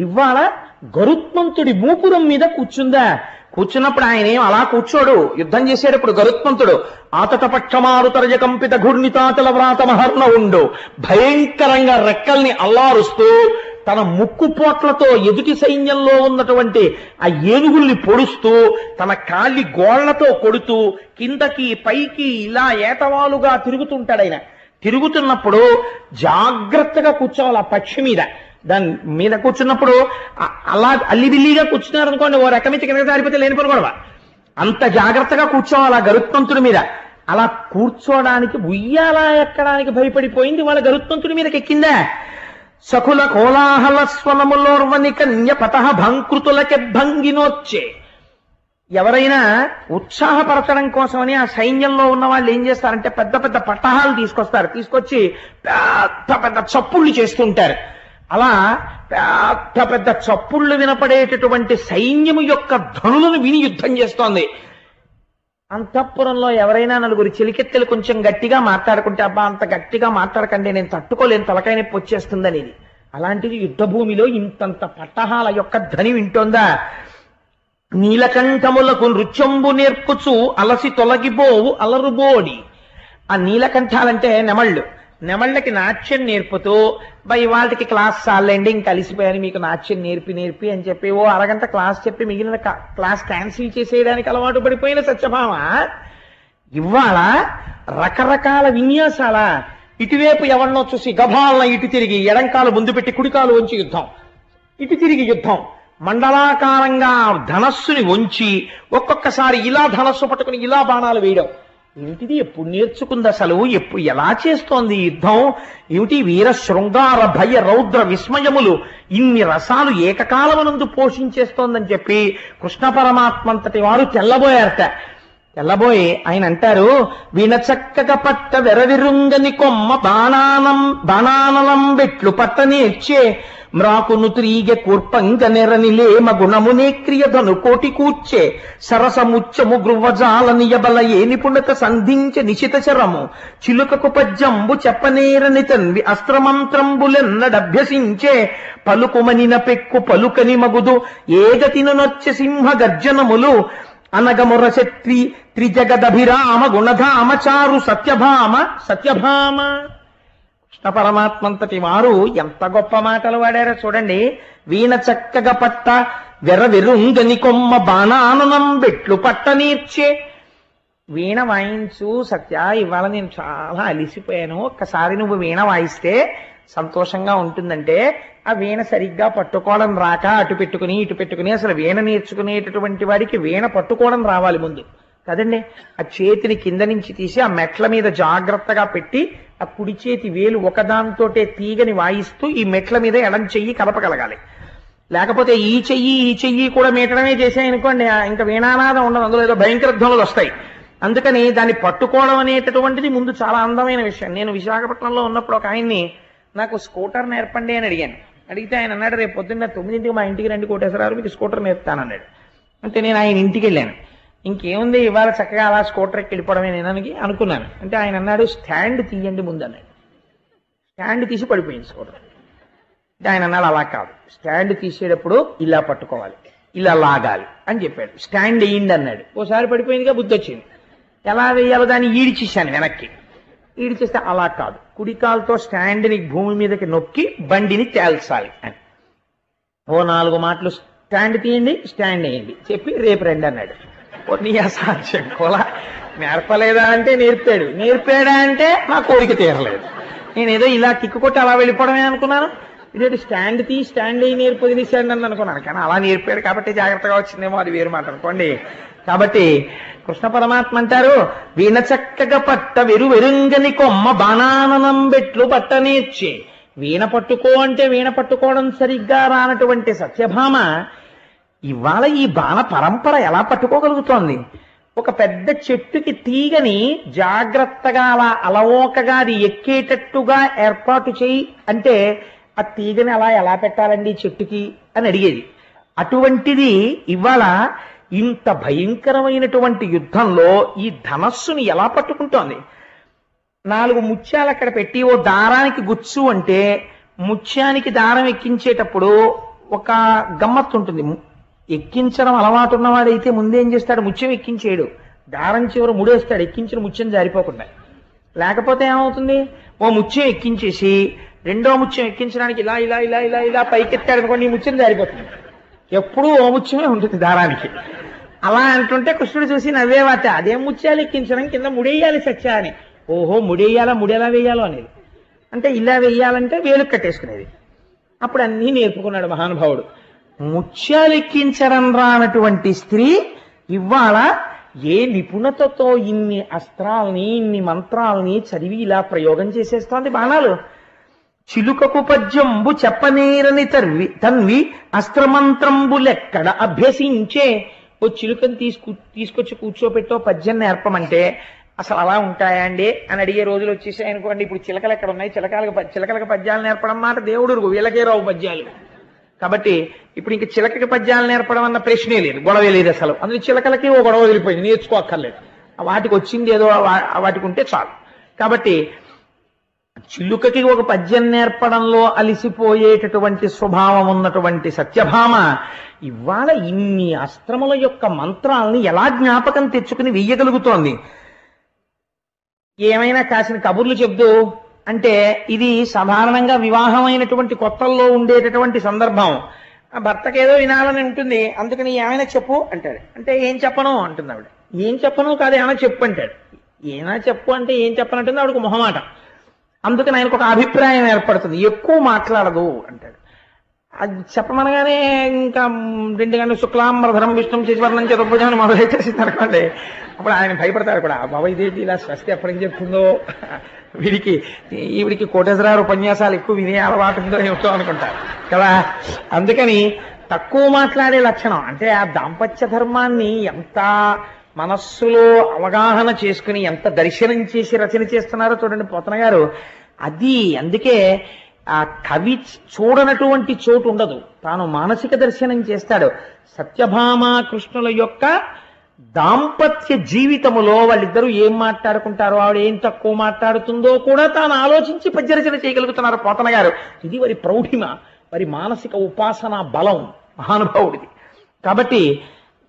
ఇవాళ గరుత్మంతుడి మూపురం మీద కూర్చుందా? కూర్చున్నప్పుడు ఆయన ఏం అలా కూర్చోడు, యుద్ధం చేసేటప్పుడు గరుత్మంతుడు ఆతట పక్షమారు తరజ కంపిత ఘూర్ణితాతల వ్రాత మహర్ణ ఉండు భయంకరంగా రెక్కల్ని అల్లారుస్తూ తన ముక్కు పోట్లతో ఎదుటి సైన్యంలో ఉన్నటువంటి ఆ ఏనుగుల్ని పొడుస్తూ తన కాలి గోళ్లతో కొడుతూ కిందకి పైకి ఇలా ఏటవాలుగా తిరుగుతుంటాడు. ఆయన తిరుగుతున్నప్పుడు జాగ్రత్తగా కూర్చోవాలి ఆ పక్షి మీద. దాని మీద కూర్చున్నప్పుడు అలా అల్లిబిల్లిగా కూర్చున్నారనుకోండి, ఓ రెక్క మీద కింద జారిపోతే లేనిపోను గొడవ. అంత జాగ్రత్తగా కూర్చోవాలి ఆ గరుత్మంతుడి మీద. అలా కూర్చోడానికి ఉయ్యాల ఎక్కడానికి భయపడిపోయింది వాళ్ళ గరుత్మంతుడి మీదకి ఎక్కిందా? సకుల కోలాహల స్వనములోర్వని కన్య పటహ భంకృతులకి భంగినొచ్చే. ఎవరైనా ఉత్సాహపరచడం కోసమని ఆ సైన్యంలో ఉన్న వాళ్ళు ఏం చేస్తారంటే పెద్ద పెద్ద పట్టహాలు తీసుకొస్తారు, తీసుకొచ్చి పెద్ద పెద్ద చప్పుళ్ళు చేస్తుంటారు. అలా పెద్ద పెద్ద చప్పుళ్ళు వినపడేటటువంటి సైన్యము యొక్క ధనులను విని యుద్ధం చేస్తోంది. అంతఃపురంలో ఎవరైనా నలుగురు చిలికెత్తెలు కొంచెం గట్టిగా మాట్లాడుకుంటే అబ్బా అంత గట్టిగా మాట్లాడకండి నేను తట్టుకోలేను తలకాయ నొప్పి వచ్చేస్తుందని. అలాంటిది యుద్ధ భూమిలో ఇంతంత పట్టహాల యొక్క ధ్వని వింటోందా? నీలకంఠములకు నృత్యంబు నేర్పుచు అలసి తొలగిపోవు అలరుబోడి. ఆ నీలకంఠాలంటే నెమళ్ళు, నెమళ్ళకి నాట్యం నేర్పుతూ బై వాళ్ళకి క్లాస్ చాలండి ఇంక కలిసిపోయాను మీకు నాట్యం నేర్పి అని చెప్పి ఓ అరగంట క్లాస్ చెప్పి మిగిలిన క్లాస్ క్యాన్సిల్ చేసేయడానికి అలవాటు పడిపోయిన సత్యభామ ఇవాళ రకరకాల విన్యాసాల ఇటువైపు ఎవరినో చూసి గభాలన ఇటు తిరిగి ఎడంకాలు ముందు పెట్టి కుడికాలు వంచి యుద్ధం, ఇటు తిరిగి యుద్ధం, మండలాకారంగా ధనస్సుని వంచి ఒక్కొక్కసారి ఇలా ధనస్సు పట్టుకుని ఇలా బాణాలు వేయడం. ఏమిటిది? ఎప్పుడు నేర్చుకుంది అసలు? ఎప్పుడు ఎలా చేస్తోంది యుద్ధం? ఏమిటి వీర శృంగార భయ రౌద్ర విస్మయములు ఇన్ని రసాలు ఏకకాలమునందు పోషించేస్తోందని చెప్పి కృష్ణ పరమాత్మంతటి వారు తెల్లబోయారట. తెల్లబోయి ఆయన అంటారు, వీణ చక్కగా పట్ట వెరవిరుంగని కొమ్మ బాణానలం బెట్లు పట్ట నేర్చే మ్రాకును త్రీగె కూర్పంగ నెరనిలేమ గుణమునే క్రియధను కోటి కూర్చే సరసముచ్చము గృవ్వజాల నియబల ఏ నిపుణత సంధించే నిశిత చరము చిలుకకు పద్యంబు చెప్పనేరని తన్వి అస్త్రమంత్రంబులెన్నడభ్యసించే పలుకుమనిన పెక్కు పలుకని మగుదు ఏగతిను నొచ్చ సింహ గర్జనములు అనగముర శత్రి త్రిజగదభిరామ గుణధామ చారు సత్యభామ. కృష్ణ పరమాత్మంతటి వారు ఎంత గొప్ప మాటలు వాడారో చూడండి. వీణ చక్కగా పట్ట వెరవెరుంగని కొమ్మ బాణాననం బెట్లు పట్ట నేర్చే. వీణ వాయించు సత్య, ఇవాళ నేను చాలా అలిసిపోయాను, ఒక్కసారి నువ్వు వీణ వాయిస్తే సంతోషంగా ఉంటుందంటే ఆ వీణ సరిగ్గా పట్టుకోవడం రాక అటు పెట్టుకుని ఇటు పెట్టుకుని అసలు వీణ నేర్చుకునేటటువంటి వాడికి వీణ పట్టుకోవడం రావాలి ముందు కదండి. ఆ చేతిని కింద నుంచి తీసి ఆ మెట్ల మీద జాగ్రత్తగా పెట్టి ఆ కుడి చేతి వేలు ఒకదాంతోటే తీగని వాయిస్తూ ఈ మెట్ల మీద ఎడం చెయ్యి కలపగలగాలి. లేకపోతే ఈ చెయ్యి కూడా మీటడమే చేసాయనుకోండి ఇంకా వీణానాదం ఉండదు, అందులో ఏదో భయంకర ధ్వనులు వస్తాయి. అందుకని దాన్ని పట్టుకోవడం అనేటటువంటిది ముందు చాలా అందమైన విషయం. నేను విశాఖపట్నంలో ఉన్నప్పుడు ఒక ఆయన్ని నాకు స్కూటర్ నేర్పండి అని అడిగాను. అడిగితే ఆయన అన్నాడు, రేపు పొద్దున్న 9ంటికి మా ఇంటికి రండి కోటేశ్వరరావు, మీకు స్కూటర్ నేర్పుతానన్నాడు. అంటే నేను ఆయన ఇంటికి వెళ్ళాను. ఇంకేముంది ఇవాళ చక్కగా అలా స్కూటర్ ఎక్కి వెళ్ళిపోవడమే నేను అనుకున్నాను. అంటే ఆయన అన్నాడు, స్టాండ్ తీయండి ముందు అన్నాడు. స్టాండ్ తీసి పడిపోయింది స్కూటర్. అంటే ఆయన అన్నాడు, అలా కాదు, స్టాండ్ తీసేటప్పుడు ఇలా పట్టుకోవాలి, ఇలా లాగాలి అని చెప్పాడు. స్టాండ్ వేయండి అన్నాడు. ఓసారి పడిపోయిందిగా, బుద్ధి వచ్చింది. ఎలా వేయాలో దాన్ని ఈడిచేశాను వెనక్కి. ఈడిచేస్తే అలా కాదు, కుడికాలతో స్టాండ్ని భూమి మీదకి నొక్కి బండిని తేల్చాలి అని. ఓ 4 మాటలు స్టాండ్ తీయండి, స్టాండ్ వేయండి చెప్పి రేపు రండి అన్నాడు. నీ అసాధ్యం కోలా, నేర్పలేదా అంటే నేర్పాడు, నేర్పాడా అంటే నా కోరిక తీరలేదు. నేనేదో ఇలా కిక్కు కొట్టి అలా వెళ్ళిపోవడమే అనుకున్నాను. ఇదేంటి స్టాండ్ తీ స్టాండ్ అయ్యి నేర్పు వదిలేసాడు అని అనుకున్నాను. కానీ అలా నేర్పాడు కాబట్టి జాగ్రత్తగా వచ్చిందేమో, అది వేరు మాట అనుకోండి. కాబట్టి కృష్ణ పరమాత్మ అంటారు, వీణ చక్కగా పట్ట వెరుంగని కొమ్మ బాణాననం బెట్లు పట్ట నేర్చే. వీణ పట్టుకో అంటే వీణ పట్టుకోవడం సరిగ్గా రానటువంటి సత్యభామ ఇవాళ ఈ బాణ పరంపర ఎలా పట్టుకోగలుగుతోంది? ఒక పెద్ద చెట్టుకి తీగని జాగ్రత్తగా అలా అలవోకగా అది ఎక్కేటట్టుగా ఏర్పాటు చేయి అంటే ఆ తీగని అలా ఎలా పెట్టాలండి చెట్టుకి అని అడిగేది. అటువంటిది ఇవాళ ఇంత భయంకరమైనటువంటి యుద్ధంలో ఈ ధనస్సుని ఎలా పట్టుకుంటోంది? 4 ముత్యాలు అక్కడ పెట్టి ఓ దారానికి గుచ్చు అంటే ముత్యానికి దారం ఎక్కించేటప్పుడు ఒక గమ్మత్తు ఉంటుంది. ఎక్కించడం అలవాటు ఉన్నవాడైతే ముందేం చేస్తాడు, ముత్యం ఎక్కించేయడు, దారం చివర ముడేస్తాడు ఎక్కించిన ముత్యం జారిపోకుండా. లేకపోతే ఏమవుతుంది, ఓ ముత్యం ఎక్కించేసి రెండో ముత్యం ఎక్కించడానికి ఇలా ఇలా ఇలా ఇలా ఇలా పైకెత్తాడు అనుకోండి, ఈ ముత్యం జారిపోతుంది. ఎప్పుడూ ఓ ముత్యమే ఉంటుంది దారానికి. అలా అంటుంటే కృష్ణుడు చూసి నవ్వేవాట, అదేం ముత్యాలు ఎక్కించడం, కింద ముడేయాలి సత్య అని. ఓహో ముడేయాలా, ముడేలా వేయాలో అనేది. అంటే ఇలా వేయాలంటే వేలు కట్టేసుకునేది. అప్పుడు అన్నీ నేర్పుకున్నాడు మహానుభావుడు. ముత్యాలు ఎక్కించడం రానటువంటి స్త్రీ ఇవాళ ఏ నిపుణతతో ఇన్ని అస్త్రాల్ని ఇన్ని మంత్రాల్ని చదివి ఇలా ప్రయోగం చేసేస్తోంది బాణాలు. చిలుకకు పద్యంబు చెప్పనేరని తన్వి అస్త్రమంత్రంబులెక్కడ అభ్యసించే. ఓ చిలుకని తీసుకొచ్చి కూర్చోపెట్టో పద్యం నేర్పమంటే అసలు అలా ఉంటాయా అండి అని అడిగే రోజులు వచ్చేసాయి అనుకోండి. ఇప్పుడు చిలకలు ఎక్కడ ఉన్నాయి, చిలకలకు పద్యాలు నేర్పడం మాట దేవుడు వీళ్ళకే రావు పద్యాలు. కాబట్టి ఇప్పుడు ఇంక చిలకకి పద్యాలు నేర్పడం అన్న ప్రశ్నే లేదు, గొడవే లేదు అసలు. అందులో చిలకలకి ఓ గొడవ వదిలిపోయింది, నేర్చుకోక్కర్లేదు. వాటికి వచ్చింది ఏదో వాటికి ఉంటే చాలు. కాబట్టి చిలుకకి ఒక పద్యం నేర్పడంలో అలిసిపోయేటటువంటి స్వభావం ఉన్నటువంటి సత్యభామ ఇవాళ ఇన్ని అస్త్రముల యొక్క మంత్రాలని ఎలా జ్ఞాపకం తెచ్చుకుని వెయ్యగలుగుతోంది? ఏమైనా కాసిన కబుర్లు చెప్తూ అంటే ఇది సాధారణంగా వివాహమైనటువంటి కొత్తల్లో ఉండేటటువంటి సందర్భం. ఆ భర్తకి ఏదో వినాలని ఉంటుంది, అందుకని ఏమైనా చెప్పు అంటాడు. అంటే ఏం చెప్పను అంటుంది ఆవిడ. ఏం చెప్పను కాదు, ఏమైనా చెప్పు అంటాడు. ఏమైనా చెప్పు అంటే ఏం చెప్పనంటుంది ఆవిడకు మొహమాట. అందుకని ఆయనకు ఒక అభిప్రాయం ఏర్పడుతుంది, ఎక్కువ మాట్లాడదు అంటాడు. అది చెప్పమనగానే ఇంకా 2 గంటలు శుక్లాంబరధరం విష్ణుం శశివర్ణం చతుర్భుజం అని మొదలెట్టేసింది అనుకోండి. అప్పుడు ఆయన భయపడతారు కూడా, బాబా ఇదేంటి ఇలా స్వస్తి ఎప్పటికి చెప్తుందో, ఈవిడికి కోటేశ్వరరావు ఉపన్యాసాలు ఎక్కువ వినే అలవాటు ఉందో ఏమిటో అనుకుంటారు కదా. అందుకని తక్కువ మాట్లాడే లక్షణం అంటే ఆ దాంపత్య ధర్మాన్ని ఎంత మనస్సులో అవగాహన చేసుకుని ఎంత దర్శనం చేసి రచన చేస్తున్నారో చూడండి పోతన గారు. అది అందుకే ఆ కవి చూడనటువంటి చోటు ఉండదు, తాను మానసిక దర్శనం చేస్తాడు. సత్యభామ కృష్ణుల యొక్క దాంపత్య జీవితములో వాళ్ళిద్దరూ ఏం మాట్లాడుకుంటారో, ఆవిడ ఏం తక్కువ మాట్లాడుతుందో కూడా తాను ఆలోచించి పద్యరచన చేయగలుగుతున్నారు పోతన గారు. ఇది వారి ప్రౌఢిమ, వారి మానసిక ఉపాసన బలం మహానుభావుడిది. కాబట్టి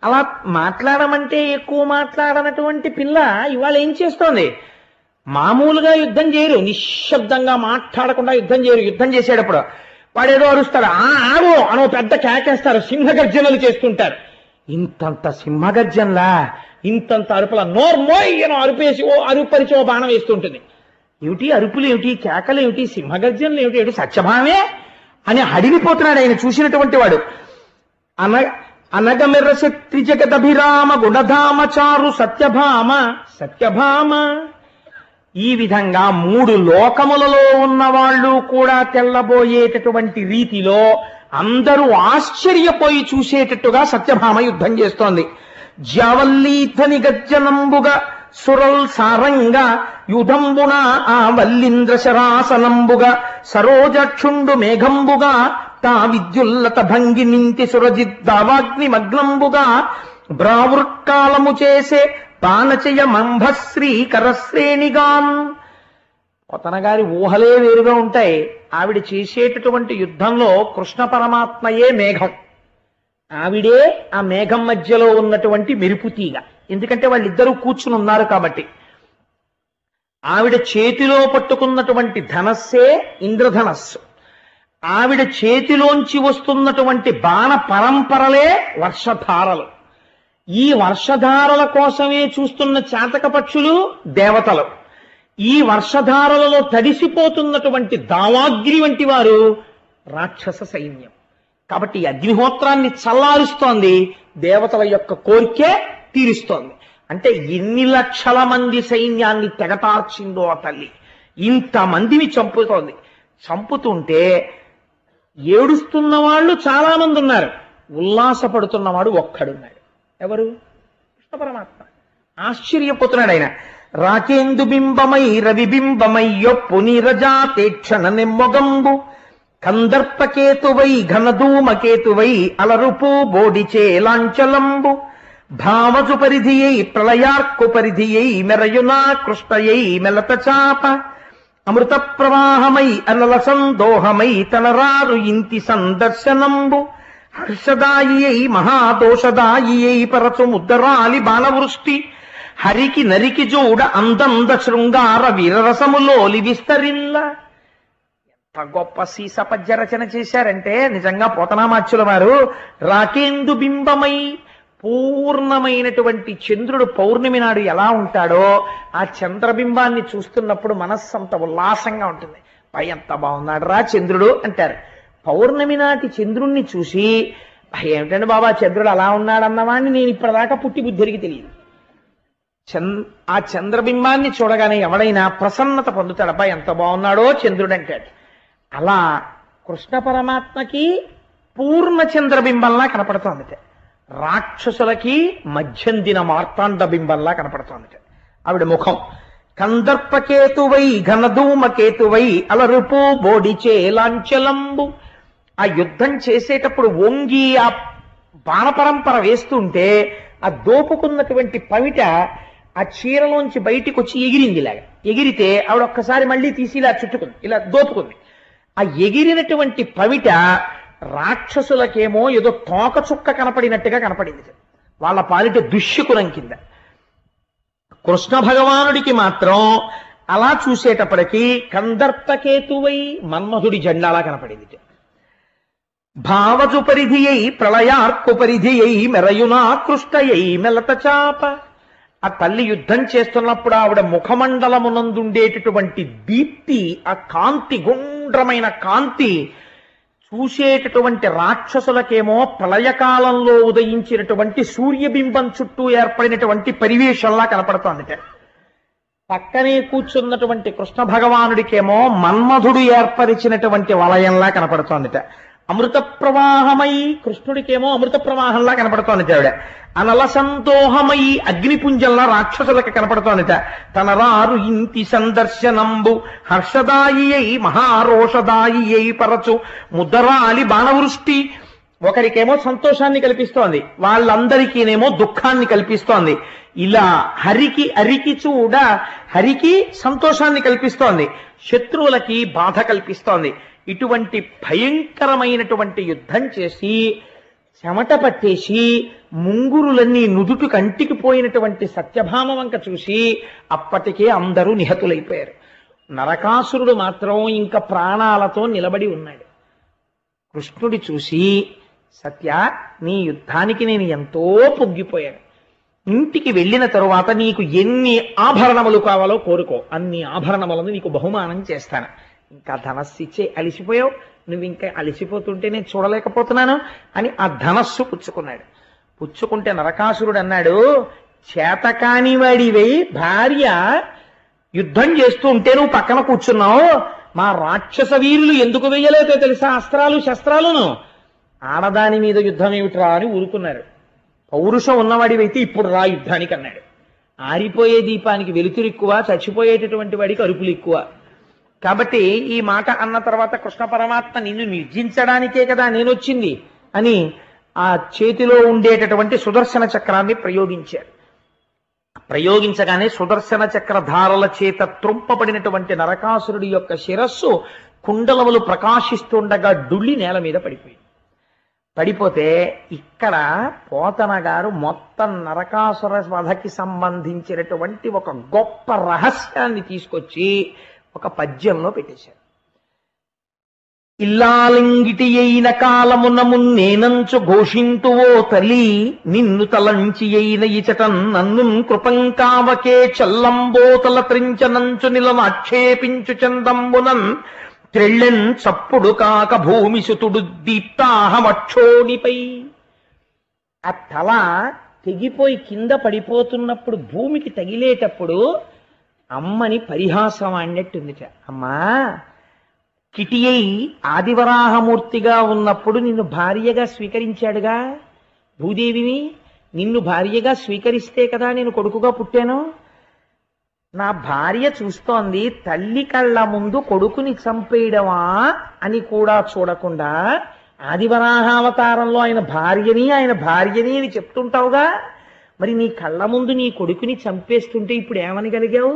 అలా మాట్లాడమంటే ఎక్కువ మాట్లాడనటువంటి పిల్ల ఇవాళ ఏం చేస్తోంది? మామూలుగా యుద్ధం చేయరు, నిశ్శబ్దంగా మాట్లాడకుండా యుద్ధం చేయరు. యుద్ధం చేసేటప్పుడు వాడేదో అరుస్తాడు, ఆగో అనో పెద్ద కేకేస్తారు, సింహగర్జనలు చేస్తుంటారు. ఇంతంత సింహగర్జనలా, ఇంతంత అరుపుల నోర్మోయ్ అని అరుపేసి ఓ అరుపరిచి ఓ బాణం వేస్తుంటుంది. ఏమిటి అరుపులు ఏమిటి, కేకలు ఏమిటి, సింహగర్జనలు ఏమిటి, ఏమిటి సత్యభామే అని అడిగిపోతున్నాడు ఆయన చూసినటువంటి వాడు. అనగమెర్ర శక్తి జగదభిరామ గుణధామ చారు సత్యభామ సత్యభామ. ఈ విధంగా 3 లోకములలో ఉన్న వాళ్ళు కూడా తెల్లబోయేటటువంటి రీతిలో అందరూ ఆశ్చర్యపోయి చూసేటట్టుగా సత్యభామ యుద్ధం చేస్తోంది. జ్యావల్లీధని గజ్జనంబుగా సురల్ సారంగా యుధంబున ఆ వల్లింద్ర శరాసనంబుగా సరోజక్షుండు మేఘంబుగా తా విద్యుల్లత భంగి నింటి సురజిద్దావాగ్ని మగ్నంబుగా బ్రావృత్కాలము చేసే పానచయ మంభశ్రీ కరశ్రేణిగాన్. పోతనగారి ఊహలే వేరుగా ఉంటాయి. ఆవిడ చేసేటటువంటి యుద్ధంలో కృష్ణ పరమాత్మయే మేఘం, ఆవిడే ఆ మేఘం మధ్యలో ఉన్నటువంటి మెరుపుతీగ. ఎందుకంటే వాళ్ళిద్దరూ కూర్చుని ఉన్నారు కాబట్టి. ఆవిడ చేతిలో పట్టుకున్నటువంటి ధనస్సే ఇంద్రధనస్సు, ఆవిడ చేతిలోంచి వస్తున్నటువంటి బాణ పరంపరలే వర్షధారలు. ఈ వర్షధారల కోసమే చూస్తున్న చాతక పక్షులు దేవతలు. ఈ వర్షధారలలో తడిసిపోతున్నటువంటి దావాగ్ని వంటి వారు రాక్షస సైన్యం. కాబట్టి ఈ అగ్నిహోత్రాన్ని చల్లారుస్తోంది, దేవతల యొక్క కోరికే తీరుస్తోంది. అంటే ఎన్ని లక్షల మంది సైన్యాన్ని తెగటార్చిందో ఆ తల్లి. ఇంతమందిని చంపుతోంది. చంపుతుంటే ఏడుస్తున్న వాళ్ళు చాలా మంది ఉన్నారు, ఉల్లాసపడుతున్నవాడు ఒక్కడున్నాడు. ఎవరు? కృష్ణ పరమాత్మ. ఆశ్చర్యపోతున్నాడు ఆయన. రాకేందు బింబమై రవిబింబమై యొప్పు నీరజాతేక్షణ నెమ్మొగంబు కందర్పకేతువై ఘనధూమకేతువై అలరుపు బోడిచే లాంచలంబు భావజు పరిధియై ప్రళయార్కు పరిధియై మెరయునా కృష్ణయై మెలత చాప అమృత ప్రవాహమై అనల సందోహమై తనరారు ఇంతి సందర్శనంబు హర్షదాయి మహాదోషదాయి పరచు ముద్దరాలి బాణవృష్టి హరికి నరికి జూడ అందంద శృంగార వీరరసములోలి విస్తరిల్ల. ఎంత గొప్ప సీసపద్య రచన చేశారంటే నిజంగా పోతనామాచ్యుల వారు. రాకేందు బింబమై, పూర్ణమైనటువంటి చంద్రుడు పౌర్ణమి నాడు ఎలా ఉంటాడో ఆ చంద్రబింబాన్ని చూస్తున్నప్పుడు మనస్సు అంత ఉల్లాసంగా ఉంటుంది. పై ఎంత బాగున్నాడు రా చంద్రుడు అంటారు. పౌర్ణమి నాటి చంద్రుణ్ణి చూసి ఏమిటండి బాబా చంద్రుడు అలా ఉన్నాడన్నవాడిని నేను ఇప్పటిదాకా పుట్టి బుద్ధిరికి తెలియదు. ఆ చంద్రబింబాన్ని చూడగానే ఎవడైనా ప్రసన్నత పొందుతాడు. అబ్బా ఎంత బాగున్నాడో చంద్రుడు అంటాడు. అలా కృష్ణ పరమాత్మకి పూర్ణ చంద్రబింబంలా కనపడుతోందిట, రాక్షసులకి మధ్యందిన మార్తాండ బింబంలా కనపడుతోందిట ఆవిడ ముఖం. కందర్పకేతువై ఘనధూమకేతువై అలరుపు బోడిచే లాంచలంబు. ఆ యుద్ధం చేసేటప్పుడు వంగి ఆ బాణపరంపర వేస్తుంటే ఆ దోపుకున్నటువంటి పవిట ఆ చీరలోంచి బయటికి వచ్చి ఎగిరింది. ఇలాగా ఎగిరితే ఆవిడ ఒక్కసారి మళ్ళీ తీసి ఇలా చుట్టుకుంది, ఇలా దోపుకుంది. ఆ ఎగిరినటువంటి పవిట రాక్షసులకేమో ఏదో తోక చుక్క కనపడినట్టుగా కనపడింది, వాళ్ళ పాలిట దుష్యకులం కింద. కృష్ణ భగవానుడికి మాత్రం అలా చూసేటప్పటికీ కందర్పకేతువై మన్మధుడి జెండాలా కనపడింది. భావజు పరిధి అయి ప్రళయార్కు పరిధి అయి మెరయునా కృష్ణయై మెలత చాప. ఆ తల్లి యుద్ధం చేస్తున్నప్పుడు ఆవిడ ముఖమండలమునందుండేటటువంటి దీప్తి, ఆ కాంతి, గుండ్రమైన కాంతి చూసేటటువంటి రాక్షసులకేమో ప్రళయకాలంలో ఉదయించినటువంటి సూర్యబింబం చుట్టూ ఏర్పడినటువంటి పరివేశంలా కనపడుతోందిట. పక్కనే కూర్చున్నటువంటి కృష్ణ భగవానుడికేమో మన్మధుడు ఏర్పరిచినటువంటి వలయంలా కనపడుతోందిట. అమృత ప్రవాహమై, కృష్ణుడికేమో అమృత ప్రవాహంలా కనపడుతోందిట ఆవిడ. అనల సంతోహమై, అగ్నిపుంజంలా రాక్షసులకి కనపడుతోందిట. తనరారు ఇంటి సందర్శనంబు హర్షదాయి అయి మహారోషదాయి అయి పరచు ముద్దరాలి బాణవృష్టి. ఒకరికేమో సంతోషాన్ని కల్పిస్తోంది, వాళ్ళందరికీనేమో దుఃఖాన్ని కల్పిస్తోంది. ఇలా హరికి చూడ, హరికి సంతోషాన్ని కల్పిస్తోంది, శత్రువులకి బాధ కల్పిస్తోంది. ఇటువంటి భయంకరమైనటువంటి యుద్ధం చేసి చెమట పట్టేసి ముంగురులన్నీ నుదుటు కంటికి పోయినటువంటి సత్యభామ వంక చూసి అప్పటికే అందరూ నిహతులైపోయారు. నరకాసురుడు మాత్రం ఇంకా ప్రాణాలతో నిలబడి ఉన్నాడు. కృష్ణుడి చూసి, సత్య, నీ యుద్ధానికి నేను ఎంతో పొంగిపోయాను. ఇంటికి వెళ్ళిన తరువాత నీకు ఎన్ని ఆభరణములు కావాలో కోరుకో, అన్ని ఆభరణములను నీకు బహుమానం చేస్తాను. ఇంకా ధనస్సు ఇచ్చే, అలిసిపోయావు నువ్వు, ఇంకా అలిసిపోతుంటే నేను చూడలేకపోతున్నాను అని ఆ ధనస్సు పుచ్చుకున్నాడు. పుచ్చుకుంటే నరకాసురుడు అన్నాడు, చేతకాని వాడివై భార్య యుద్ధం చేస్తూ ఉంటే నువ్వు పక్కన కూర్చున్నావు, మా రాక్షస వీరులు ఎందుకు వెయ్యలేదో తెలుసా అస్త్రాలు శస్త్రాలను, ఆడదాని మీద యుద్ధం ఏమిట్రా అని ఊరుకున్నారు. పౌరుషం ఉన్నవాడివైతే ఇప్పుడు రా యుద్ధానికి అన్నాడు. ఆరిపోయే దీపానికి వెలుతురు ఎక్కువ, చచ్చిపోయేటటువంటి వాడికి అరుపులు ఎక్కువ. కాబట్టి ఈ మాట అన్న తర్వాత కృష్ణ పరమాత్మ నిన్ను నిర్జించడానికే కదా నేను వచ్చింది అని ఆ చేతిలో ఉండేటటువంటి సుదర్శన చక్రాన్ని ప్రయోగించారు. ప్రయోగించగానే సుదర్శన చక్రధారల చేత త్రుంపబడినటువంటి నరకాసురుడి యొక్క శిరస్సు కుండలములు ప్రకాశిస్తుండగా డుళ్ళి నేల మీద పడిపోయింది. పడిపోతే ఇక్కడ పోతన గారు మొత్తం నరకాసుర వధకి సంబంధించినటువంటి ఒక గొప్ప రహస్యాన్ని తీసుకొచ్చి ఒక పద్యంలో పెట్టేశారు. ఇల్లాలింగిటి అయిన కాలమున మున్నేనంచు ఘోషింతువో తల్లి నిన్ను తలంచి అయిన ఇచటన్ నన్ను కృపంకావకే చల్లంబోతల త్రించనంచు నిలనాక్షేపించు చందంబునన్ త్రెళ్ళెన్ చప్పుడు కాక భూమి సుతుడు దీప్తాహమక్షోణిపై. ఆ తల తెగిపోయి కింద పడిపోతున్నప్పుడు భూమికి తగిలేటప్పుడు అమ్మని పరిహాసం ఆడినట్టుందిట. అమ్మా, కిటి అయి ఆదివరాహమూర్తిగా ఉన్నప్పుడు నిన్ను భార్యగా స్వీకరించాడుగా భూదేవిని. నిన్ను భార్యగా స్వీకరిస్తే కదా నేను కొడుకుగా పుట్టాను. నా భార్య చూస్తోంది, తల్లి కళ్ళ ముందు కొడుకుని చంపేయడమా అని కూడా చూడకుండా ఆదివరాహావతారంలో ఆయన భార్యని అని చెప్తుంటావుగా, మరి నీ కళ్ళ ముందు నీ కొడుకుని చంపేస్తుంటే ఇప్పుడు ఏమనగలిగావు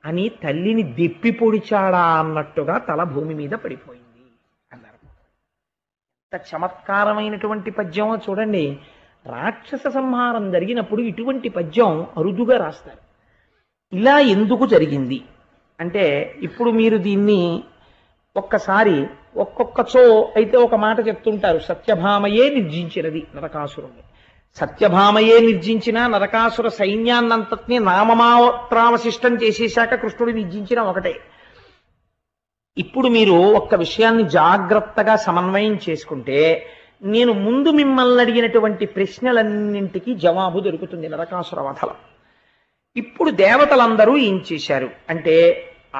అని తల్లిని దెప్పి పొడిచాడా అన్నట్టుగా తల భూమి మీద పడిపోయింది అన్నారు. ఎంత చమత్కారమైనటువంటి పద్యమో చూడండి. రాక్షస సంహారం జరిగినప్పుడు ఇటువంటి పద్యం అరుదుగా రాస్తారు. ఇలా ఎందుకు జరిగింది అంటే, ఇప్పుడు మీరు దీన్ని ఒక్కసారి ఒక్కొక్కచో అయితే ఒక మాట చెప్తుంటారు. సత్యభామయే నిర్జించినది నరకాసురుణ్ణి. సత్యభామయే నిర్జించిన నరకాసుర సైన్యాన్నంతటినీ నామమాత్రావశిష్టం చేసేశాక కృష్ణుడు నిర్జించిన ఒకటే. ఇప్పుడు మీరు ఒక్క విషయాన్ని జాగ్రత్తగా సమన్వయం చేసుకుంటే నేను ముందు మిమ్మల్ని అడిగినటువంటి ప్రశ్నలన్నింటికీ జవాబు దొరుకుతుంది నరకాసుర వధలో. ఇప్పుడు దేవతలందరూ ఏం చేశారు అంటే,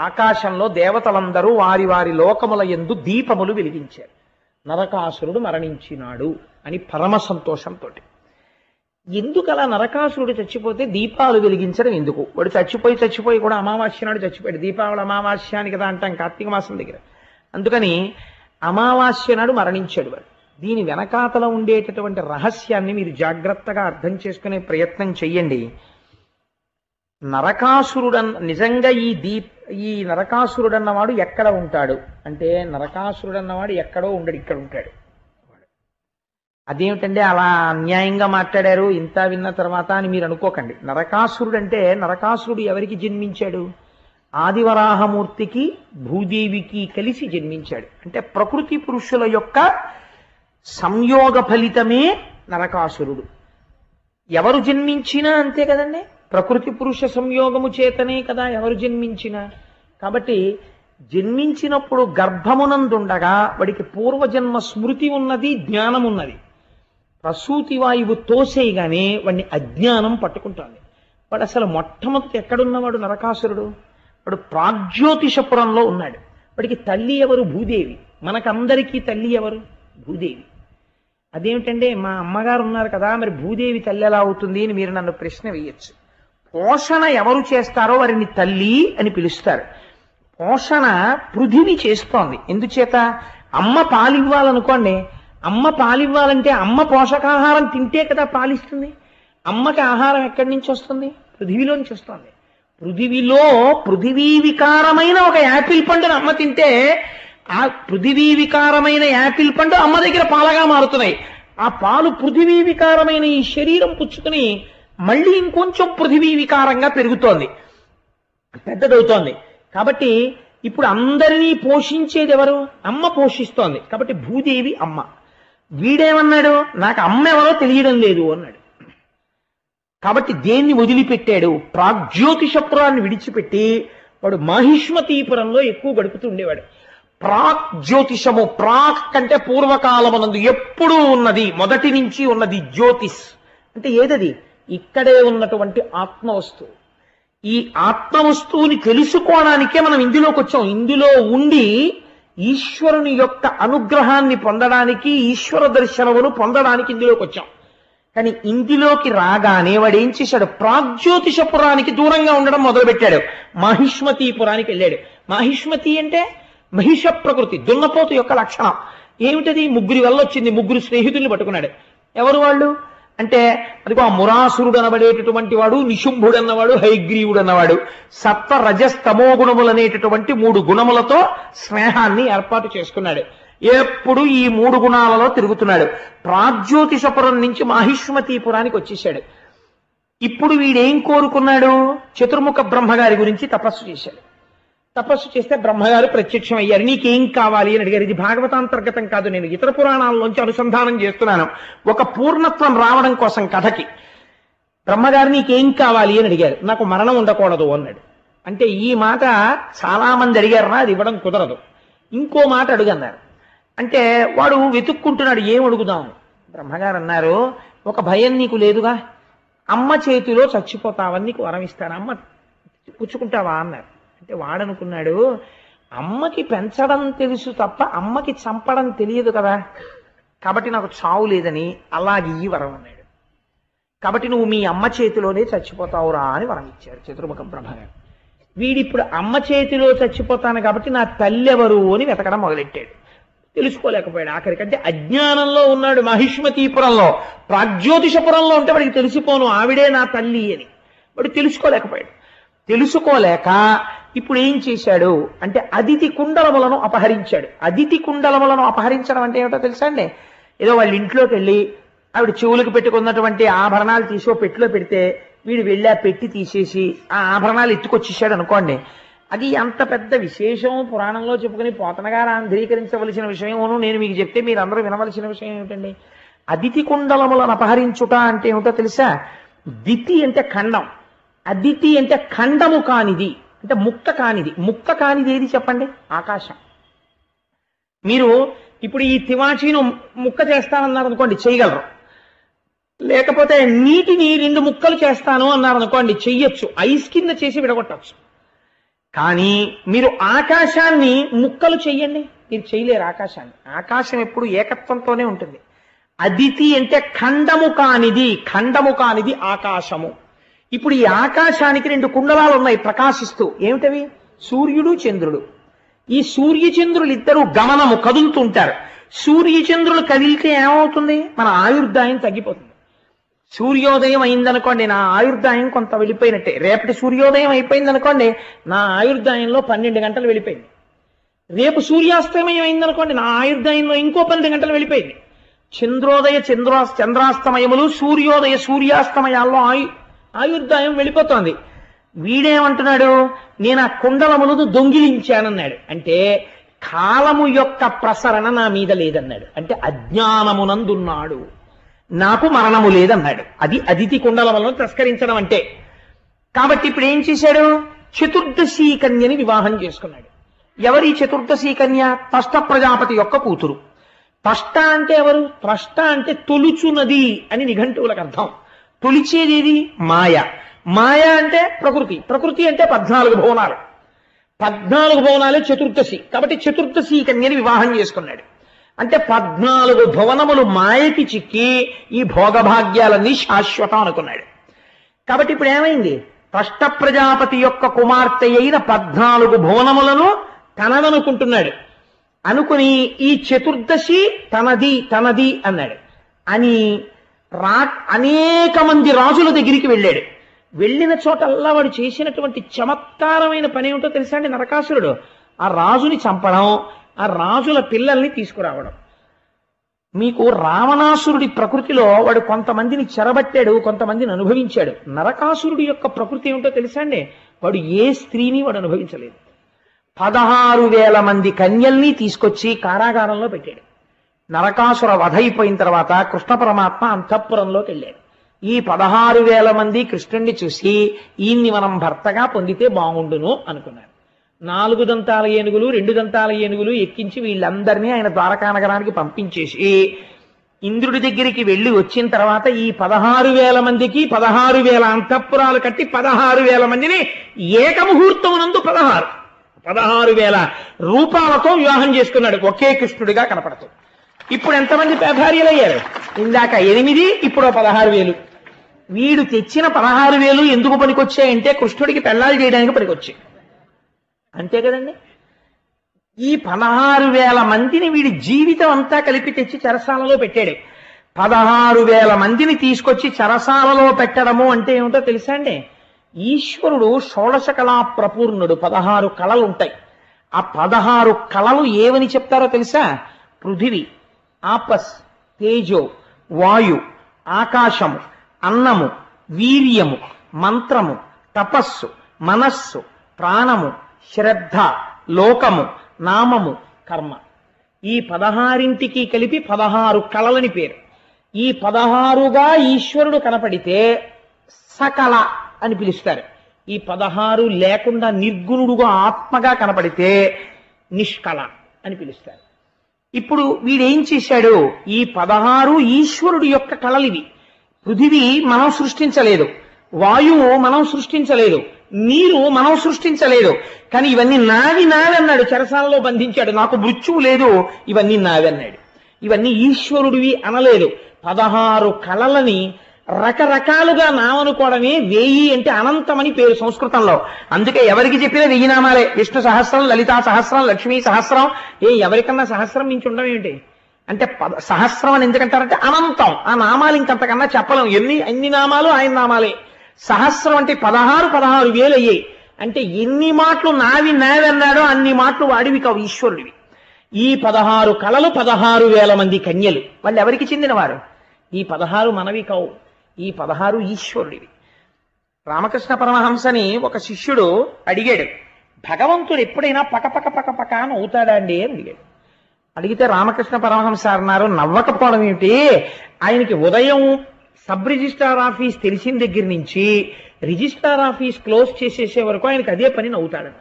ఆకాశంలో దేవతలందరూ వారి వారి లోకముల యందు దీపములు వెలిగించారు. నరకాసురుడు మరణించినాడు అని పరమ సంతోషంతో. ఎందుకు అలా నరకాసురుడు చచ్చిపోతే దీపాలు వెలిగించడం ఎందుకు? వాడు చచ్చిపోయి కూడా అమావాస్య నాడు చచ్చిపోయాడు. దీపావళి అమావాస్య అని కదా అంటాం కార్తీక మాసం దగ్గర. అందుకని అమావాస్య నాడు మరణించాడు వాడు. దీని వెనకాతల ఉండేటటువంటి రహస్యాన్ని మీరు జాగ్రత్తగా అర్థం చేసుకునే ప్రయత్నం చెయ్యండి. నిజంగా ఈ నరకాసురుడు అన్నవాడు ఎక్కడ ఉంటాడు అంటే, నరకాసురుడు అన్నవాడు ఎక్కడో ఉండడు, ఇక్కడ ఉంటాడు. అదేమిటంటే అలా అన్యాయంగా మాట్లాడారు ఇంత విన్న తర్వాత అని మీరు అనుకోకండి. నరకాసురుడు అంటే, నరకాసురుడు ఎవరికి జన్మించాడు? ఆదివరాహమూర్తికి భూదేవికి కలిసి జన్మించాడు. అంటే ప్రకృతి పురుషుల యొక్క సంయోగ ఫలితమే నరకాసురుడు. ఎవరు జన్మించినా అంతే కదండి, ప్రకృతి పురుష సంయోగము చేతనే కదా ఎవరు జన్మించినా. కాబట్టి జన్మించినప్పుడు గర్భమునందుండగా వాడికి పూర్వజన్మ స్మృతి ఉన్నది, జ్ఞానం ఉన్నది. ప్రసూతి వాయువు తోసేయగానే వాడిని అజ్ఞానం పట్టుకుంటుంది. వాడు అసలు మొట్టమొదటి ఎక్కడున్నవాడు నరకాసురుడు? వాడు ప్రాగ్జ్యోతిషపురంలో ఉన్నాడు. వాడికి తల్లి ఎవరు? భూదేవి. మనకందరికీ తల్లి ఎవరు? భూదేవి. అదేమిటంటే, మా అమ్మగారు ఉన్నారు కదా, మరి భూదేవి తల్లి ఎలా అవుతుంది అని మీరు నన్ను ప్రశ్న వేయచ్చు. పోషణ ఎవరు చేస్తారో వారిని తల్లి అని పిలుస్తారు. పోషణ పృథివీ చేస్తోంది. ఎందుచేత? అమ్మ పాలివ్వాలనుకోండి, అమ్మ పాలివ్వాలంటే అమ్మ పోషకాహారం తింటే కదా పాలిస్తుంది. అమ్మకి ఆహారం ఎక్కడి నుంచి వస్తుంది? పృథివీలోంచి వస్తుంది. పృథివీ వికారమైన ఒక యాపిల్ పండును అమ్మ తింటే ఆ పృథివీ వికారమైన యాపిల్ పండు అమ్మ దగ్గర పాలగా మారుతున్నాయి. ఆ పాలు పృథివీ వికారమైన ఈ శరీరం పుచ్చుకుని మళ్ళీ ఇంకొంచెం పృథివీ వికారంగా పెరుగుతోంది, పెద్దదవుతోంది. కాబట్టి ఇప్పుడు అందరినీ పోషించేది ఎవరు? అమ్మ పోషిస్తోంది. కాబట్టి భూదేవి అమ్మ. వీడేమన్నాడు? నాకు అమ్మ ఎవరో తెలియడం లేదు అన్నాడు. కాబట్టి దేన్ని వదిలిపెట్టాడు? ప్రాగ్జ్యోతిషపురాన్ని విడిచిపెట్టి వాడు మాహిష్మతీపురంలో ఎక్కువ గడుపుతూ ఉండేవాడు. ప్రాగ్జ్యోతిషము, ప్రాక్ అంటే పూర్వకాలమునందు ఎప్పుడూ ఉన్నది, మొదటి నుంచి ఉన్నది. జ్యోతిష్ అంటే ఏదది? ఇక్కడే ఉన్నటువంటి ఆత్మవస్తువు. ఈ ఆత్మవస్తువుని తెలుసుకోవడానికే మనం ఇందులోకి వచ్చాం. ఇందులో ఉండి ఈశ్వరుని యొక్క అనుగ్రహాన్ని పొందడానికి, ఈశ్వర దర్శనమును పొందడానికి ఇందులోకి వచ్చాం. కానీ ఇందులోకి రాగానే వాడు ఏం చేశాడు? ప్రాగ్జ్యోతిషపురానికి దూరంగా ఉండడం మొదలుపెట్టాడు. మాహిష్మతీపురానికి వెళ్ళాడు. మాహిష్మతి అంటే మహిష ప్రకృతి, దున్నపోతు యొక్క లక్షణం. ఏమిటది? ముగ్గురి వల్ల వచ్చింది. ముగ్గురు స్నేహితుల్ని పట్టుకున్నాడు. ఎవరు వాళ్ళు అంటే అదిగో ఆ మురాసురుడు అనబడేటటువంటి వాడు, నిశుంభుడు అన్నవాడు, హైగ్రీవుడు అన్నవాడు, సత్వ రజస్తమో గుణములు అనేటటువంటి 3 గుణములతో స్నేహాన్ని ఏర్పాటు చేసుకున్నాడు. ఎప్పుడు ఈ 3 గుణాలలో తిరుగుతున్నాడు. ప్రాగ్జ్యోతిషపురం నుంచి మాహిష్మతీపురానికి వచ్చేసాడు. ఇప్పుడు వీడేం కోరుకున్నాడు? చతుర్ముఖ బ్రహ్మగారి గురించి తపస్సు చేశాడు. తపస్సు చేస్తే బ్రహ్మగారు ప్రత్యక్షం అయ్యారు. నీకేం కావాలి అని అడిగారు. ఇది భాగవతాంతర్గతం కాదు, నేను ఇతర పురాణాల్లోంచి అనుసంధానం చేస్తున్నాను. ఒక పూర్ణత్వం రావడం కోసం కథకి. బ్రహ్మగారు నీకేం కావాలి అని అడిగారు. నాకు మరణం ఉండకూడదు అన్నాడు. అంటే ఈ మాట చాలా మంది అడిగారన్నా, అది ఇవ్వడం కుదరదు. ఇంకో మాట అడుగన్నారు. అంటే వాడు వెతుక్కుంటున్నాడు, ఏం అడుగుదాం. బ్రహ్మగారు అన్నారు, ఒక భయం నీకు లేదుగా, అమ్మ చేతిలో చచ్చిపోతావని నీకు వరం ఇస్తాను, అమ్మ పుచ్చుకుంటావా అన్నారు. అంటే వాడనుకున్నాడు, అమ్మకి పెంచడం తెలుసు తప్ప అమ్మకి చంపడం తెలియదు కదా, కాబట్టి నాకు చావు లేదని అలాగే ఈ వరం అన్నాడు. కాబట్టి నువ్వు మీ అమ్మ చేతిలోనే చచ్చిపోతావురా అని వరం ఇచ్చారు చతుర్ముఖ బ్రహ్మగారు. వీడిప్పుడు అమ్మ చేతిలో చచ్చిపోతాను కాబట్టి నా తల్లి ఎవరు అని వెతకడం మొదలెట్టాడు. తెలుసుకోలేకపోయాడు. ఆఖరికంటే అజ్ఞానంలో ఉన్నాడు. మహిష్మతీపురంలో, ప్రాగ్జ్యోతిషపురంలో ఉంటే వాడికి తెలిసిపోను ఆవిడే నా తల్లి అని. వాడు తెలుసుకోలేకపోయాడు. తెలుసుకోలేక ఇప్పుడు ఏం చేశాడు అంటే అదితి కుండలములను అపహరించాడు. అదితి కుండలములను అపహరించడం అంటే ఏమిటో తెలుసా అండి? ఏదో వాళ్ళ ఇంట్లోకి వెళ్ళి ఆవిడ చెవులకు పెట్టుకున్నటువంటి ఆభరణాలు తీసి పెట్టిలో పెడితే వీడు వెళ్ళి ఆ పెట్టి తీసేసి ఆ ఆభరణాలు ఎత్తుకొచ్చేసాడు అనుకోండి. అది అంత పెద్ద విశేషం పురాణంలో చెప్పుకుని పోతనగారు ఆంధ్రీకరించవలసిన విషయమును నేను మీకు చెప్తే మీరు అందరూ వినవలసిన విషయం ఏమిటండి? అదితి కుండలములను అపహరించుట అంటే ఏమిటో తెలుసా? దితి అంటే ఖండం, అదితి అంటే ఖండము కానిది, అంటే ముక్క కానిది. ముక్క కానిది ఏది చెప్పండి? ఆకాశం. మీరు ఇప్పుడు ఈ తివాచీను ముక్క చేస్తానన్నారు అనుకోండి, చేయగలరు. లేకపోతే నీటిని 2 ముక్కలు చేస్తాను అన్నారు అనుకోండి, చెయ్యొచ్చు. ఐస్ కింద చేసి విడగొట్టచ్చు. కానీ మీరు ఆకాశాన్ని ముక్కలు చెయ్యండి, మీరు చేయలేరు ఆకాశాన్ని. ఆకాశం ఎప్పుడు ఏకత్వంతోనే ఉంటుంది. అదితి అంటే ఖండము కానిది, ఖండము కానిది ఆకాశము. ఇప్పుడు ఈ ఆకాశానికి 2 కుండలాలు ఉన్నాయి ప్రకాశిస్తూ. ఏమిటవి? సూర్యుడు, చంద్రుడు. ఈ సూర్యచంద్రులు ఇద్దరు గమనము, కదులుతుంటారు. సూర్యచంద్రులు కదిలితే ఏమవుతుంది? మన ఆయుర్దాయం తగ్గిపోతుంది. సూర్యోదయం అయిందనుకోండి, నా ఆయుర్దాయం కొంత వెళ్ళిపోయినట్టే. రేపటి సూర్యోదయం అయిపోయిందనుకోండి, నా ఆయుర్దాయంలో 12 గంటలు వెళ్ళిపోయింది. రేపు సూర్యాస్తమయం అయిందనుకోండి, నా ఆయుర్దాయంలో ఇంకో 12 గంటలు వెళ్ళిపోయింది. చంద్రోదయ చంద్రాస్తమయములు, సూర్యోదయ సూర్యాస్తమయాల్లో ఆయుర్దాయం వెళ్ళిపోతోంది. వీడేమంటున్నాడు? నేను ఆ కుండలములను దొంగిలించానన్నాడు. అంటే కాలము యొక్క ప్రసరణ నా మీద లేదన్నాడు. అంటే అజ్ఞానమునందున్నాడు, నాకు మరణము లేదన్నాడు. అది అదితి కుండలములను తస్కరించడం అంటే. కాబట్టి ఇప్పుడు ఏం చేశాడు? చతుర్దశీ కన్యని వివాహం చేసుకున్నాడు. ఎవరి చతుర్దశీ కన్య? త్వష్ట ప్రజాపతి యొక్క కూతురు. త్వష్ట అంటే ఎవరు? త్వష్ట అంటే తొలుచున్నది అని నిఘంటువులకు అర్థం. తొలిచేది మాయ. మాయ అంటే ప్రకృతి. ప్రకృతి అంటే 14 భువనాలు. 14 భువనాలే చతుర్దశి. కాబట్టి చతుర్దశీ కన్యని వివాహం చేసుకున్నాడు. అంటే 14 భువనములు మాయకి చిక్కి ఈ భోగభాగ్యాలన్నీ శాశ్వతం అనుకున్నాడు. కాబట్టి ఇప్పుడు ఏమైంది? త్వష్ట ప్రజాపతి యొక్క కుమార్తె అయిన 14 భువనములను తనదనుకుంటున్నాడు. అనుకుని ఈ చతుర్దశి తనది తనది అన్నాడు. అని అనేక మంది రాజుల దగ్గరికి వెళ్ళాడు. వెళ్ళిన చోటల్లా వాడు చేసినటువంటి చమత్కారమైన పని ఏమిటో తెలుసా అండి? నరకాసురుడు ఆ రాజుని చంపడం, ఆ రాజుల పిల్లల్ని తీసుకురావడం. మీకు రావణాసురుడి ప్రకృతిలో వాడు కొంతమందిని చెరబట్టాడు, కొంతమందిని అనుభవించాడు. నరకాసురుడి యొక్క ప్రకృతి ఏమిటో తెలుసా అండి? వాడు ఏ స్త్రీని వాడు అనుభవించలేదు. 16,000 మంది కన్యల్ని తీసుకొచ్చి కారాగారంలో పెట్టాడు. నరకాసుర వధ అయిపోయిన తర్వాత కృష్ణ పరమాత్మ అంతఃపురంలోకి వెళ్ళాడు. ఈ 16,000 మంది కృష్ణుణ్ణి చూసి ఈయన్ని మనం భర్తగా పొందితే బాగుండును అనుకున్నారు. 4 దంతాల ఏనుగులు, 2 దంతాల ఏనుగులు ఎక్కించి వీళ్ళందరినీ ఆయన ద్వారకా నగరానికి పంపించేసి ఇంద్రుడి దగ్గరికి వెళ్ళి వచ్చిన తర్వాత ఈ 16,000 మందికి 16,000 అంతఃపురాలు కట్టి 16,000 మందిని ఏకముహూర్తమునందు 16,000 రూపాలతో వివాహం చేసుకున్నాడు, ఒకే కృష్ణుడిగా కనపడుతూ. ఇప్పుడు ఎంతమంది భార్యలయ్యారు? ఇందాక 8, ఇప్పుడు 16,000. వీడు తెచ్చిన 16,000 ఎందుకు పనికొచ్చాయంటే కృష్ణుడికి పెళ్లాలు చేయడానికి పనికొచ్చాయి. అంతే కదండి. ఈ 16,000 మందిని వీడి జీవితం అంతా కలిపి తెచ్చి చెరసాలలో పెట్టాడు. 16,000 మందిని తీసుకొచ్చి చెరసాలలో పెట్టడము అంటే ఏమిటో తెలుసా అండి? ఈశ్వరుడు షోడశ కళా ప్రపూర్ణుడు. 16 కళలు ఉంటాయి. ఆ 16 కళలు ఏవని చెప్తారో తెలుసా? పృథివి, ఆపస్, తేజో, వాయు, ఆకాశము, అన్నము, వీర్యము, మంత్రము, తపస్సు, మనస్సు, ప్రాణము, శ్రద్ధ, లోకము, నామము, కర్మ. ఈ 16ంటికి కలిపి 16 కళలని పేరు. ఈ 16గా ఈశ్వరుడు కనపడితే సకల అని పిలుస్తారు. ఈ 16 లేకుండా నిర్గుణుడుగా ఆత్మగా కనపడితే నిష్కళ అని పిలుస్తారు. ఇప్పుడు వీడేం చేశాడు? ఈ 16 ఈశ్వరుడు యొక్క కళలివి. పృథివీ మనం సృష్టించలేదు, వాయువు మనం సృష్టించలేదు, నీరు మనం సృష్టించలేదు. కానీ ఇవన్నీ నావి అన్నాడు. చెరసాలలో బంధించాడు. నాకు మృత్యువు లేదు, ఇవన్నీ నావి అన్నాడు. ఇవన్నీ ఈశ్వరుడివి అనలేదు. 16 కళలని రకరకాలుగా నామనుకోవడమే. 1000 అంటే అనంతమని పేరు సంస్కృతంలో. అందుకే ఎవరికి చెప్పినా 1000 నామాలే. విష్ణు సహస్రం, లలితా సహస్రం, లక్ష్మీ సహస్రం. ఎవరికన్నా సహస్రం మించి ఉండడం ఏంటి అంటే సహస్రం అని ఎందుకంటారంటే అనంతం. ఆ నామాలు ఇంకంతకన్నా చెప్పలేం. ఎన్ని నామాలు ఆయన నామాలే. సహస్రం అంటే 16,000 అయ్యాయి. అంటే ఎన్ని మాటలు నావి అన్నాడో అన్ని మాటలు వాడివి కావు, ఈశ్వరుడివి. ఈ 16 కళలు 16,000 మంది కన్యలు. వాళ్ళు ఎవరికి చెందినవారు? ఈ 16 మనవి కావు, ఈ 16 ఈశ్వరుడివి. రామకృష్ణ పరమహంసని ఒక శిష్యుడు అడిగాడు, భగవంతుడు ఎప్పుడైనా పక అని అవుతాడా అండి అని అడిగాడు. అడిగితే రామకృష్ణ పరమహంస అన్నారు, నవ్వకపోవడం ఏమిటి? ఆయనకి ఉదయం సబ్ రిజిస్ట్రార్ ఆఫీస్ తెలిసిన దగ్గర నుంచి రిజిస్ట్రార్ ఆఫీస్ క్లోజ్ చేసేసే వరకు ఆయనకి అదే పని నవ్వుతాడట.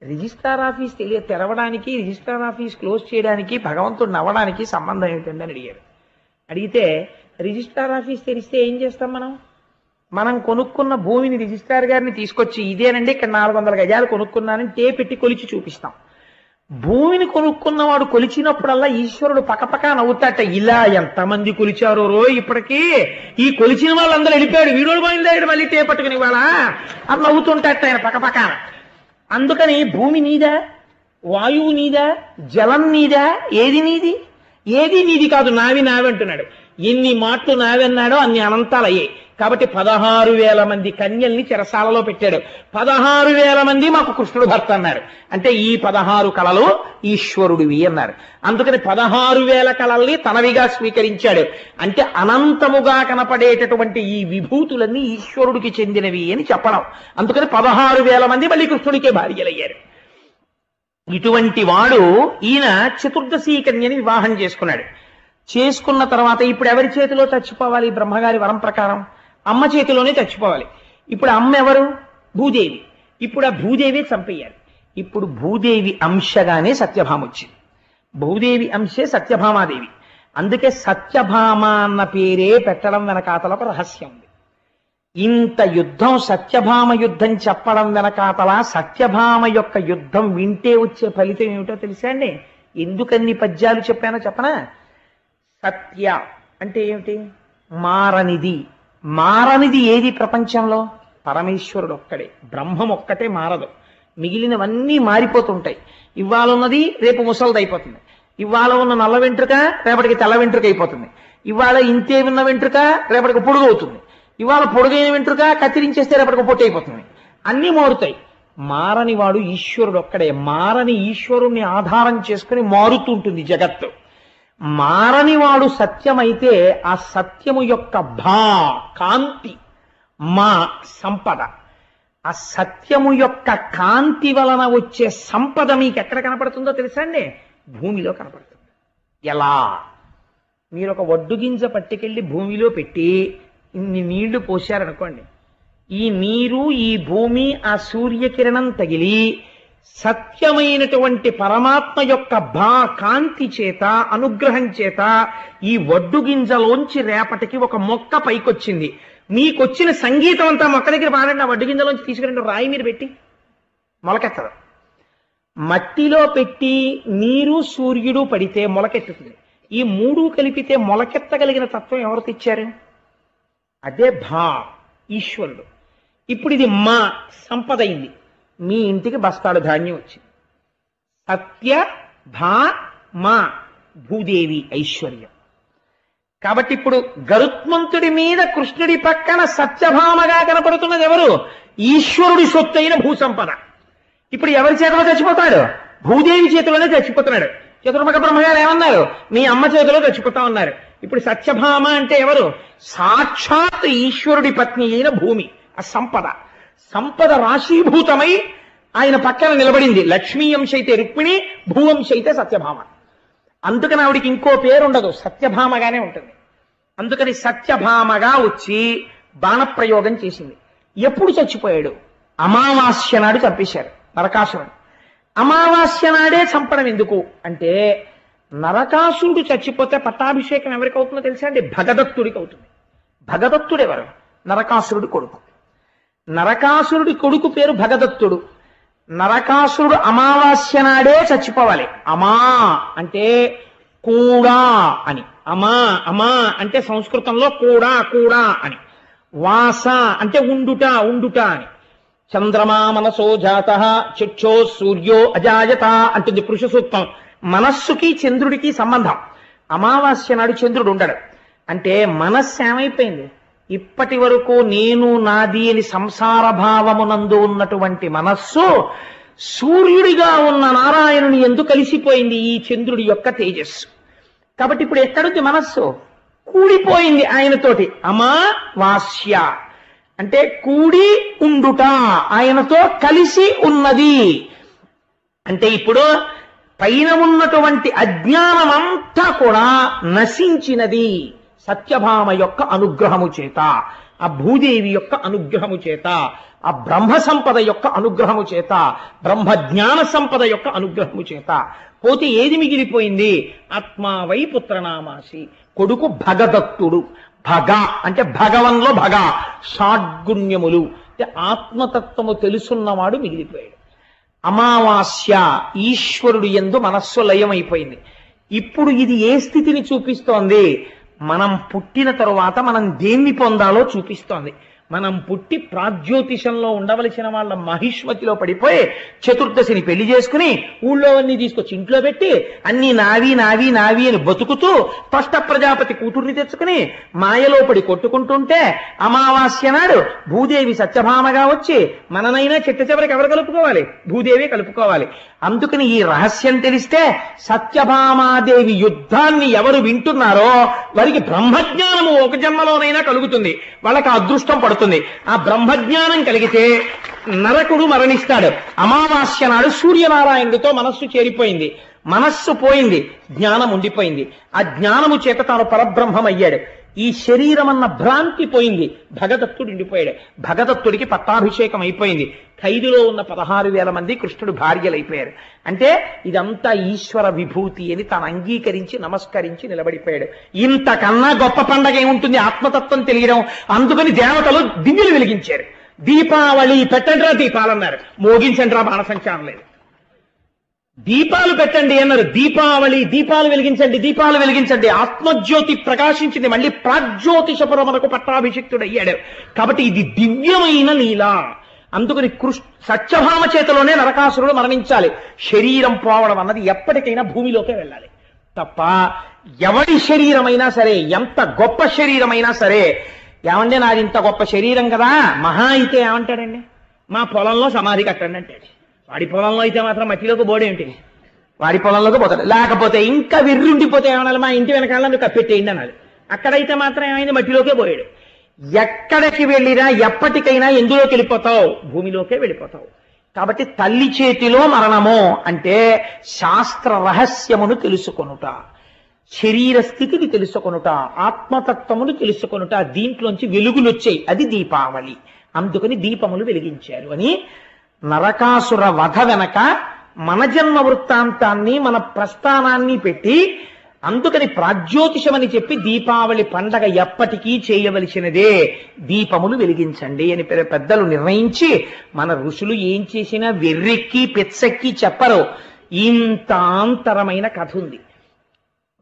రిజిస్ట్రార్ ఆఫీస్ తెరవడానికి, రిజిస్ట్రార్ ఆఫీస్ క్లోజ్ చేయడానికి భగవంతుడు నవ్వడానికి సంబంధం ఏమిటండి అని అడిగారు. అడిగితే రిజిస్ట్రార్ ఆఫీస్ తెరిస్తే ఏం చేస్తాం? మనం కొనుక్కున్న భూమిని రిజిస్ట్రార్ గారిని తీసుకొచ్చి ఇదేనండి ఇక్కడ 400 గజాలు కొనుక్కున్నానని పెట్టి కొలిచి చూపిస్తాం. భూమిని కొనుక్కున్నవాడు కొలిచినప్పుడల్లా ఈశ్వరుడు పకపక నవ్వుతాట. ఇలా ఎంతమంది కొలిచారో ఇప్పటికీ, ఈ కొలిచిన వాళ్ళందరూ వెళ్ళిపోయాడు, వీడోడు బయలుదేరాడు మళ్ళీ పట్టుకుని వాళ్ళ అని నవ్వుతుంటాట ఆయన పకపక. అందుకని భూమి నీదా, వాయువు నీదా, జలం నీదా? ఏది నీది? ఏది నీది కాదు, నావి అంటున్నాడు. ఎన్ని మాటలు నావన్నాడో అన్ని అనంతాలు అయ్యాయి. కాబట్టి 16,000 మంది కన్యల్ని చెరసాలలో పెట్టాడు. 16,000 మంది మాకు కృష్ణుడు భర్త అన్నారు. అంటే ఈ 16 కళలు ఈశ్వరుడివి అన్నారు. అందుకని 16,000 కళల్ని తనవిగా స్వీకరించాడు. అంటే అనంతముగా కనపడేటటువంటి ఈ విభూతులన్నీ ఈశ్వరుడికి చెందినవి అని చెప్పడం. అందుకని 16,000 మంది మళ్ళీ కృష్ణుడికే భార్యలయ్యారు. ఇటువంటి వాడు ఈయన చతుర్దశీ కన్యని వివాహం చేసుకున్నాడు. చేసుకున్న తర్వాత ఇప్పుడు ఎవరి చేతిలో చచ్చిపోవాలి? బ్రహ్మగారి వరం ప్రకారం అమ్మ చేతిలోనే చచ్చిపోవాలి. ఇప్పుడు అమ్మ ఎవరు? భూదేవి. ఇప్పుడు ఆ భూదేవి చంపేయాలి. ఇప్పుడు భూదేవి అంశగానే సత్యభామ వచ్చింది. భూదేవి అంశే సత్యభామాదేవి. అందుకే సత్యభామ అన్న పేరే పెట్టడం వెనకాతల ఒక రహస్యం ఉంది. ఇంత యుద్ధం, సత్యభామ యుద్ధం చెప్పడం వెనకాతల సత్యభామ యొక్క యుద్ధం వింటే వచ్చే ఫలితం ఏమిటో తెలుసా అండి? ఎందుకన్ని పద్యాలు చెప్పానో చెప్పనా? సత్య అంటే ఏమిటి? మారనిది. మారనిది ఏది ప్రపంచంలో? పరమేశ్వరుడు ఒక్కడే, బ్రహ్మం ఒక్కటే మారదు. మిగిలినవన్నీ మారిపోతుంటాయి. ఇవాళ ఉన్నది రేపు ముసలిదైపోతుంది. ఇవాళ ఉన్న నల్ల వెంట్రుక రేపటికి తెల్ల వెంట్రుక అయిపోతుంది. ఇవాళ ఇంతే ఉన్న వెంట్రుక రేపటికి పొడుగు అవుతుంది. ఇవాళ పొడుగైన వెంట్రుక కత్తిరించేస్తే రేపటికి పొట్టు అయిపోతుంది. అన్నీ మారుతాయి. మారని వాడు ఈశ్వరుడు ఒక్కడే. మారని ఈశ్వరుణ్ణి ఆధారం చేసుకుని మారుతుంటుంది జగత్తు. మారని వాడు సత్యమైతే ఆ సత్యము యొక్క కాంతి, మా సంపద. ఆ సత్యము యొక్క కాంతి వలన వచ్చే సంపద మీకు ఎక్కడ కనపడుతుందో తెలుసా అండి? భూమిలో కనపడుతుంది. ఎలా? మీరు ఒక వడ్డు గింజ పట్టుకెళ్ళి భూమిలో పెట్టి ఇన్ని నీళ్లు పోశారనుకోండి, ఈ నీరు, ఈ భూమి, ఆ సూర్యకిరణం తగిలి సత్యమైనటువంటి పరమాత్మ యొక్క కాంతి చేత, అనుగ్రహం చేత ఈ వడ్డు గింజలోంచి రేపటికి ఒక మొక్క పైకొచ్చింది. మీకొచ్చిన సంగీతం అంతా మొక్క దగ్గర పాడండి. ఆ వడ్డు గింజలోంచి తీసుకురండి, రాయి మీరు పెట్టి మొలకెత్తదు. మట్టిలో పెట్టి నీరు, సూర్యుడు పడితే మొలకెత్తుతుంది. ఈ మూడు కలిపితే మొలకెత్తగలిగిన తత్వం ఎవరు తెచ్చారు? అదే ఈశ్వరుడు. ఇప్పుడు ఇది మా సంపద అయింది. మీ ఇంటికి బస్తాడు ధాన్యం వచ్చింది. సత్య భా మా భూదేవి ఐశ్వర్యం. కాబట్టి ఇప్పుడు గరుత్మంతుడి మీద కృష్ణుడి పక్కన సత్యభామగా కనపడుతున్నది ఎవరు? ఈశ్వరుడి సొత్తు అయిన భూసంపద. ఇప్పుడు ఎవరి చేతిలో చచ్చిపోతాడు? భూదేవి చేతిలోనే చచ్చిపోతున్నాడు. చతుర్ముఖ బ్రహ్మగారు ఏమన్నారు? మీ అమ్మ చేతిలో చచ్చిపోతా ఉన్నారు. ఇప్పుడు సత్యభామ అంటే ఎవరు? సాక్షాత్ ఈశ్వరుడి పత్ని అయిన భూమి. ఆ సంపద, సంపద రాశీభూతమై ఆయన పక్కన నిలబడింది. లక్ష్మీ అంశ అయితే రుక్మిణి, భూవంశ అయితే సత్యభామ. అందుకని ఆవిడికి ఇంకో పేరు ఉండదు, సత్యభామగానే ఉంటుంది. అందుకని సత్యభామగా వచ్చి బాణప్రయోగం చేసింది. ఎప్పుడు చచ్చిపోయాడు? అమావాస్య నాడు చంపేశారు నరకాసురుడు. అమావాస్య నాడే చంపడం ఎందుకు అంటే, నరకాసురుడు చచ్చిపోతే పట్టాభిషేకం ఎవరికి అవుతుందో తెలుసా అండి? భగదత్తుడికి అవుతుంది. భగదత్తుడు ఎవరు? నరకాసురుడి కొడుకు. నరకాసురుడి కొడుకు పేరు భగదత్తుడు. నరకాసురుడు అమావాస్య నాడే చచ్చిపోవాలి. అమా అంటే కూడా అని. అమా అమా అంటే సంస్కృతంలో కూడా కూడా అని. వాస అంటే ఉండుట ఉండుట అని. చంద్రమా మనసో జాత చక్షో సూర్యో అజాయత అంటుంది పురుష సూక్తం. మనస్సుకి చంద్రుడికి సంబంధం. అమావాస్య నాడు చంద్రుడు ఉండడు. అంటే మనస్సు ఏమైపోయింది? ఇప్పటి వరకు నేను నాది అని సంసార భావమునందు ఉన్నటువంటి మనస్సు సూర్యుడిగా ఉన్న నారాయణుని ఎందుకు కలిసిపోయింది? ఈ చంద్రుడి యొక్క తేజస్సు. కాబట్టి ఇప్పుడు ఎక్కడుంది మనస్సు? కూడిపోయింది ఆయనతోటి. అమావాస్య అంటే కూడి ఉండుట, ఆయనతో కలిసి ఉన్నది. అంటే ఇప్పుడు పైన ఉన్నటువంటి అజ్ఞానమంతా కూడా నశించినది సత్యభామ యొక్క అనుగ్రహము చేత, ఆ భూదేవి యొక్క అనుగ్రహము చేత, ఆ బ్రహ్మ సంపద యొక్క అనుగ్రహము చేత, బ్రహ్మ జ్ఞాన సంపద యొక్క అనుగ్రహము చేత. పోతే ఏది మిగిలిపోయింది? ఆత్మావై పుత్రనామాసి, కొడుకు భగదత్తుడు. భగ అంటే భగవన్లో భగ, షాడ్గుణ్యములు అంటే ఆత్మతత్వము తెలుసున్నవాడు మిగిలిపోయాడు. అమావాస్య ఈశ్వరుడు యందు మనస్సు లయమైపోయింది. ఇప్పుడు ఇది ఏ స్థితిని చూపిస్తోంది? మనం పుట్టిన తరువాత మనం దేన్ని పొందాలో చూపిస్తోంది. మనం పుట్టి ప్రాజ్యోతిషంలో ఉండవలసిన వాళ్ళ మహిష్మతిలో పడిపోయి చతుర్దశిని పెళ్లి చేసుకుని ఊళ్ళో అన్ని తీసుకొచ్చి ఇంట్లో పెట్టి అన్ని నావి నావి నావి అని బతుకుతూ పష్ట ప్రజాపతి కూతుర్ని తెచ్చుకుని మాయలో పడి కొట్టుకుంటుంటే అమావాస్య నాడు భూదేవి సత్యభామగా వచ్చి మననైనా చిట్ట చివరికి ఎవరు కలుపుకోవాలి? భూదేవి కలుపుకోవాలి. అందుకని ఈ రహస్యం తెలిస్తే సత్యభామాదేవి యుద్ధాన్ని ఎవరు వింటున్నారో వారికి బ్రహ్మజ్ఞానము ఒక జన్మలోనైనా కలుగుతుంది. వాళ్ళకి అదృష్టం పడుతుంది. ఆ బ్రహ్మజ్ఞానం కలిగితే నరకుడు మరణిస్తాడు. అమావాస్య నాడు సూర్యనారాయణుడితో మనస్సు చేరిపోయింది. మనస్సు పోయింది, జ్ఞానం ఉండిపోయింది. ఆ జ్ఞానము చేత తాను పరబ్రహ్మం అయ్యాడు. ఈ శరీరం అన్న భ్రాంతి పోయింది. భగదత్తుడు ఉండిపోయాడు. భగదత్తుడికి పట్టాభిషేకం అయిపోయింది. ఖైదులో ఉన్న 16,000 మంది కృష్ణుడు భార్యలైపోయారు. అంటే ఇదంతా ఈశ్వర విభూతి అని తాను అంగీకరించి నమస్కరించి నిలబడిపోయాడు. ఇంతకన్నా గొప్ప పండగ ఏముంటుంది? ఆత్మతత్వం తెలియడం. అందుకని దేవతలు దివ్యలు వెలిగించారు. దీపావళి పెట్టండిరా దీపాలన్నారు, మోగించండిరా బాణసంచారం లేదు. దీపాలు పెట్టండి అన్నారు, దీపావళి దీపాలు వెలిగించండి దీపాలు వెలిగించండి. ఆత్మజ్యోతి ప్రకాశించింది. మళ్ళీ ప్రాజ్యోతిషపురమునకు పట్టాభిషిక్తుడయ్యాడు. కాబట్టి ఇది దివ్యమైన లీల. అందుకని సత్యభామ చేతిలోనే నరకాసురుడు మరణించాలి. శరీరం పోవడం అన్నది ఎప్పటికైనా భూమిలోకే వెళ్ళాలి తప్ప ఎవడి శరీరమైనా సరే, ఎంత గొప్ప శరీరమైనా సరే, ఏమంటే నాది ఇంత గొప్ప శరీరం కదా, మహా అయితే ఏమంటాడండి? మా పొలంలో సమాధి కట్టండి అంటాడు. వాడి పొలంలో అయితే మాత్రం మట్టిలోకి బోడేంటి, వాడి పొలంలోకి పోతాడు. లేకపోతే ఇంకా విర్రుండిపోతే ఏమనాలి? మా ఇంటి వెనకాల నువ్వు కప్పెట్టేయండి అనాలి. అక్కడైతే మాత్రం ఏమైంది? మట్టిలోకే పోయాడు. ఎక్కడికి వెళ్ళినా ఎప్పటికైనా ఎందులోకి వెళ్ళిపోతావు? భూమిలోకే వెళ్ళిపోతావు. కాబట్టి తల్లి చేతిలో మరణము అంటే శాస్త్ర రహస్యమును తెలుసుకొనుట, శరీర స్థితిని తెలుసుకొనుట, ఆత్మతత్వమును తెలుసుకొనుట. దీంట్లోంచి వెలుగులు వచ్చాయి. అది దీపావళి. అందుకని దీపములు వెలిగించారు అని నరకాసుర వధ వెనక మన జన్మ వృత్తాంతాన్ని మన ప్రస్థానాన్ని పెట్టి, అందుకని ప్రాజ్యోతిషమని చెప్పి దీపావళి పండగ ఎప్పటికీ చేయవలసినదే, దీపములు వెలిగించండి అని పెద్దలు నిర్ణయించి, మన ఋషులు ఏం చేసినా వెర్రెక్కి పెచ్చెక్కి చెప్పరు. ఇంత ఆంతరమైన కథ ఉంది.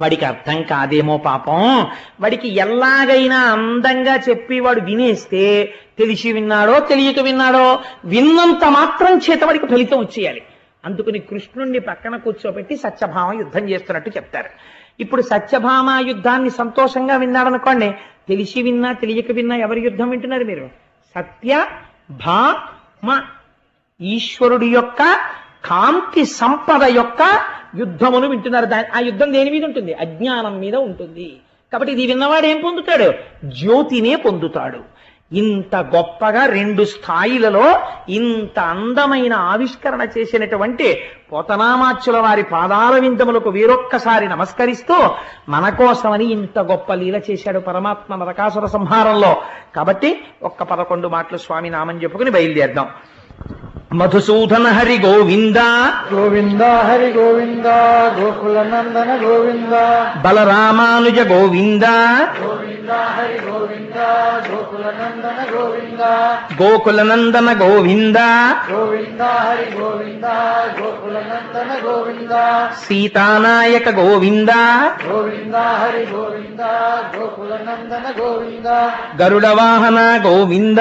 వాడికి అర్థం కాదేమో పాపం, వాడికి ఎలాగైనా అందంగా చెప్పి వాడు వినేస్తే తెలిసి విన్నాడో తెలియక విన్నాడో విన్నంత మాత్రం చేత వాడికి ఫలితం వచ్చేయాలి. అందుకని కృష్ణుణ్ణి పక్కన కూర్చోబెట్టి సత్యభామ యుద్ధం చేస్తున్నట్టు చెప్తారు. ఇప్పుడు సత్యభామ యుద్ధాన్ని సంతోషంగా విన్నాడనుకోండి, తెలిసి విన్నా తెలియక విన్నా ఎవరి యుద్ధం వింటున్నారు మీరు? సత్య భామ, ఈశ్వరుడి యొక్క కాంతి సంపద యొక్క యుద్ధమును వింటున్నారు. ఆ యుద్ధం దేని మీద ఉంటుంది? అజ్ఞానం మీద ఉంటుంది. కాబట్టి ఇది విన్నవాడు ఏం పొందుతాడు? జ్యోతినే పొందుతాడు. ఇంత గొప్పగా 2 స్థాయిలలో ఇంత అందమైన ఆవిష్కరణ చేసినటువంటి పోతనామాచ్యుల వారి పాదాల విందములకు వీరొక్కసారి నమస్కరిస్తూ మన కోసమని ఇంత గొప్ప లీల చేశాడు పరమాత్మ నరకాసుర సంహారంలో. కాబట్టి ఒక్క 11 మాటలు స్వామి నామం చెప్పుకుని బయలుదేరదాం. మధుసూదన హరి గోవింద గోవింద హరి గోవింద, గోకుల నందన గోవింద, బలరామానుజ గోవింద గోవింద హరి గోవింద, గోకుల నందన గోవింద, గోకుల నందన గోవింద, గోవింద హరి గోవింద, గోకుల నందన గోవింద, సీతానాయక గోవింద, గోవింద హరి గోవింద, గోకుల నందన గోవింద, గరుడ వాహన గోవింద,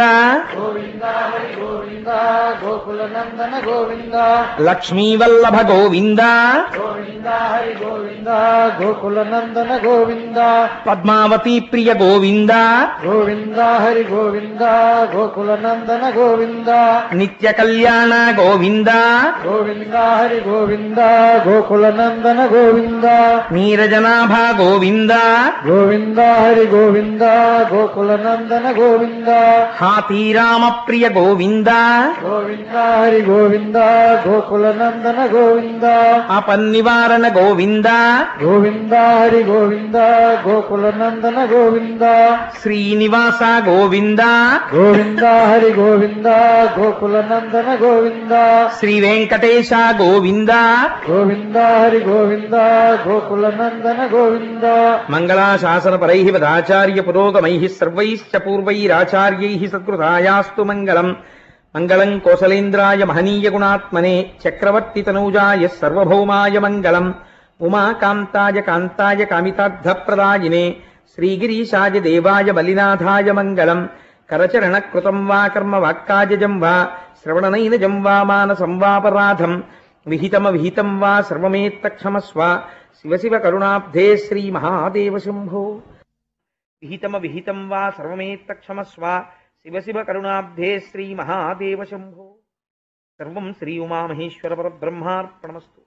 గోవింద హరి గోవింద, గోకుల నందన గోవింద, లక్ష్మీ వల్లభ గోవింద, గోవింద హరి గోవింద, గోకుల నందన గోవింద, పద్మావతి ప్రియ గోవింద, గోవింద హరి గోవింద, గోకుల నందన గోవింద, నిత్య కళ్యాణ గోవింద, గోవింద హరి గోవింద, గోకుల నందన గోవింద, నీరజనాభ గోవింద, గోవింద హరి గోవింద, గోకుల నందన గోవింద, హాతీరామ ప్రియ గోవింద, గోవింద హరి గోవింద, గోకుల నందన గోవింద, అపన్నివారణ గోవింద, గోవింద హరి గోవింద, గోకుల నందన గోవింద, శ్రీనివాస గోవింద, గోవింద హరి గోవింద, గోకుల నందన గోవింద, శ్రీ వెంకటేశ గోవింద, గోవింద హరి గోవింద, గోకుల నందన గోవింద, మంగళాశాసన పరై పదాచార్య పురోగమై సర్వైశ్చ పూర్వైరాచార్యై సత్కృతాయాస్తు మంగళం. మంగళం కోసలేంద్రాయ మహనీయ గుణాత్మనే చక్రవర్తి తనూజాయ సర్వభౌమాయ మంగళం. ఉమాకాంతాయ కాంతాయ కామితార్థప్రదాయినే శ్రీగిరీశాయ దేవాయ బలినాథాయ మంగళం. కరచరణ కృతం వా కర్మ వాక్కాజం వా శ్రవణనైనజం వా మానసం వాపరాధం విహితమవిహితం వా సర్వమేత్తక్షమస్వ. శివ శివ కరుణాబ్ధే శ్రీ మహాదేవ శంభో. విహితమవిహితం వా సర్వమేత్తక్షమస్వ. శివ శివ కరుణాబ్ధే శ్రీ మహాదేవ శంభో. సర్వం శ్రీ ఉమామహేశ్వర పరబ్రహ్మార్పణమస్తు.